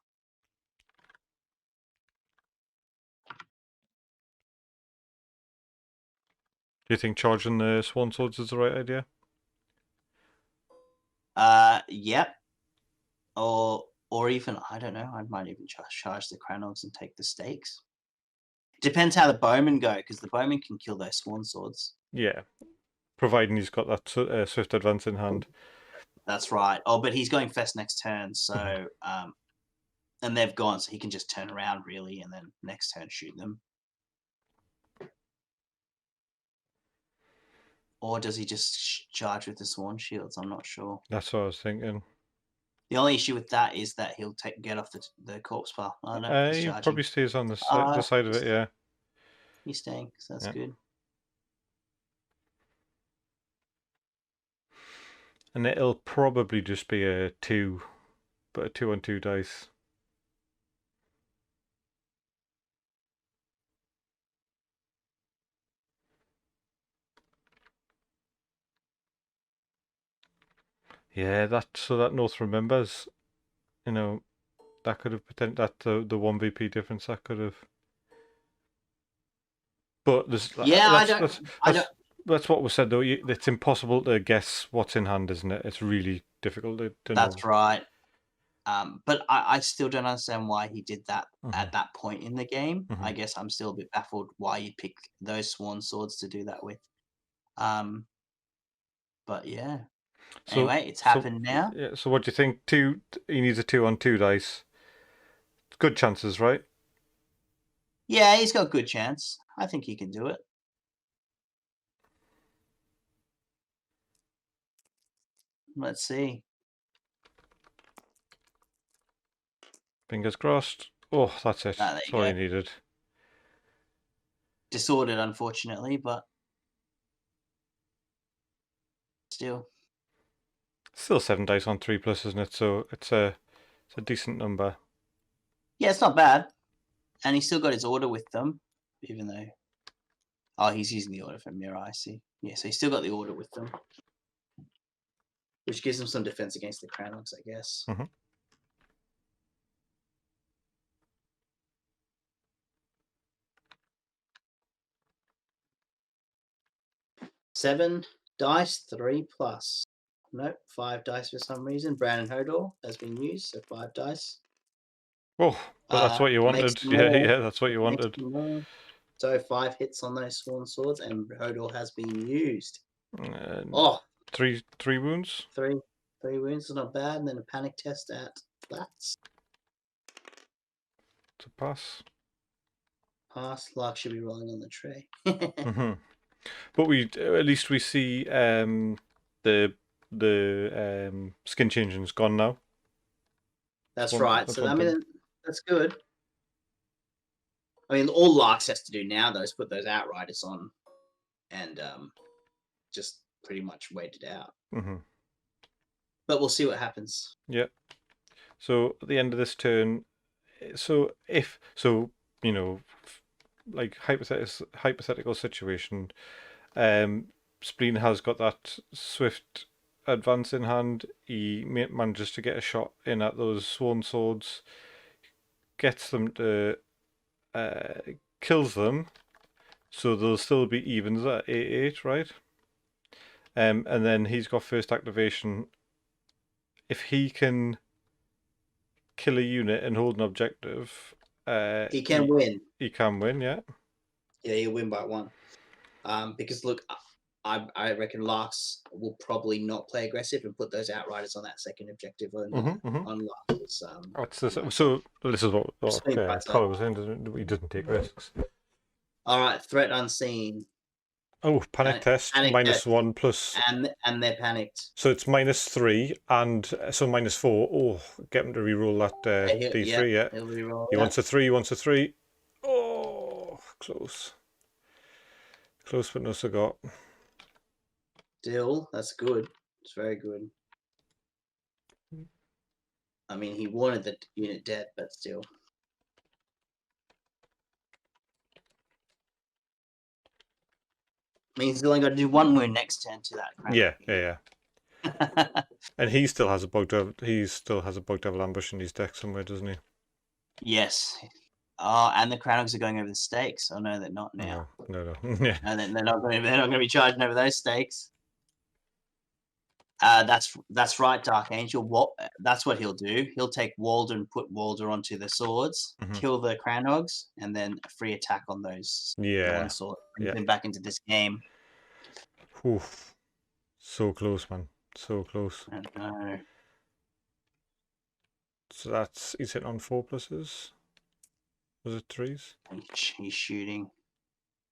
[SPEAKER 1] Do you think charging the Sworn Swords is the right idea?
[SPEAKER 2] Yep. Or even, I don't know. I might even charge the Cranogs and take the stakes. Depends how the bowmen go, because the bowmen can kill those Sworn Swords.
[SPEAKER 1] Yeah, providing he's got that swift advance in hand.
[SPEAKER 2] That's right. Oh, but he's going first next turn, so and they've gone, so he can just turn around really, and then next turn shoot them. Or does he just charge with the Sworn Shields? I'm not sure.
[SPEAKER 1] That's what I was thinking.
[SPEAKER 2] The only issue with that is that he'll get off the corpse pile. I don't know. He's
[SPEAKER 1] He
[SPEAKER 2] charging.
[SPEAKER 1] probably stays on the side of it, yeah.
[SPEAKER 2] He's staying, so that's good.
[SPEAKER 1] And it'll probably just be a 2, but a 2-on-2 dice. Yeah, that North remembers, that could have the 1 VP difference that could have. But there's that's what was said though. It's impossible to guess what's in hand, isn't it? It's really difficult to know.
[SPEAKER 2] That's right. But I still don't understand why he did that at that point in the game. I guess I'm still a bit baffled why you pick those Sworn Swords to do that with. But yeah. Anyway, it's happened now.
[SPEAKER 1] Yeah. So what do you think? He needs a 2-on-2 dice. Good chances, right?
[SPEAKER 2] Yeah, he's got a good chance. I think he can do it. Let's see.
[SPEAKER 1] Fingers crossed. Oh, that's it. That's all he needed.
[SPEAKER 2] Disordered, unfortunately, but still
[SPEAKER 1] 7 dice on 3+, isn't it? So it's a decent number.
[SPEAKER 2] Yeah, it's not bad. And he's still got his order with them, even though... Oh, he's using the order for Mirror, I see. Yeah, so he's still got the order with them. Which gives him some defense against the Cranogs, I guess. 7 dice, 3+. Nope, 5 dice for some reason. Brandon Hodor has been used, so 5 dice.
[SPEAKER 1] Oh, well, that's what you wanted. Yeah, that's what you wanted.
[SPEAKER 2] So 5 hits on those Sworn Swords, and Hodor has been used.
[SPEAKER 1] 3 wounds.
[SPEAKER 2] 3 wounds is not bad, and then a panic test at flats.
[SPEAKER 1] It's a pass.
[SPEAKER 2] Pass. Lark should be rolling on the tray.
[SPEAKER 1] But at least we see the skin changing's gone now.
[SPEAKER 2] That's right. So I mean, that's good. I mean, all Larks has to do now though is put those Outriders on, and just pretty much wait it out. But we'll see what happens.
[SPEAKER 1] Yep. So at the end of this turn, like hypothetical situation, Spleen has got that swift advance in hand. He manages to get a shot in at those Sworn Swords, gets them to kills them, so they'll still be evens at 8-8, right? And then he's got first activation. If he can kill a unit and hold an objective,
[SPEAKER 2] he can win.
[SPEAKER 1] He can win, yeah.
[SPEAKER 2] Yeah, he'll win by 1. Because look, I reckon Larks will probably not play aggressive and put those outriders on that second objective on Larks.
[SPEAKER 1] So this is what Colin was saying. He doesn't take risks.
[SPEAKER 2] All right, threat unseen.
[SPEAKER 1] Oh, panic test minus 1 plus,
[SPEAKER 2] and they're panicked.
[SPEAKER 1] So it's -3 and so -4. Oh, get him to reroll that D3. Yeah, he wants a 3. He wants a 3. Oh, close. Close, but no cigar.
[SPEAKER 2] Still, that's good. It's very good. I mean, he wanted the unit dead, but still. Means he's only got to do 1 wound next turn to that.
[SPEAKER 1] Yeah. And he still has a bug devil. He still has a bug devil ambush in his deck somewhere, doesn't he?
[SPEAKER 2] Yes. Oh, and the Crownhogs are going over the stakes. Oh no, they're not now.
[SPEAKER 1] No. Yeah.
[SPEAKER 2] No, they're not going to be charging over those stakes. That's right, Dark Angel. That's what he'll do. He'll take Walder and put Walder onto the swords, kill the Crownhogs, and then a free attack on those.
[SPEAKER 1] Yeah.
[SPEAKER 2] One sword. Bring them back into this game.
[SPEAKER 1] Oof. So close, man. So close.
[SPEAKER 2] I know.
[SPEAKER 1] So that's he's hitting on 4 pluses. Was it 3s?
[SPEAKER 2] He's shooting.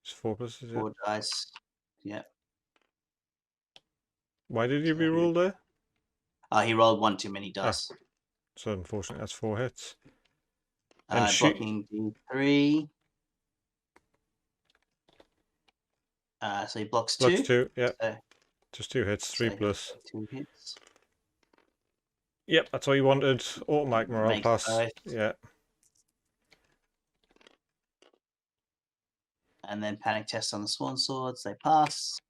[SPEAKER 1] It's 4 pluses.
[SPEAKER 2] 4 dice. Yeah.
[SPEAKER 1] Why did he reroll there?
[SPEAKER 2] He rolled 1 too many dice.
[SPEAKER 1] So unfortunately, that's 4 hits.
[SPEAKER 2] And blocking D3. So he blocks 2.
[SPEAKER 1] Blocks 2, yeah.
[SPEAKER 2] So,
[SPEAKER 1] just 2 hits, 3 plus.
[SPEAKER 2] 2 hits.
[SPEAKER 1] Yep, that's what he wanted. Automatic morale pass.
[SPEAKER 2] Both.
[SPEAKER 1] Yeah.
[SPEAKER 2] And then panic test on the Swan Swords. They pass.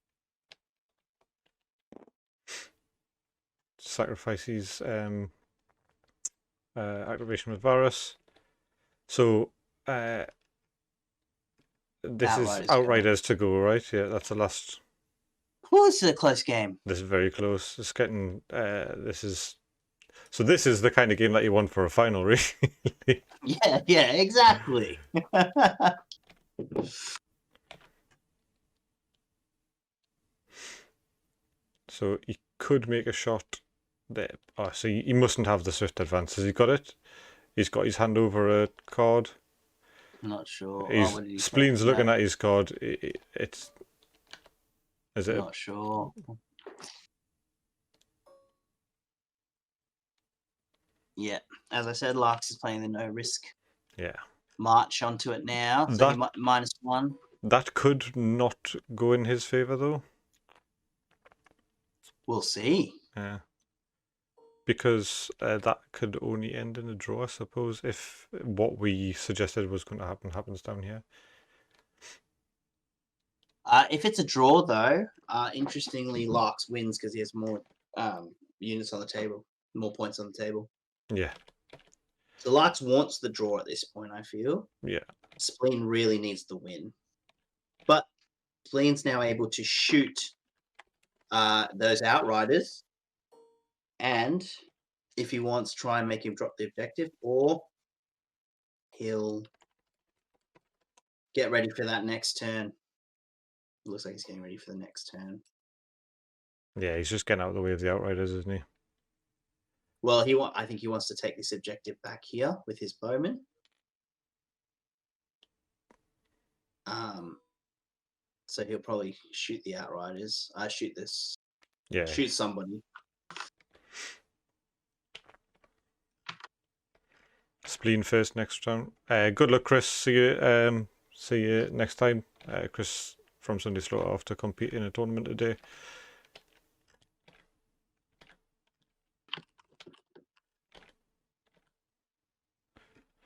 [SPEAKER 1] Sacrifice his activation with Varus. So this is Outriders to go, right? Yeah, that's the last.
[SPEAKER 2] Oh, this is a close game.
[SPEAKER 1] This is very close. It's getting. This is the kind of game that you want for a final, really.
[SPEAKER 2] Yeah, exactly.
[SPEAKER 1] So he could make a shot there. Oh, so he mustn't have the swift advance. Has he got it? He's got his hand over a card.
[SPEAKER 2] I'm not sure.
[SPEAKER 1] Spleen's looking at his card. Is it?
[SPEAKER 2] Not sure. Yeah, as I said, Larks is playing the no risk.
[SPEAKER 1] Yeah.
[SPEAKER 2] March onto it now. So -1.
[SPEAKER 1] That could not go in his favor, though.
[SPEAKER 2] We'll see.
[SPEAKER 1] Yeah. Because that could only end in a draw, I suppose, if what we suggested was going to happen happens down here.
[SPEAKER 2] If it's a draw, though, interestingly, Larks wins because he has more units on the table, more points on the table.
[SPEAKER 1] Yeah.
[SPEAKER 2] So Larks wants the draw at this point, I feel.
[SPEAKER 1] Yeah.
[SPEAKER 2] Spleen really needs the win. But Spleen's now able to shoot those Outriders. And if he wants, try and make him drop the objective, or he'll get ready for that next turn. It looks like he's getting ready for the next turn.
[SPEAKER 1] Yeah, he's just getting out of the way of the Outriders, isn't he?
[SPEAKER 2] Well, I think he wants to take this objective back here with his bowman. So he'll probably shoot the Outriders. Shoot this.
[SPEAKER 1] Yeah.
[SPEAKER 2] Shoot somebody.
[SPEAKER 1] Spleen first next round. Good luck, Chris. See you next time. Chris from Sunday Slaughter off to compete in a tournament today.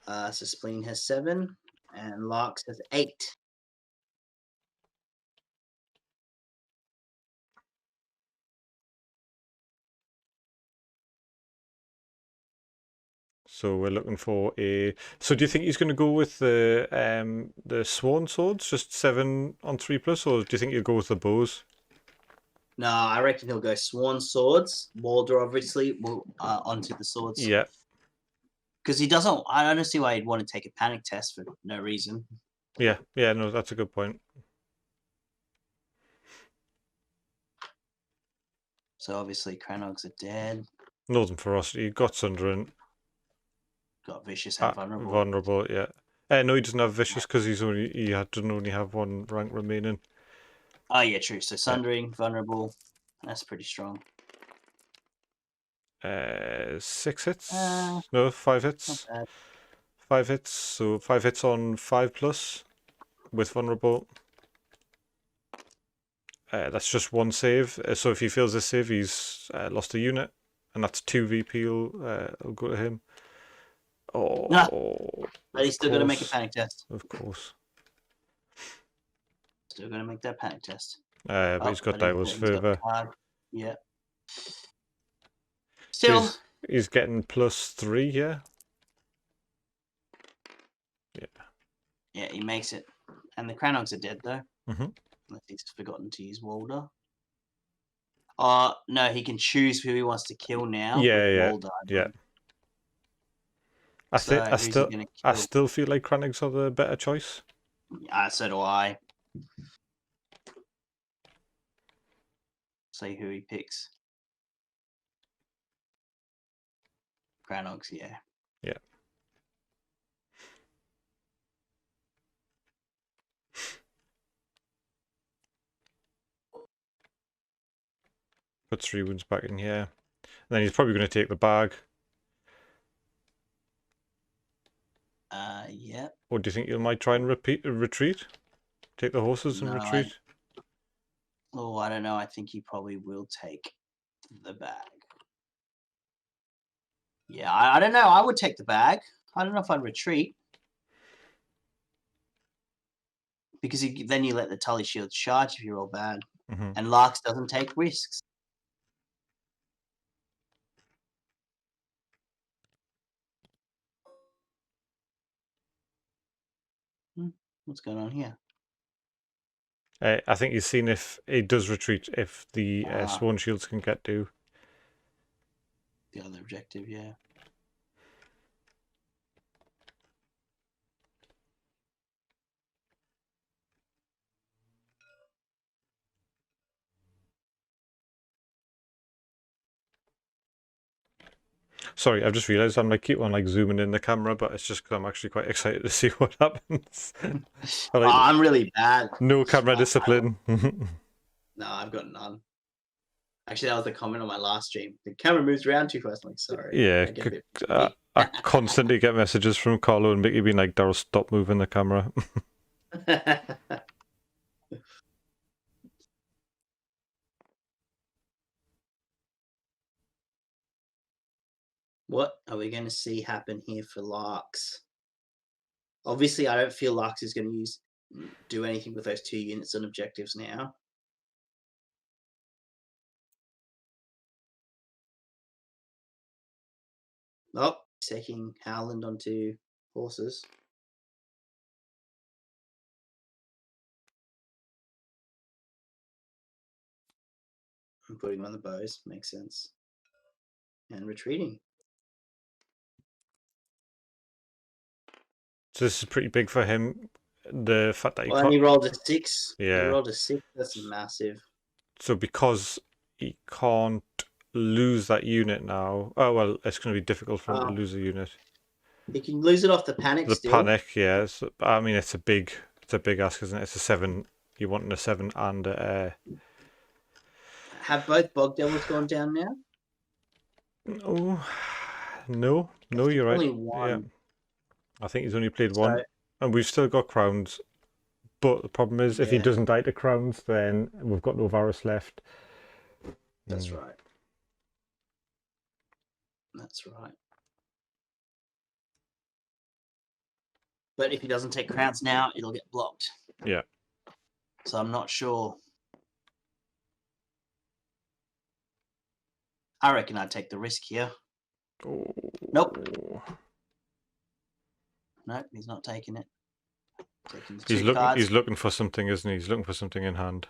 [SPEAKER 2] So Spleen has 7 and Larks has 8.
[SPEAKER 1] So we're looking for a. So do you think he's going to go with the swan swords, just 7 on 3+, or do you think he'll go with the bows?
[SPEAKER 2] No, I reckon he'll go swan swords. Walder obviously will onto the swords.
[SPEAKER 1] Yeah.
[SPEAKER 2] Because he doesn't. I don't see why he'd want to take a panic test for no reason.
[SPEAKER 1] Yeah. Yeah. No, that's a good point.
[SPEAKER 2] So obviously Cranogs are dead.
[SPEAKER 1] Northern Ferocity, got Sunderland.
[SPEAKER 2] Got Vicious and Vulnerable.
[SPEAKER 1] Vulnerable, yeah. No, he doesn't have Vicious because he doesn't only have 1 rank remaining.
[SPEAKER 2] Oh yeah, true. So Sundering, Vulnerable, that's pretty strong.
[SPEAKER 1] 6 hits? No, 5 hits. 5 hits. So 5 hits on 5+ with Vulnerable. That's just 1 save. So if he fails this save, he's lost a unit, and that's 2 VP will go to him. Oh,
[SPEAKER 2] but he's still going to make a panic test.
[SPEAKER 1] Of course.
[SPEAKER 2] Still going to make that panic test.
[SPEAKER 1] But he's got Dial's further.
[SPEAKER 2] Yeah. Still.
[SPEAKER 1] So he's getting +3 here. Yeah.
[SPEAKER 2] Yeah, he makes it. And the Cranogs are dead, though.
[SPEAKER 1] Mm-hmm.
[SPEAKER 2] Unless he's forgotten to use Walder. No, he can choose who he wants to kill now.
[SPEAKER 1] Yeah.
[SPEAKER 2] Walder,
[SPEAKER 1] yeah. I still feel like Cranogs are the better choice.
[SPEAKER 2] So do I. See who he picks. Cranogs, yeah.
[SPEAKER 1] Yeah. Put 3 wounds back in here. And then he's probably going to take the bag.
[SPEAKER 2] Yeah.
[SPEAKER 1] Or do you think you might try and retreat? Take the horses and retreat?
[SPEAKER 2] I don't know. I think he probably will take the bag. Yeah, I don't know. I would take the bag. I don't know if I'd retreat. Because then you let the Tully Shield charge if you roll bad.
[SPEAKER 1] Mm-hmm.
[SPEAKER 2] And Larks doesn't take risks. What's going on here?
[SPEAKER 1] I think he's seen if he does retreat, if the Swan Shields can get to
[SPEAKER 2] the other objective, yeah.
[SPEAKER 1] Sorry, I've just realised I'm keep on zooming in the camera, but it's just because I'm actually quite excited to see what happens.
[SPEAKER 2] I'm really bad.
[SPEAKER 1] No camera discipline.
[SPEAKER 2] No, I've got none. Actually, that was the comment on my last stream. The camera moves around too fast. I'm like, sorry.
[SPEAKER 1] Yeah, I constantly get messages from Carlo and Mickey being like, Daryl, stop moving the camera.
[SPEAKER 2] What are we going to see happen here for Larks? Obviously, I don't feel Larks is going to do anything with those 2 units and objectives now. Oh, taking Howland onto horses. And putting him on the bows makes sense. And retreating.
[SPEAKER 1] So this is pretty big for him. The fact that
[SPEAKER 2] he rolled a 6.
[SPEAKER 1] Yeah.
[SPEAKER 2] He rolled a 6. That's massive.
[SPEAKER 1] So because he can't lose that unit now. Oh well, it's going to be difficult for him to lose a unit.
[SPEAKER 2] He can lose it off the panic.
[SPEAKER 1] Panic, yeah. So, I mean, it's a big ask, isn't it? It's a 7. You want a 7 and
[SPEAKER 2] Have both Bog Devils gone down now?
[SPEAKER 1] No, you're right.
[SPEAKER 2] Only one.
[SPEAKER 1] Yeah. I think he's only played 1, and we've still got crowns. But the problem is, if he doesn't die to crowns, then we've got no Varus left.
[SPEAKER 2] That's right. That's right. But if he doesn't take crowns now, it'll get blocked.
[SPEAKER 1] Yeah.
[SPEAKER 2] So I'm not sure. I reckon I'd take the risk here.
[SPEAKER 1] Oh.
[SPEAKER 2] Nope. Nope, he's not taking it. Taking the
[SPEAKER 1] He's
[SPEAKER 2] two cards.
[SPEAKER 1] He's looking for something, isn't he? He's looking for something in hand.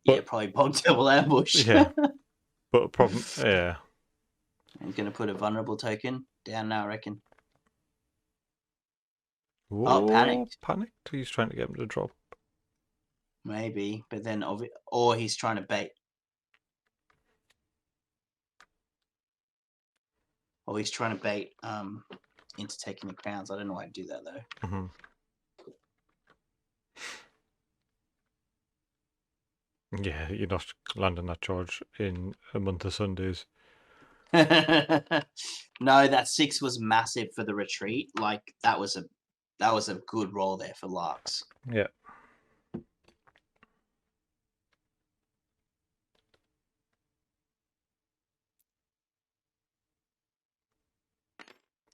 [SPEAKER 2] Yeah, probably Bog Devil Ambush.
[SPEAKER 1] Yeah. But a problem. Yeah.
[SPEAKER 2] I'm gonna put a vulnerable token down now, I reckon.
[SPEAKER 1] Whoa,
[SPEAKER 2] panicked.
[SPEAKER 1] Panicked? He's trying to get him to drop.
[SPEAKER 2] Maybe, but then or he's trying to bait. Or he's trying to bait into taking the crowns. I don't know why I'd do that though.
[SPEAKER 1] Mm-hmm. Yeah, you're not landing that charge in a month of Sundays.
[SPEAKER 2] No, that 6 was massive for the retreat. Like that was a good roll there for Larks.
[SPEAKER 1] Yeah.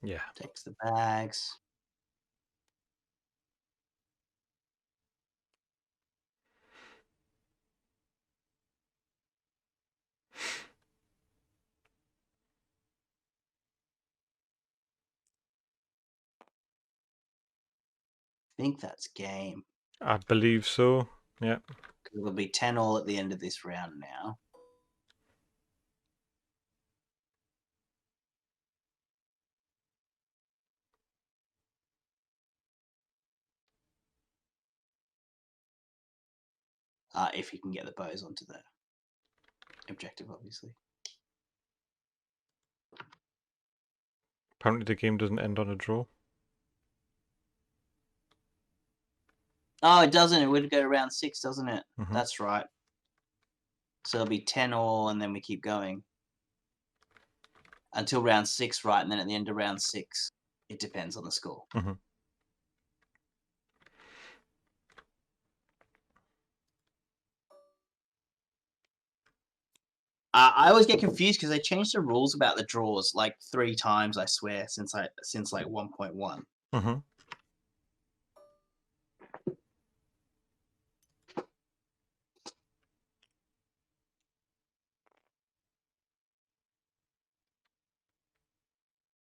[SPEAKER 1] Yeah.
[SPEAKER 2] Takes the bags. I think that's game.
[SPEAKER 1] I believe so. Yeah.
[SPEAKER 2] It'll be 10-all at the end of this round now. If you can get the bows onto the objective, obviously.
[SPEAKER 1] Apparently the game doesn't end on a draw.
[SPEAKER 2] Oh, it doesn't. It would go to round 6, doesn't it?
[SPEAKER 1] Mm-hmm.
[SPEAKER 2] That's right. So it'll be 10-all, and then we keep going until round 6, right? And then at the end of round 6, it depends on the score.
[SPEAKER 1] Mm-hmm.
[SPEAKER 2] I always get confused because they changed the rules about the draws like 3 times, I swear, since like 1.1.
[SPEAKER 1] Mm-hmm.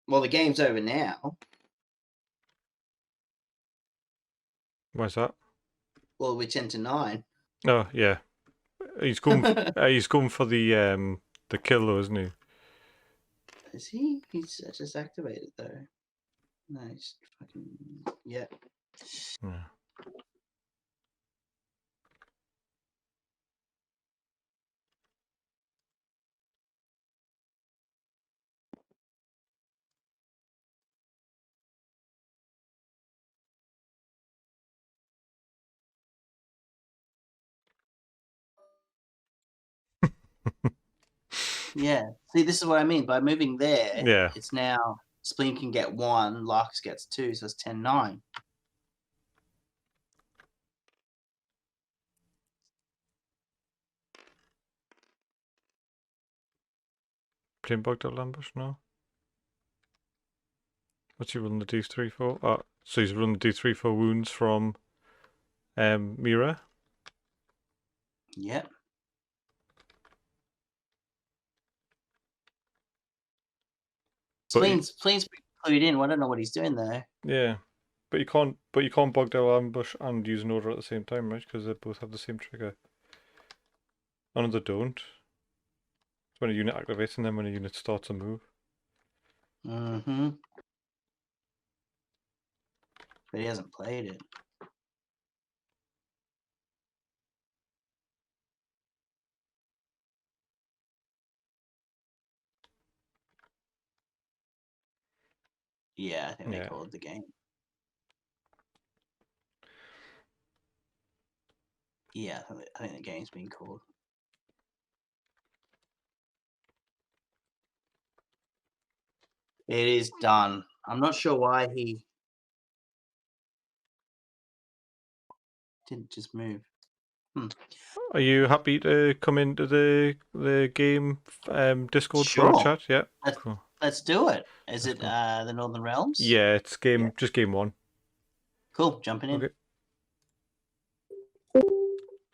[SPEAKER 2] Well, the game's over now.
[SPEAKER 1] Why's that?
[SPEAKER 2] Well, we're 10-9.
[SPEAKER 1] Oh yeah. He's going he's going for the kill though, isn't he?
[SPEAKER 2] Is he? He's just activated though. No, he's fucking yeah.
[SPEAKER 1] Yeah.
[SPEAKER 2] Yeah. See, this is what I mean. By moving there,
[SPEAKER 1] Yeah.
[SPEAKER 2] it's now Spleen can get 1, Larks gets 2, so it's 10-9.
[SPEAKER 1] Playing Bog Devil Ambush? No. What's he running the D3 for? Oh, so he's running the D3 for wounds from Mira.
[SPEAKER 2] Yep. Spleen's clued in. I don't know what he's doing there.
[SPEAKER 1] Yeah, but you can't Bog Devil Ambush and use an order at the same time, right? Because they both have the same trigger. Oh no, they don't. It's when a unit activates and then when a unit starts a move.
[SPEAKER 2] Mm-hmm. But he hasn't played it. Yeah, I think they called the game. Yeah, I think the game's been called. It is done. I'm not sure why he didn't just move.
[SPEAKER 1] Are you happy to come into the game Discord for
[SPEAKER 2] Sure.
[SPEAKER 1] a chat? Yeah.
[SPEAKER 2] Cool. Let's do it. Is it the Northern Realms?
[SPEAKER 1] Yeah, it's just game 1.
[SPEAKER 2] Cool, jumping in.
[SPEAKER 1] Okay.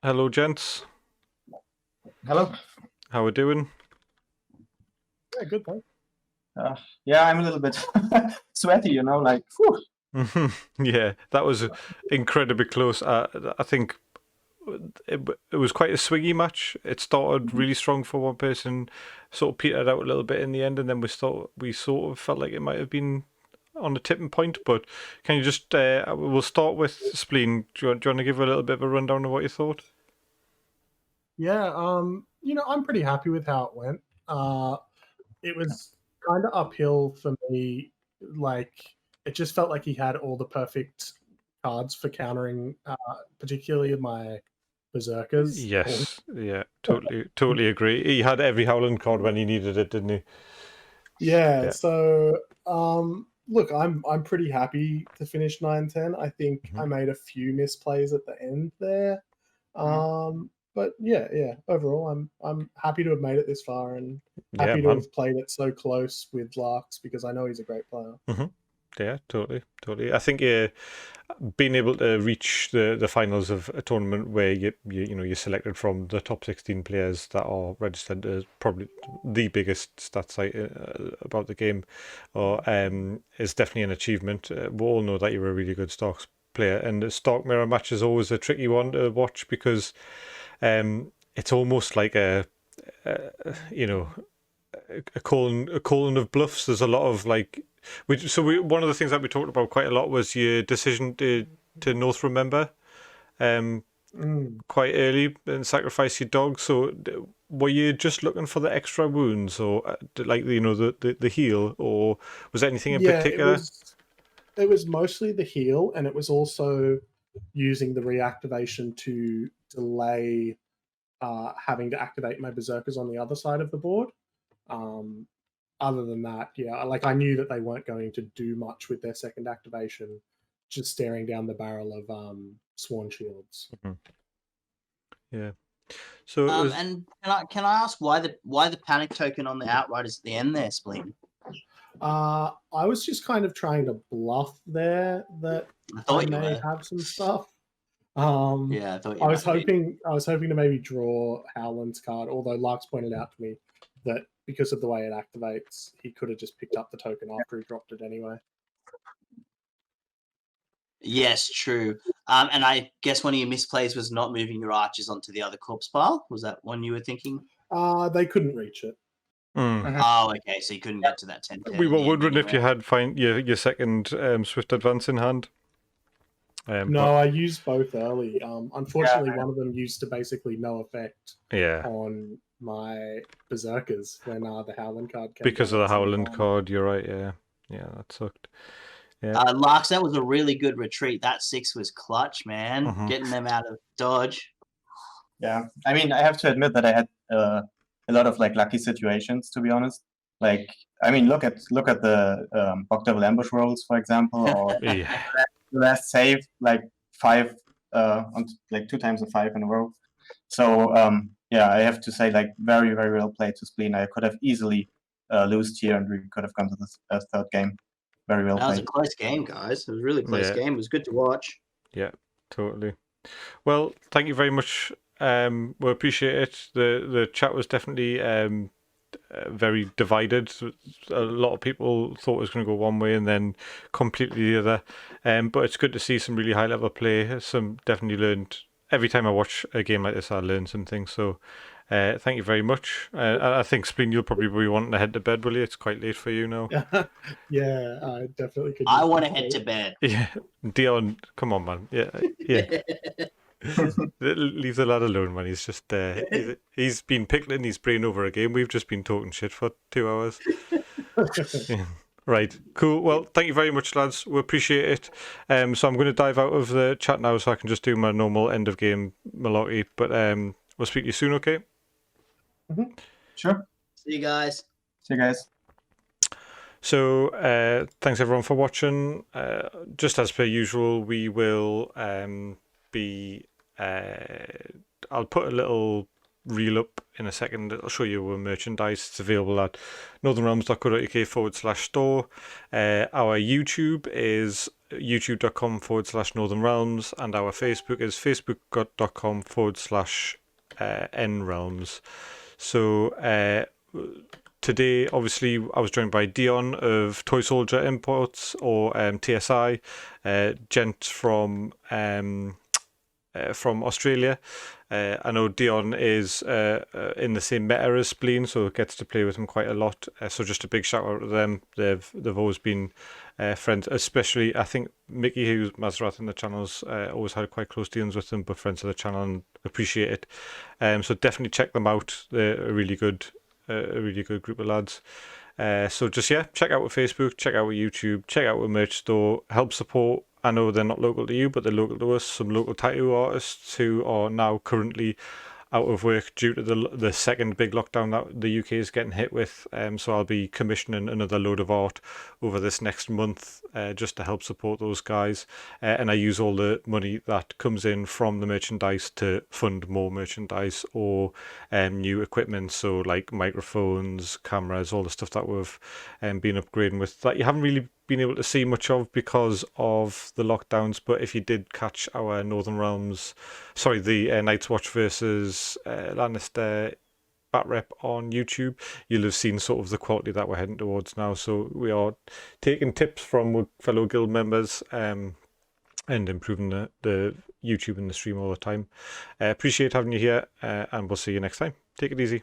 [SPEAKER 1] Hello, gents.
[SPEAKER 3] Hello.
[SPEAKER 1] How we doing?
[SPEAKER 3] Yeah, good, thanks. Yeah, I'm a little bit sweaty, like, whew.
[SPEAKER 1] Yeah, that was incredibly close. I think it was quite a swingy match. It started really strong for one person, sort of petered out a little bit in the end, and then we sort of felt like it might have been on the tipping point. But can you just we'll start with Spleen. Do you want to give a little bit of a rundown of what you thought?
[SPEAKER 4] Yeah, I'm pretty happy with how it went. It was kind of uphill for me. Like, it just felt like he had all the perfect cards for countering, particularly my berserkers.
[SPEAKER 1] Yes, yeah, totally agree. He had every Howland card when he needed it, didn't he?
[SPEAKER 4] Yeah.
[SPEAKER 1] Yeah.
[SPEAKER 4] So, look, I'm pretty happy to finish 9-10. I think I
[SPEAKER 1] Mhm.
[SPEAKER 4] made a few misplays at the end there. But yeah. Overall, I'm happy to have made it this far and
[SPEAKER 1] Yeah,
[SPEAKER 4] happy to
[SPEAKER 1] man.
[SPEAKER 4] have played it so close with Larks because I know he's a great player.
[SPEAKER 1] Yeah, totally. I think being able to reach the finals of a tournament where you're selected from the top 16 players that are registered as probably the biggest stat site about the game, or is definitely an achievement. We all know that you're a really good Starks player, and the Stark mirror match is always a tricky one to watch because it's almost like you know a colon of bluffs. There's a lot of like, one of the things that we talked about quite a lot was your decision to North Remember, quite early and sacrifice your dog. So were you just looking for the extra wounds, or like the heal, or was there anything in
[SPEAKER 4] Yeah,
[SPEAKER 1] particular?
[SPEAKER 4] it was mostly the heal, and it was also using the reactivation to delay having to activate my berserkers on the other side of the board. Other than that, yeah, like I knew that they weren't going to do much with their second activation, just staring down the barrel of Sworn Shields.
[SPEAKER 1] Yeah. So it was.
[SPEAKER 2] And can I ask why the panic token on the Outriders at the end there, Spleen?
[SPEAKER 4] I was just kind of trying to bluff there that
[SPEAKER 2] I thought you
[SPEAKER 4] may
[SPEAKER 2] were.
[SPEAKER 4] have some stuff.
[SPEAKER 2] Yeah, I thought you
[SPEAKER 4] I was
[SPEAKER 2] might have been.
[SPEAKER 4] hoping to maybe draw Howland's card, although Larks pointed out to me that because of the way it activates, he could have just picked up the token after he dropped it anyway.
[SPEAKER 2] Yes, true. And I guess one of your misplays was not moving your archers onto the other corpse pile. Was that one you were thinking?
[SPEAKER 4] They couldn't reach it.
[SPEAKER 2] Oh, okay. So you couldn't get to that 10.
[SPEAKER 1] We were wondering if you had find your second swift advance in hand.
[SPEAKER 4] No, I used both early. Unfortunately, one of them used to basically no effect on my berserkers when the Howland card came.
[SPEAKER 1] Because of the Howland card, you're right. Yeah, that sucked. Yeah.
[SPEAKER 2] Larks, that was a really good retreat. That 6 was clutch, man. Getting them out of dodge.
[SPEAKER 5] Yeah, I mean, I have to admit that I had a lot of like lucky situations, to be honest. Like, I mean, look at the Bog Devil ambush rolls, for example, or the last save, like 5 on like 2 times a 5 in a row. So yeah, I have to say, like, very, very well played to Spleen. I could have easily lost here, and we could have gone to the third game. Very well played.
[SPEAKER 2] That was a close game, guys. It was a really close game. It was good to watch.
[SPEAKER 1] Yeah, totally. Well, thank you very much. We appreciate it. The chat was definitely very divided. A lot of people thought it was going to go one way and then completely the other. But it's good to see some really high level play. Some definitely learned. Every time I watch a game like this, I learn something. So thank you very much. I think, Spleen, you'll probably be wanting to head to bed, will you? It's quite late for you now.
[SPEAKER 4] Yeah, I definitely could.
[SPEAKER 2] I want to head to bed.
[SPEAKER 1] Yeah, Dion, come on, man. Yeah. Leave the lad alone, man. He's just he's been pickling his brain over a game. We've just been talking shit for 2 hours. Yeah. Right, cool. Well, thank you very much, lads. We appreciate it. So I'm going to dive out of the chat now so I can just do my normal end of game malarkey. But we'll speak to you soon, okay?
[SPEAKER 5] Sure.
[SPEAKER 2] See you guys.
[SPEAKER 1] So thanks everyone for watching. Just as per usual, we will be. I'll put a little reel up in a second. I'll show you our merchandise. It's available at northernrealms.co.uk/store. Our YouTube is youtube.com/northernrealms, and our Facebook is facebook.com/nrealms. So today, obviously, I was joined by Dion of Toy Soldier Imports, or TSI, Gent from Australia. I know Dion is in the same meta as Spleen, so gets to play with him quite a lot. So just a big shout out to them. They've always been friends, especially I think Mickey, who's Mazrath in the channels, always had quite close dealings with them, but friends of the channel and appreciate it. So definitely check them out. They're a really good group of lads. So just check out our Facebook, check out our YouTube, check out our merch store, help support. I know they're not local to you, but they're local to us. Some local tattoo artists who are now currently out of work due to the second big lockdown that the UK is getting hit with. So I'll be commissioning another load of art over this next month just to help support those guys. And I use all the money that comes in from the merchandise to fund more merchandise or new equipment. So like microphones, cameras, all the stuff that we've been upgrading with that you haven't really been able to see much of because of the lockdowns. But if you did catch our Northern Realms, the Night's Watch versus Lannister bat rep on YouTube, you'll have seen sort of the quality that we're heading towards now. So we are taking tips from fellow guild members and improving the YouTube and the stream all the time. Appreciate having you here, and we'll see you next time. Take it easy.